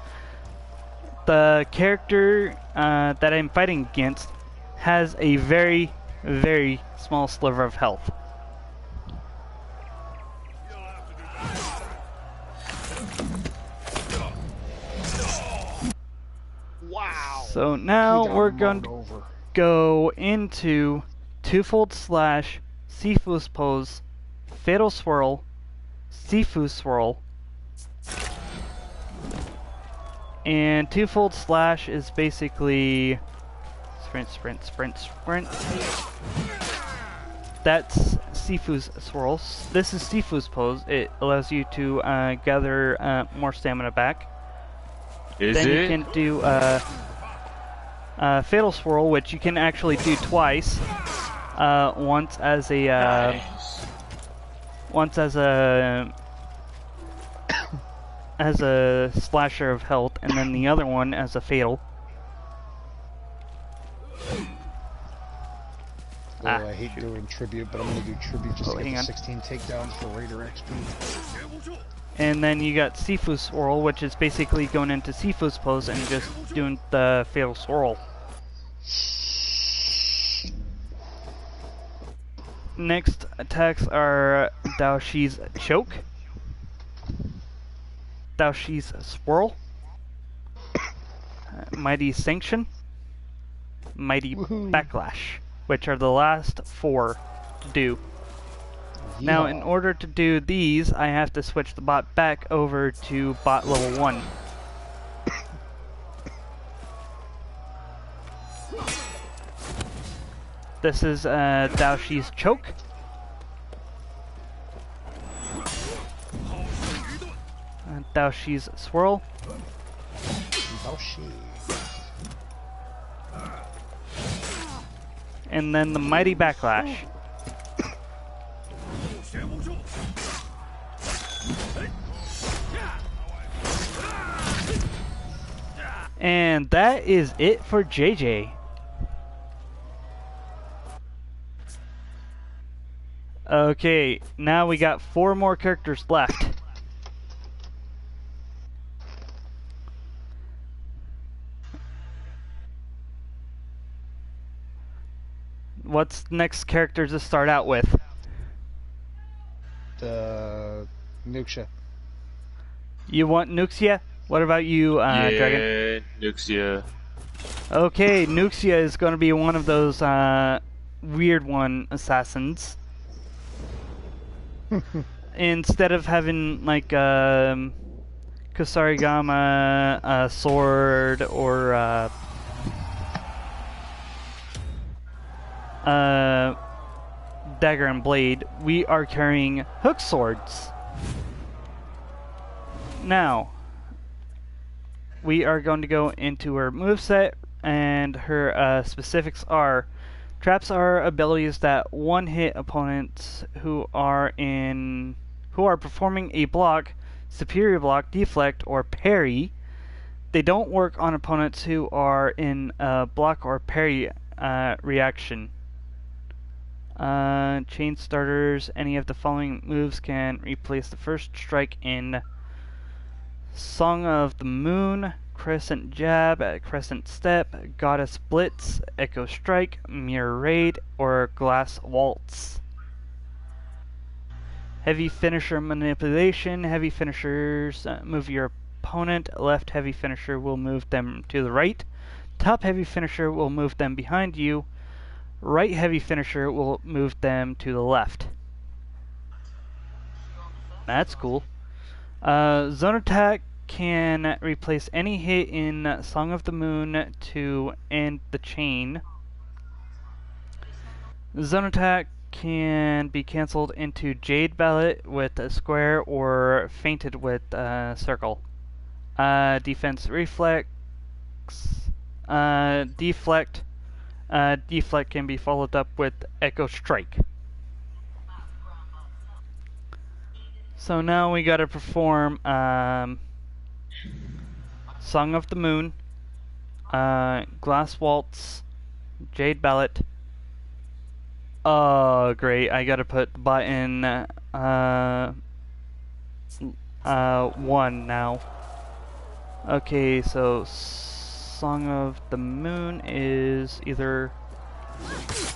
the character that I'm fighting against has a very, very small sliver of health. Wow! So now He got we're going mowed to over. go into Twofold Slash, Sifu's Pose, Fatal Swirl, Sifu Swirl, and Twofold Slash is basically sprint, sprint, sprint, sprint. That's Sifu's Swirl. This is Sifu's Pose. It allows you to gather more stamina back. Is Then it? you can do Fatal Swirl, which you can actually do twice. Once as a Nice. once as a as a slasher of health, and then the other one as a fatal. Oh, I hate doing tribute, but I'm gonna do tribute just Oh, to hang get on. the 16 takedowns for Raider XP. And then you got Sifu Swirl, which is basically going into Sifu's pose and just doing the fatal swirl. Next attacks are Daoshi's Choke, Daoshi's Swirl, Mighty Sanction, Mighty Woohoo. Backlash, which are the last 4 to do. Now, in order to do these, I have to switch the bot back over to bot level 1. This is Daoshi's Choke. Daoshi's Swirl. Daoshi. And then the Mighty Backlash. And that is it for JJ. Okay, now we got 4 more characters left. What's the next characters to start out with? Nuxia. You want Nuxia? What about you, Dragon? Yeah, Nuxia. Okay, Nuxia is going to be one of those weird one assassins. Instead of having like Kusarigama, a sword, or dagger and blade, we are carrying hook swords. Now, we are going to go into her moveset, and her specifics are: traps are abilities that one-hit opponents who are performing a block, superior block, deflect, or parry. They don't work on opponents who are in block or parry reaction. Chain starters, any of the following moves can replace the first strike in Song of the Moon, Crescent Jab, Crescent Step, Goddess Blitz, Echo Strike, Mirror Raid, or Glass Waltz. Heavy Finisher Manipulation. Heavy finishers move your opponent. Left heavy finisher will move them to the right. Top heavy finisher will move them behind you. Right heavy finisher will move them to the left. That's cool. Zone attack can replace any hit in Song of the Moon to end the chain. Zone attack can be cancelled into Jade Ballot with a square or fainted with a circle. Defense reflex. Deflect. Deflect can be followed up with Echo Strike. So now we gotta perform Song of the Moon, Glass Waltz, Jade Ballot. Oh, great! I gotta put the button 1 now. Okay, so Song of the Moon is either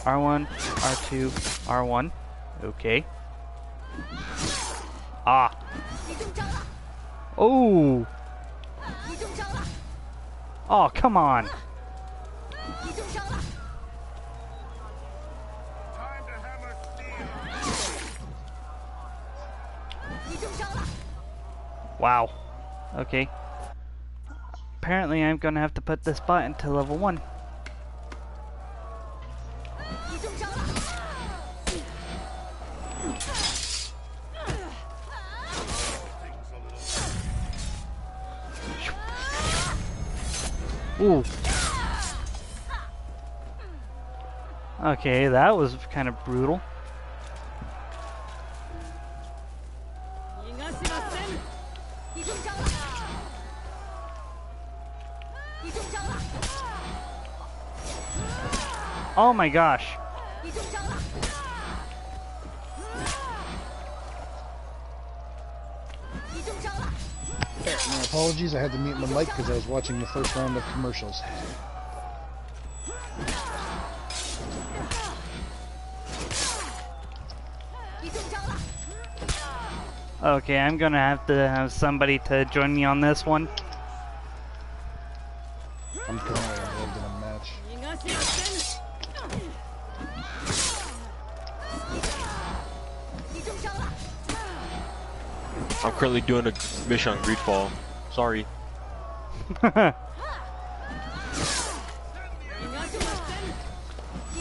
R1, R2, R1. Okay. Ah. Oh. Oh, come on. Time to hammer steel. Wow. Okay. Apparently I'm gonna have to put this button to level 1. Ooh. Okay, that was kind of brutal. Oh my gosh. My apologies, I had to mute my mic because I was watching the first round of commercials. Okay, I'm gonna have to have somebody to join me on this one. I'm currently involved in a match. I'm currently doing a mission on Greedfall. Sorry. I'm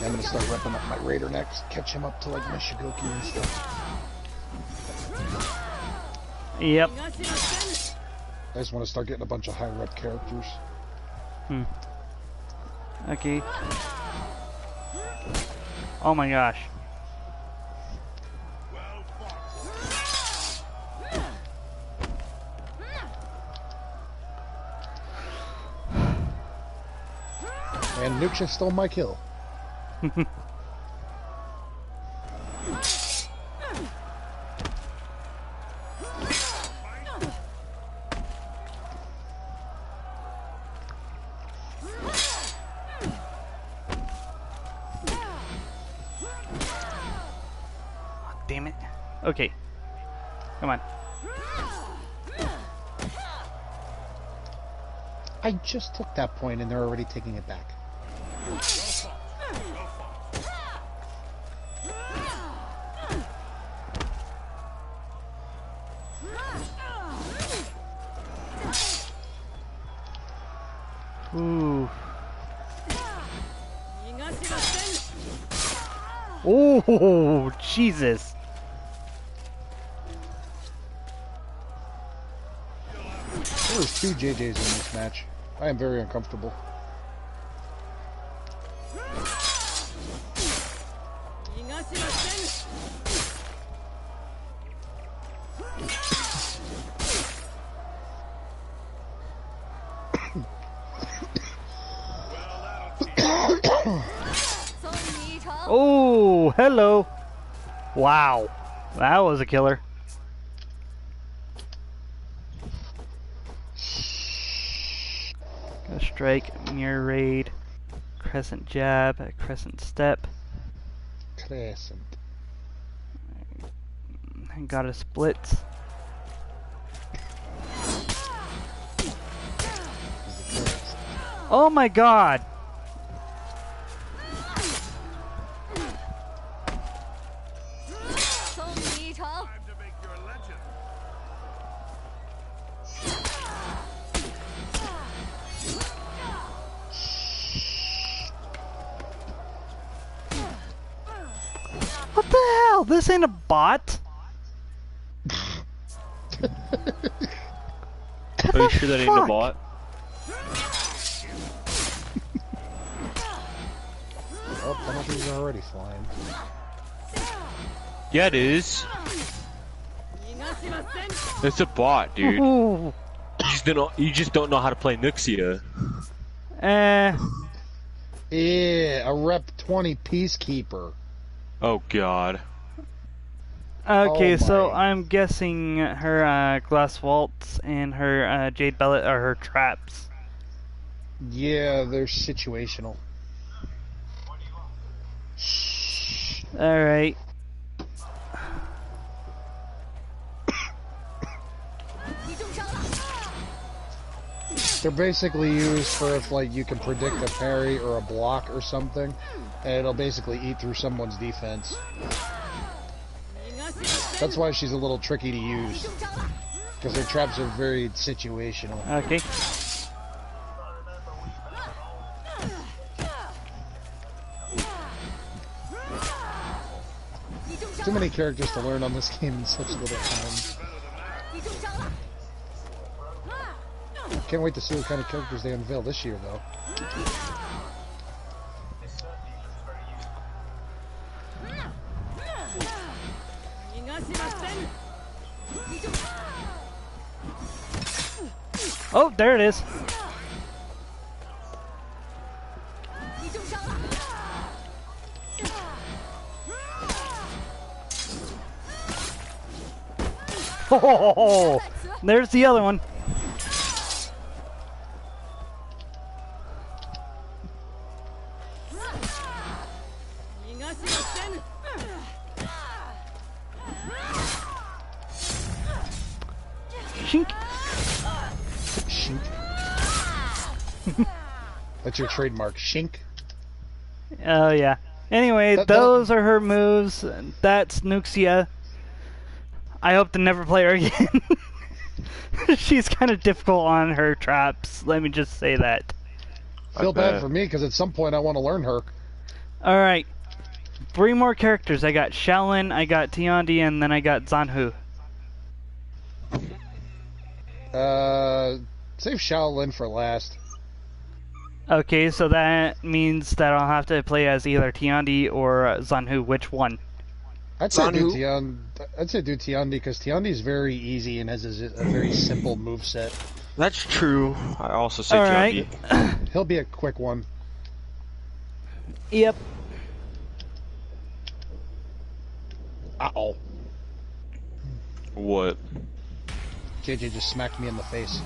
gonna start repping up my Raider next, catch him up to like Meshigoki and stuff. Yep. I just want to start getting a bunch of high rep characters. Okay. Oh my gosh. And Nuksha stole my kill. Damn it. Okay. Come on. I just took that point and they're already taking it back. Ooh. Oh, Jesus. There was 2 JJs in this match. I am very uncomfortable. Oh, hello. Wow. That was a killer. Go strike, mirror raid, crescent jab, crescent step. Crescent. I got a split. Oh my god! Time to make your legend. What the hell? This ain't a bot? Are you sure that ain't a fuck? bot? Oh, penalties are already flying. Yeah, it is. It's a bot, dude. Ooh. You just don't know how to play Nuxia. Eh. Yeah, a Rep 20 Peacekeeper. Oh god. Okay, Oh so my. I'm guessing her glass waltz and her jade bellet are her traps. Yeah, they're situational. Alright. They're basically used for if, like, you can predict a parry or a block or something, and it'll basically eat through someone's defense. That's why she's a little tricky to use, because her traps are very situational. Okay. Too many characters to learn on this game in such little time. Can't wait to see what kind of characters they unveil this year, though. Oh, there it is. Oh, there's the other one. Shink. Shink. That's your trademark, shink. Oh yeah. Anyway, That- those are her moves. That's Nuxia. I hope to never play her again. She's kind of difficult on her traps. Let me just say that. Feel bad bet. for me, because at some point I want to learn her. All right. 3 more characters. I got Shaolin, I got Tiandi, and then I got Zanhu. Save Shaolin for last. Okay, so that means that I'll have to play as either Tiandi or Zanhu. Which one? I'd say do Zanhu? Tiandi, because Tiandi's very easy and has a very simple move set. That's true. I also say All right. Tiandi. He'll be a quick one. Yep. Uh-oh. What? JJ just smacked me in the face.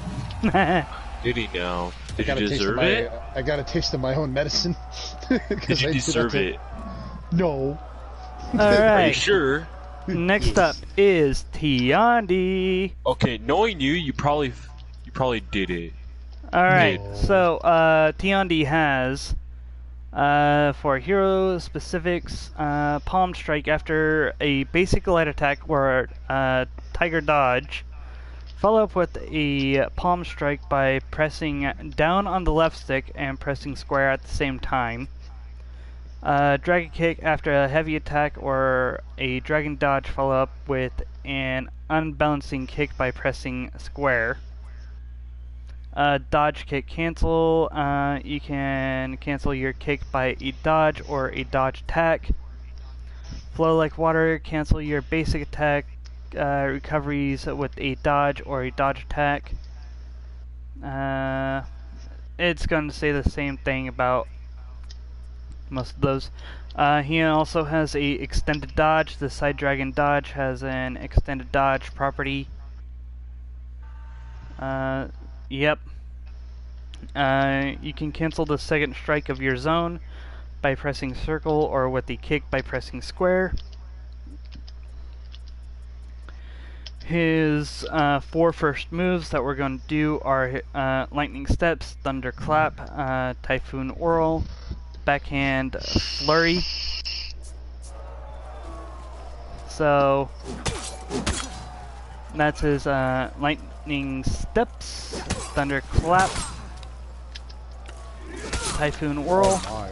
Did he now? Did got you a taste of deserve my, it? I got a taste of my own medicine. Did you deserve it? No. All Are you right. sure? Next up is Tiandi. Okay, knowing you, you probably did it. All right. No. So Tiandi has for hero specifics Palm Strike after a basic light attack or Tiger Dodge. Follow up with a Palm Strike by pressing down on the left stick and pressing square at the same time. Dragon Kick after a heavy attack or a Dragon Dodge follow up with an unbalancing kick by pressing square. Dodge Kick cancel. You can cancel your kick by a dodge or a dodge attack. Flow like water. Cancel your basic attack recoveries with a dodge or a dodge attack. It's going to say the same thing about most of those. He also has a extended dodge. The Side Dragon Dodge has an extended dodge property. Yep. You can cancel the second strike of your zone by pressing circle or with the kick by pressing square. His 4 first moves that we're going to do are Lightning Steps, Thunderclap, Typhoon Whirl, Backhand Flurry. So that's his Lightning Steps, Thunderclap, Typhoon Whirl. Oh my.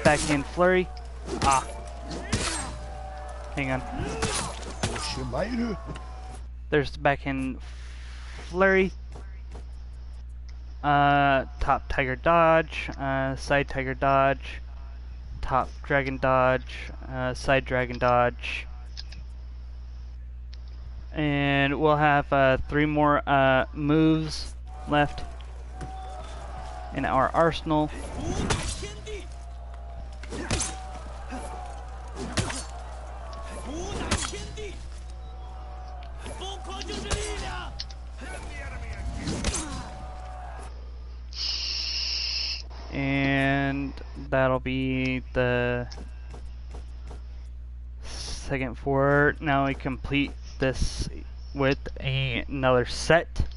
Backhand Flurry. Ah. Hang on. Shimaru. There's the Backhand Flurry. Top Tiger Dodge. Side Tiger Dodge. Top Dragon Dodge. Side Dragon Dodge. And we'll have 3 more moves left in our arsenal. And that'll be the second 4. Now we complete this with another set.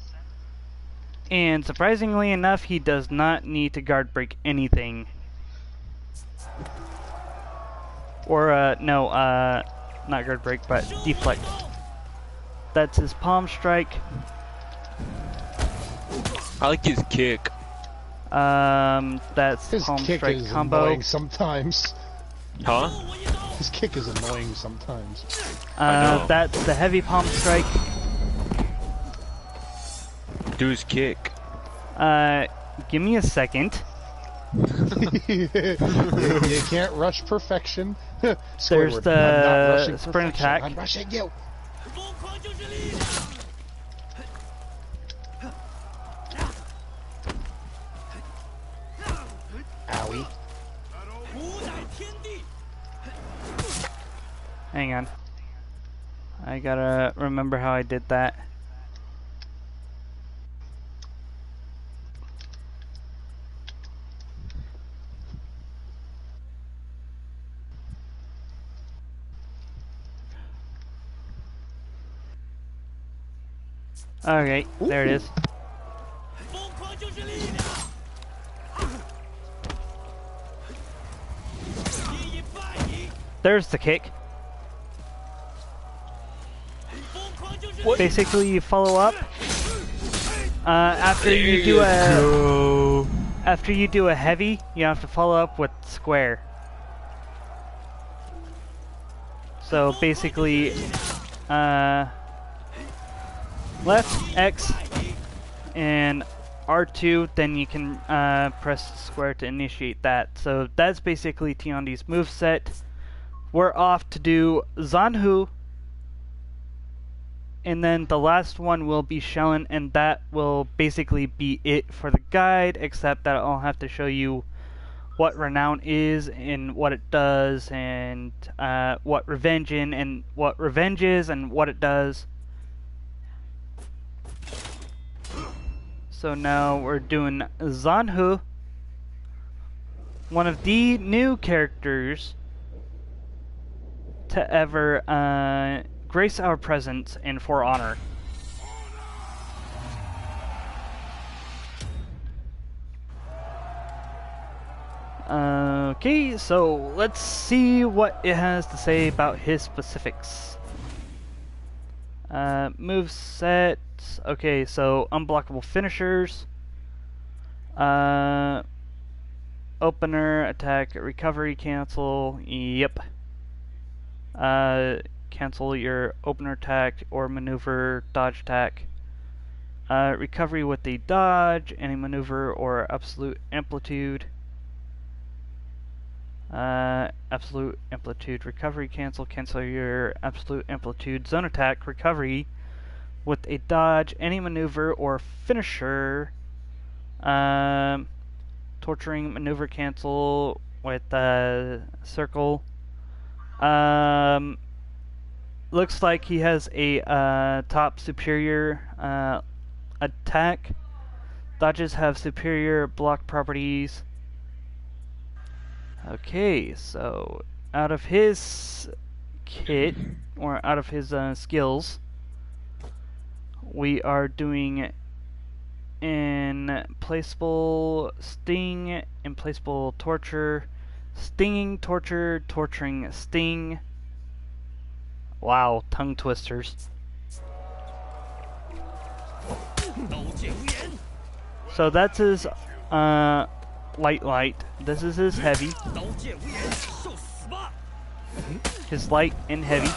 And surprisingly enough, he does not need to guard break anything. Or, no, not guard break, but deflect. That's his palm strike. I like his kick. That's His palm kick strike is combo. annoying sometimes. Huh? His kick is annoying sometimes. I know. That's the heavy palm strike. Do his kick. Give me a second. You can't rush perfection. There's Squidward, I'm not rushing the sprint perfection, attack. I'm rushing you. Owie. Hang on. I gotta remember how I did that. Okay, there it is. There's the kick. What? Basically, you follow up after you do after you do a heavy. You have to follow up with square. So basically, left X and R2, then you can press square to initiate that. So that's basically Tiandi's moveset. We're off to do Zanhu, and then the last one will be Shellen, and that will basically be it for the guide, except that I'll have to show you what Renown is and what it does, and what Revenge is and what it does. So now we're doing Zanhu, one of the new characters to ever grace our presence in For Honor. Okay, so let's see what it has to say about his specifics. Move sets. Okay, so unblockable finishers. Opener, attack, recovery, cancel. Yep. Cancel your opener attack or maneuver, dodge attack. Recovery with the dodge, any maneuver or absolute amplitude. Absolute amplitude recovery, cancel your absolute amplitude. Zone attack recovery with a dodge, any maneuver or finisher. Torturing maneuver cancel with circle. Looks like he has a top superior attack. Dodges have superior block properties. Okay, so out of his kit, or out of his skills, we are doing implaceable sting, implaceable torture, stinging torture, torturing sting. Wow, tongue twisters. So that's his light. This is his heavy. His light and heavy.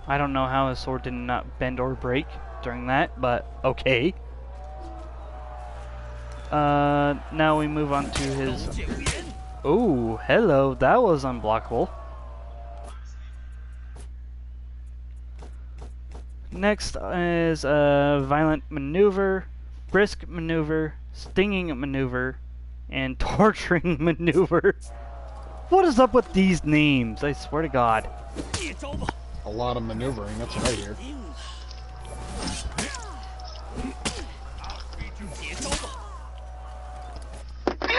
I don't know how his sword did not bend or break during that, but okay. Now we move on to his... Oh, hello, that was unblockable. Next is violent maneuver, brisk maneuver, stinging maneuver, and torturing maneuver. What is up with these names? I swear to God. A lot of maneuvering, that's what I hear.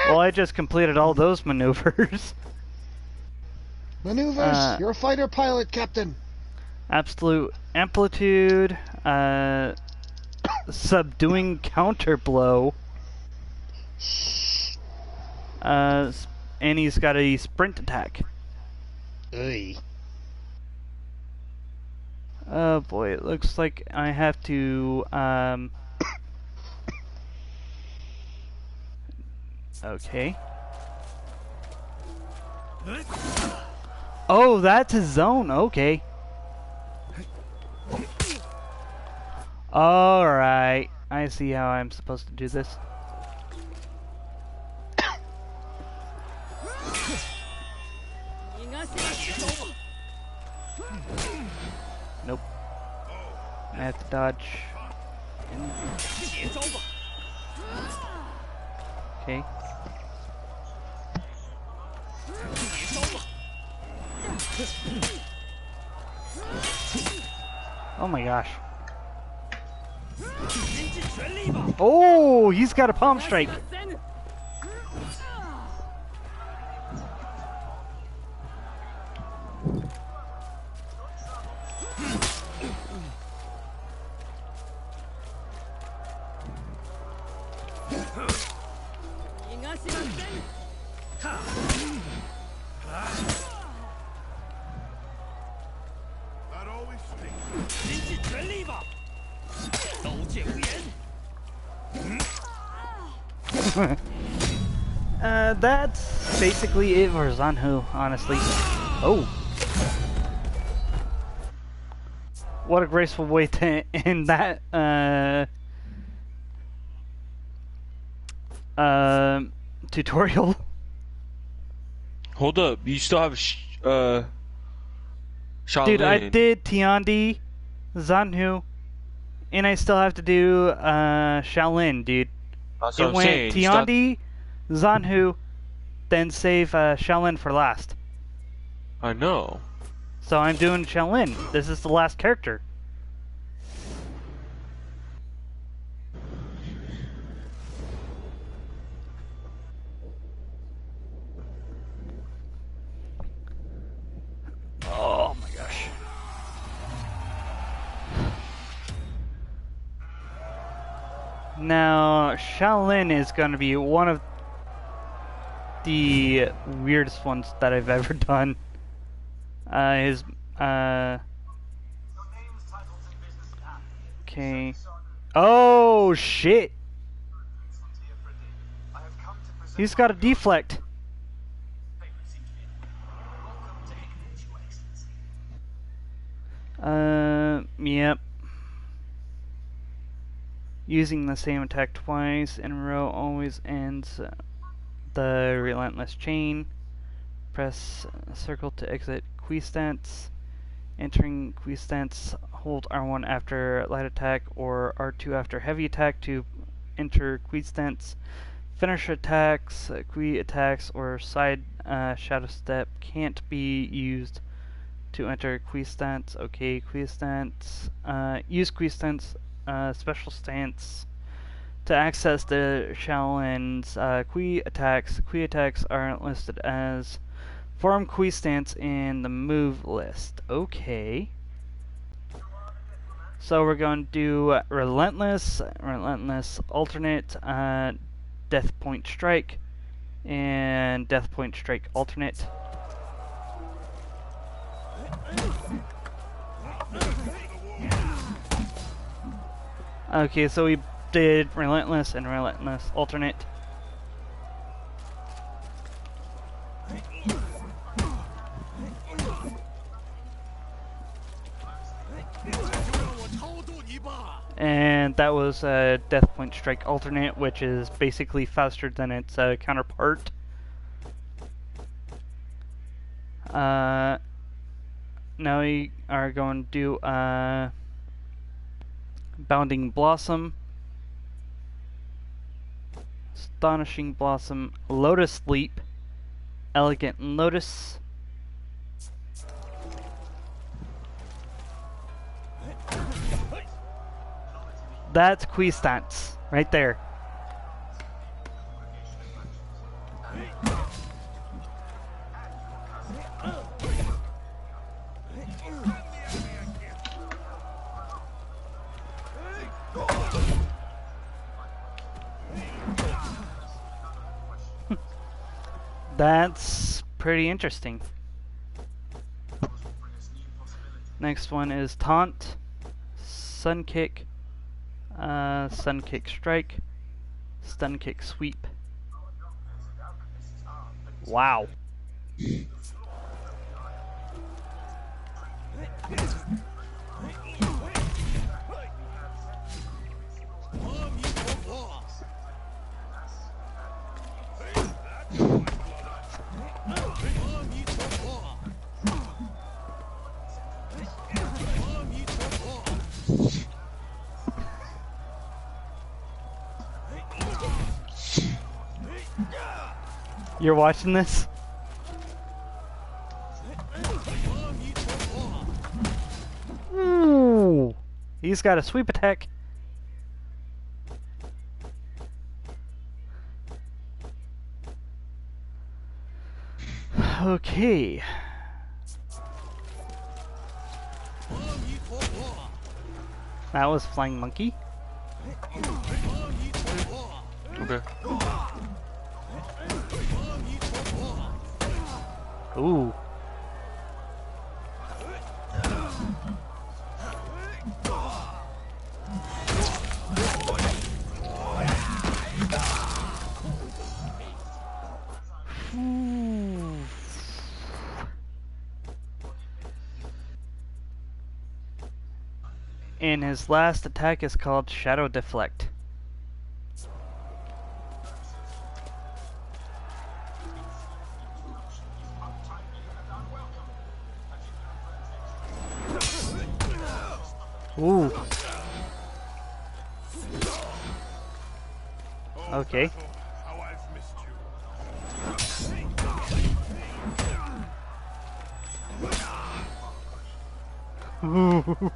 Well, I just completed all those maneuvers. Maneuvers! You're a fighter pilot, Captain! Absolute amplitude, subduing counter blow, and he's got a sprint attack. Ugh. Oh boy, it looks like I have to, okay. Oh, that's his zone, okay. Alright, I see how I'm supposed to do this. Nope. I have to dodge. Okay. Oh my gosh. Oh, he's got a palm strike. That always stinks. That's basically it for Zanhu, honestly. Oh. What a graceful way to end that, tutorial. Hold up, you still have Shaolin. Dude, I did Tiandi, Zanhu, and I still have to do, Shaolin, dude. That's It what I'm went saying. Tiandi, Zanhu, then save Shaolin for last. I know. So I'm doing Shaolin. This is the last character. Oh my gosh. Now, Shaolin is going to be one of... the weirdest ones that I've ever done. Okay. Oh shit! He's got a deflect. Yep. Using the same attack twice in a row always ends the relentless chain. Press circle to exit Quiestance. Entering Quiestance, hold R1 after light attack or R2 after heavy attack to enter Quiestance. Finish attacks, Qui attacks, or side shadow step can't be used to enter Quiestance. Okay, Quiestance. Use Quiestance special stance to access the Shaolin's Qui attacks. Qui attacks are listed as form Quiestance in the move list. Okay. So we're going to do Relentless, Alternate, Death Point Strike, and Death Point Strike Alternate. Okay, so we did Relentless and Relentless Alternate. And that was Death Point Strike Alternate, which is basically faster than its counterpart. Now we are going to do Bounding Blossom, Astonishing Blossom, Lotus Leap, Elegant Lotus, that's Quiestance right there. That's pretty interesting. Next one is Taunt, Sun Kick, Sun Kick Strike, Stun Kick Sweep. Wow. You're watching this? Ooh, he's got a sweep attack. Okay. That was Flying Monkey. Okay. Ooh. And his last attack is called Shadow Deflect. Ooh. Okay. How I've missed you. Ooh.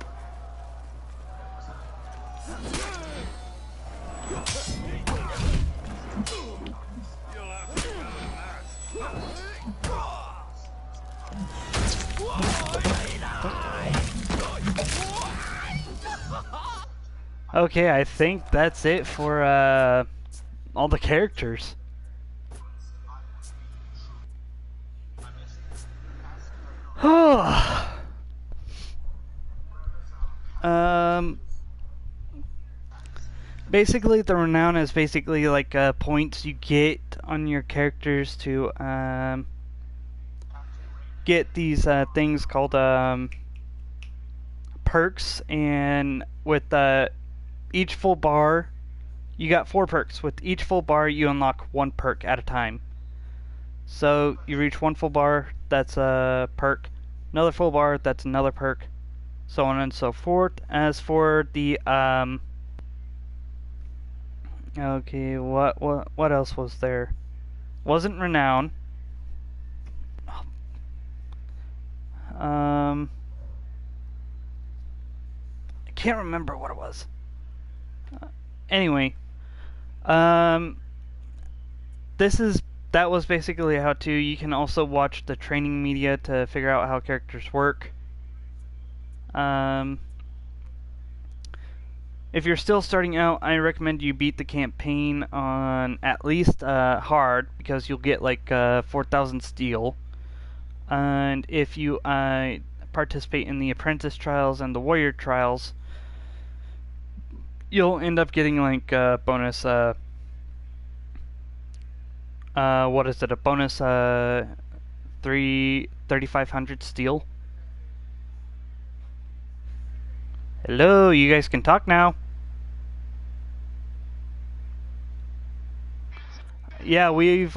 Okay, I think that's it for all the characters. um, basically, the renown is basically like points you get on your characters to get these things called perks, and with each full bar, you got 4 perks. With each full bar, you unlock 1 perk at a time. So you reach 1 full bar, that's a perk. Another full bar, that's another perk. So on and so forth. As for the okay, what else was there? Wasn't renown. I can't remember what it was. Anyway, that was basically how to. You can also watch the training media to figure out how characters work. If you're still starting out, I recommend you beat the campaign on at least hard, because you'll get like 4,000 steel. And if you participate in the apprentice trials and the warrior trials, you'll end up getting like bonus what is it? A bonus 3,500 steel. Hello, you guys can talk now. Yeah, I've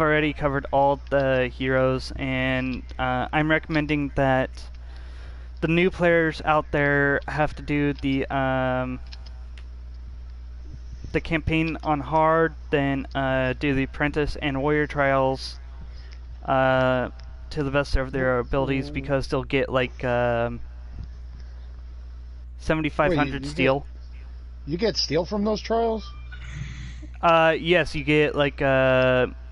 already covered all the heroes, and I'm recommending that the new players out there have to do the campaign on hard, then do the apprentice and warrior trials to the best of their abilities, because they'll get like 7,500 steel. You get steel from those trials? Yes, you get like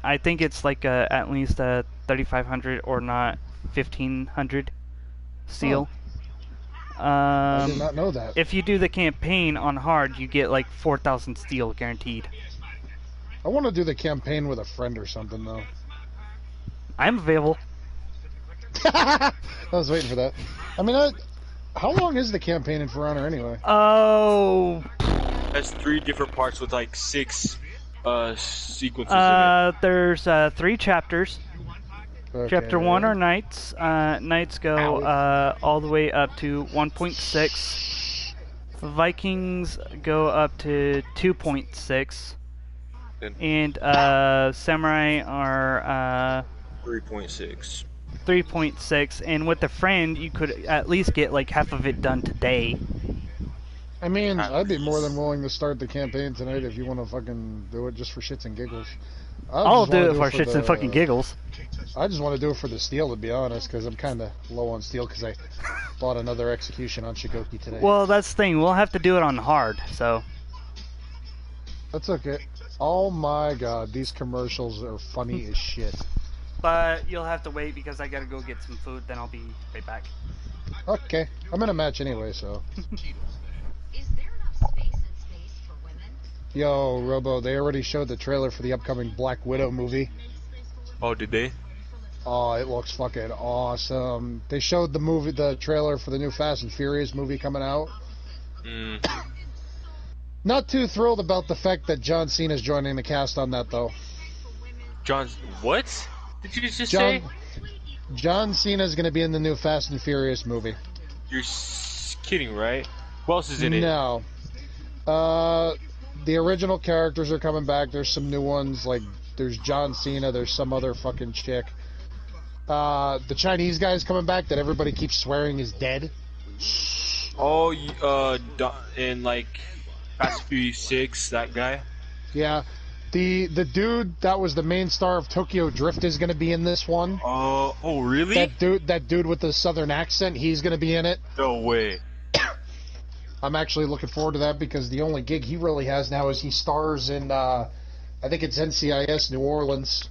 I think it's like at least 3,500 or not 1,500 steel. I did not know that. If you do the campaign on hard, you get like 4,000 steel guaranteed. I want to do the campaign with a friend or something, though. I'm available. I was waiting for that. I mean, how long is the campaign in For Honor anyway? Oh. Has 3 different parts with like 6 sequences in it. There's 3 chapters. Okay. Chapter 1 are Knights. Knights go all the way up to 1.6. Vikings go up to 2.6. And Samurai are 3.6. 3.6. And with a friend, you could at least get like half of it done today. I mean, I'd be more than willing to start the campaign tonight if you want to fucking do it just for shits and giggles. I'll do it for shits and fucking giggles. I just want to do it for the steel, to be honest, because I'm kind of low on steel because I bought another execution on Shigoki today. Well, that's the thing. We'll have to do it on hard, so. That's okay. Oh my god, these commercials are funny as shit. But you'll have to wait because I gotta go get some food, then I'll be right back. Okay. I'm in a match anyway, so. Is there enough space in space for women? Yo, Robo, they already showed the trailer for the upcoming Black Widow movie. Oh, did they? Oh, it looks fucking awesome. They showed the trailer for the new Fast and Furious movie coming out. Not too thrilled about the fact that John Cena's joining the cast on that, though. What? Did you just say? John Cena's gonna be in the new Fast and Furious movie. You're kidding, right? Who else is in it? No. The original characters are coming back. There's some new ones, like there's John Cena, there's some other fucking chick. The Chinese guy's coming back that everybody keeps swearing is dead. Oh, in like Fast and Furious 6, that guy? Yeah. The dude that was the main star of Tokyo Drift is gonna be in this one. Oh, really? That dude with the southern accent, he's gonna be in it. No way. I'm actually looking forward to that because the only gig he really has now is he stars in, I think it's NCIS New Orleans.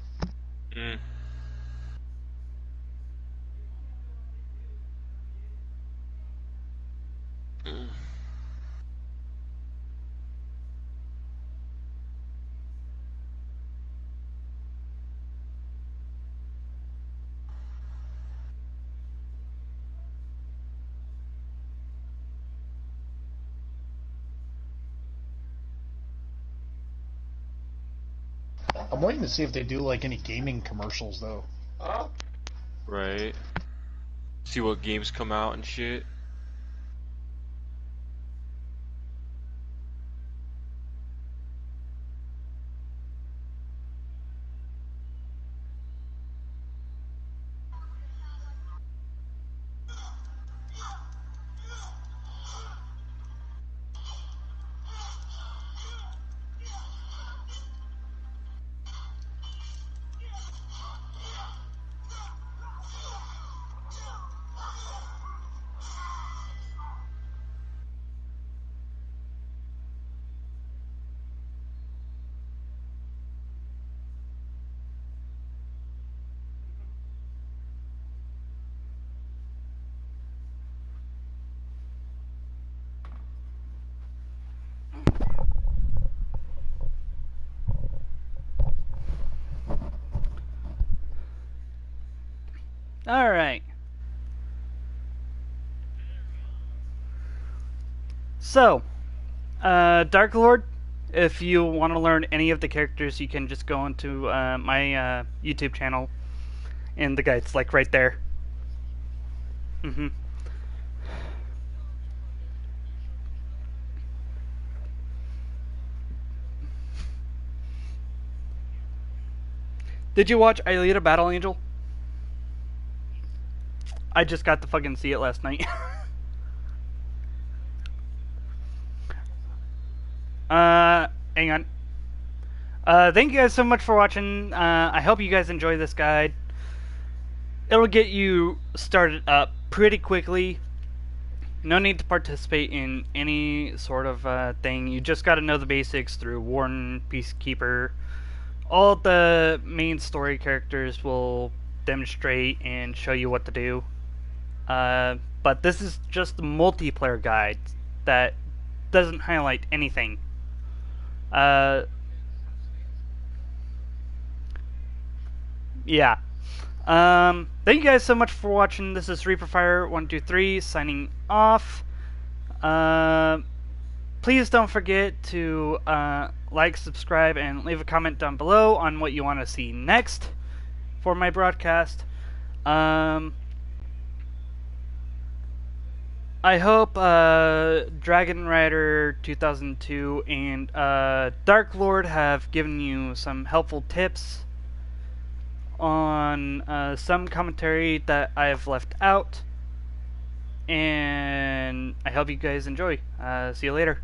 I'm waiting to see if they do like any gaming commercials though. Right. See what games come out and shit. Alright. So, Dark Lord, if you want to learn any of the characters, you can just go into my YouTube channel, and the guide's like right there. Did you watch Alita Battle Angel? I just got to fucking see it last night. Hang on. Thank you guys so much for watching. I hope you guys enjoy this guide. It'll get you started up pretty quickly. No need to participate in any sort of thing. You just got to know the basics through Warden, Peacekeeper. All the main story characters will demonstrate and show you what to do. But this is just the multiplayer guide that doesn't highlight anything. Yeah. Thank you guys so much for watching. This is ReaperFire123 signing off. Please don't forget to like, subscribe, and leave a comment down below on what you want to see next for my broadcast. I hope Dragon Rider 2002 and Dark Lord have given you some helpful tips on some commentary that I have left out. And I hope you guys enjoy. See you later.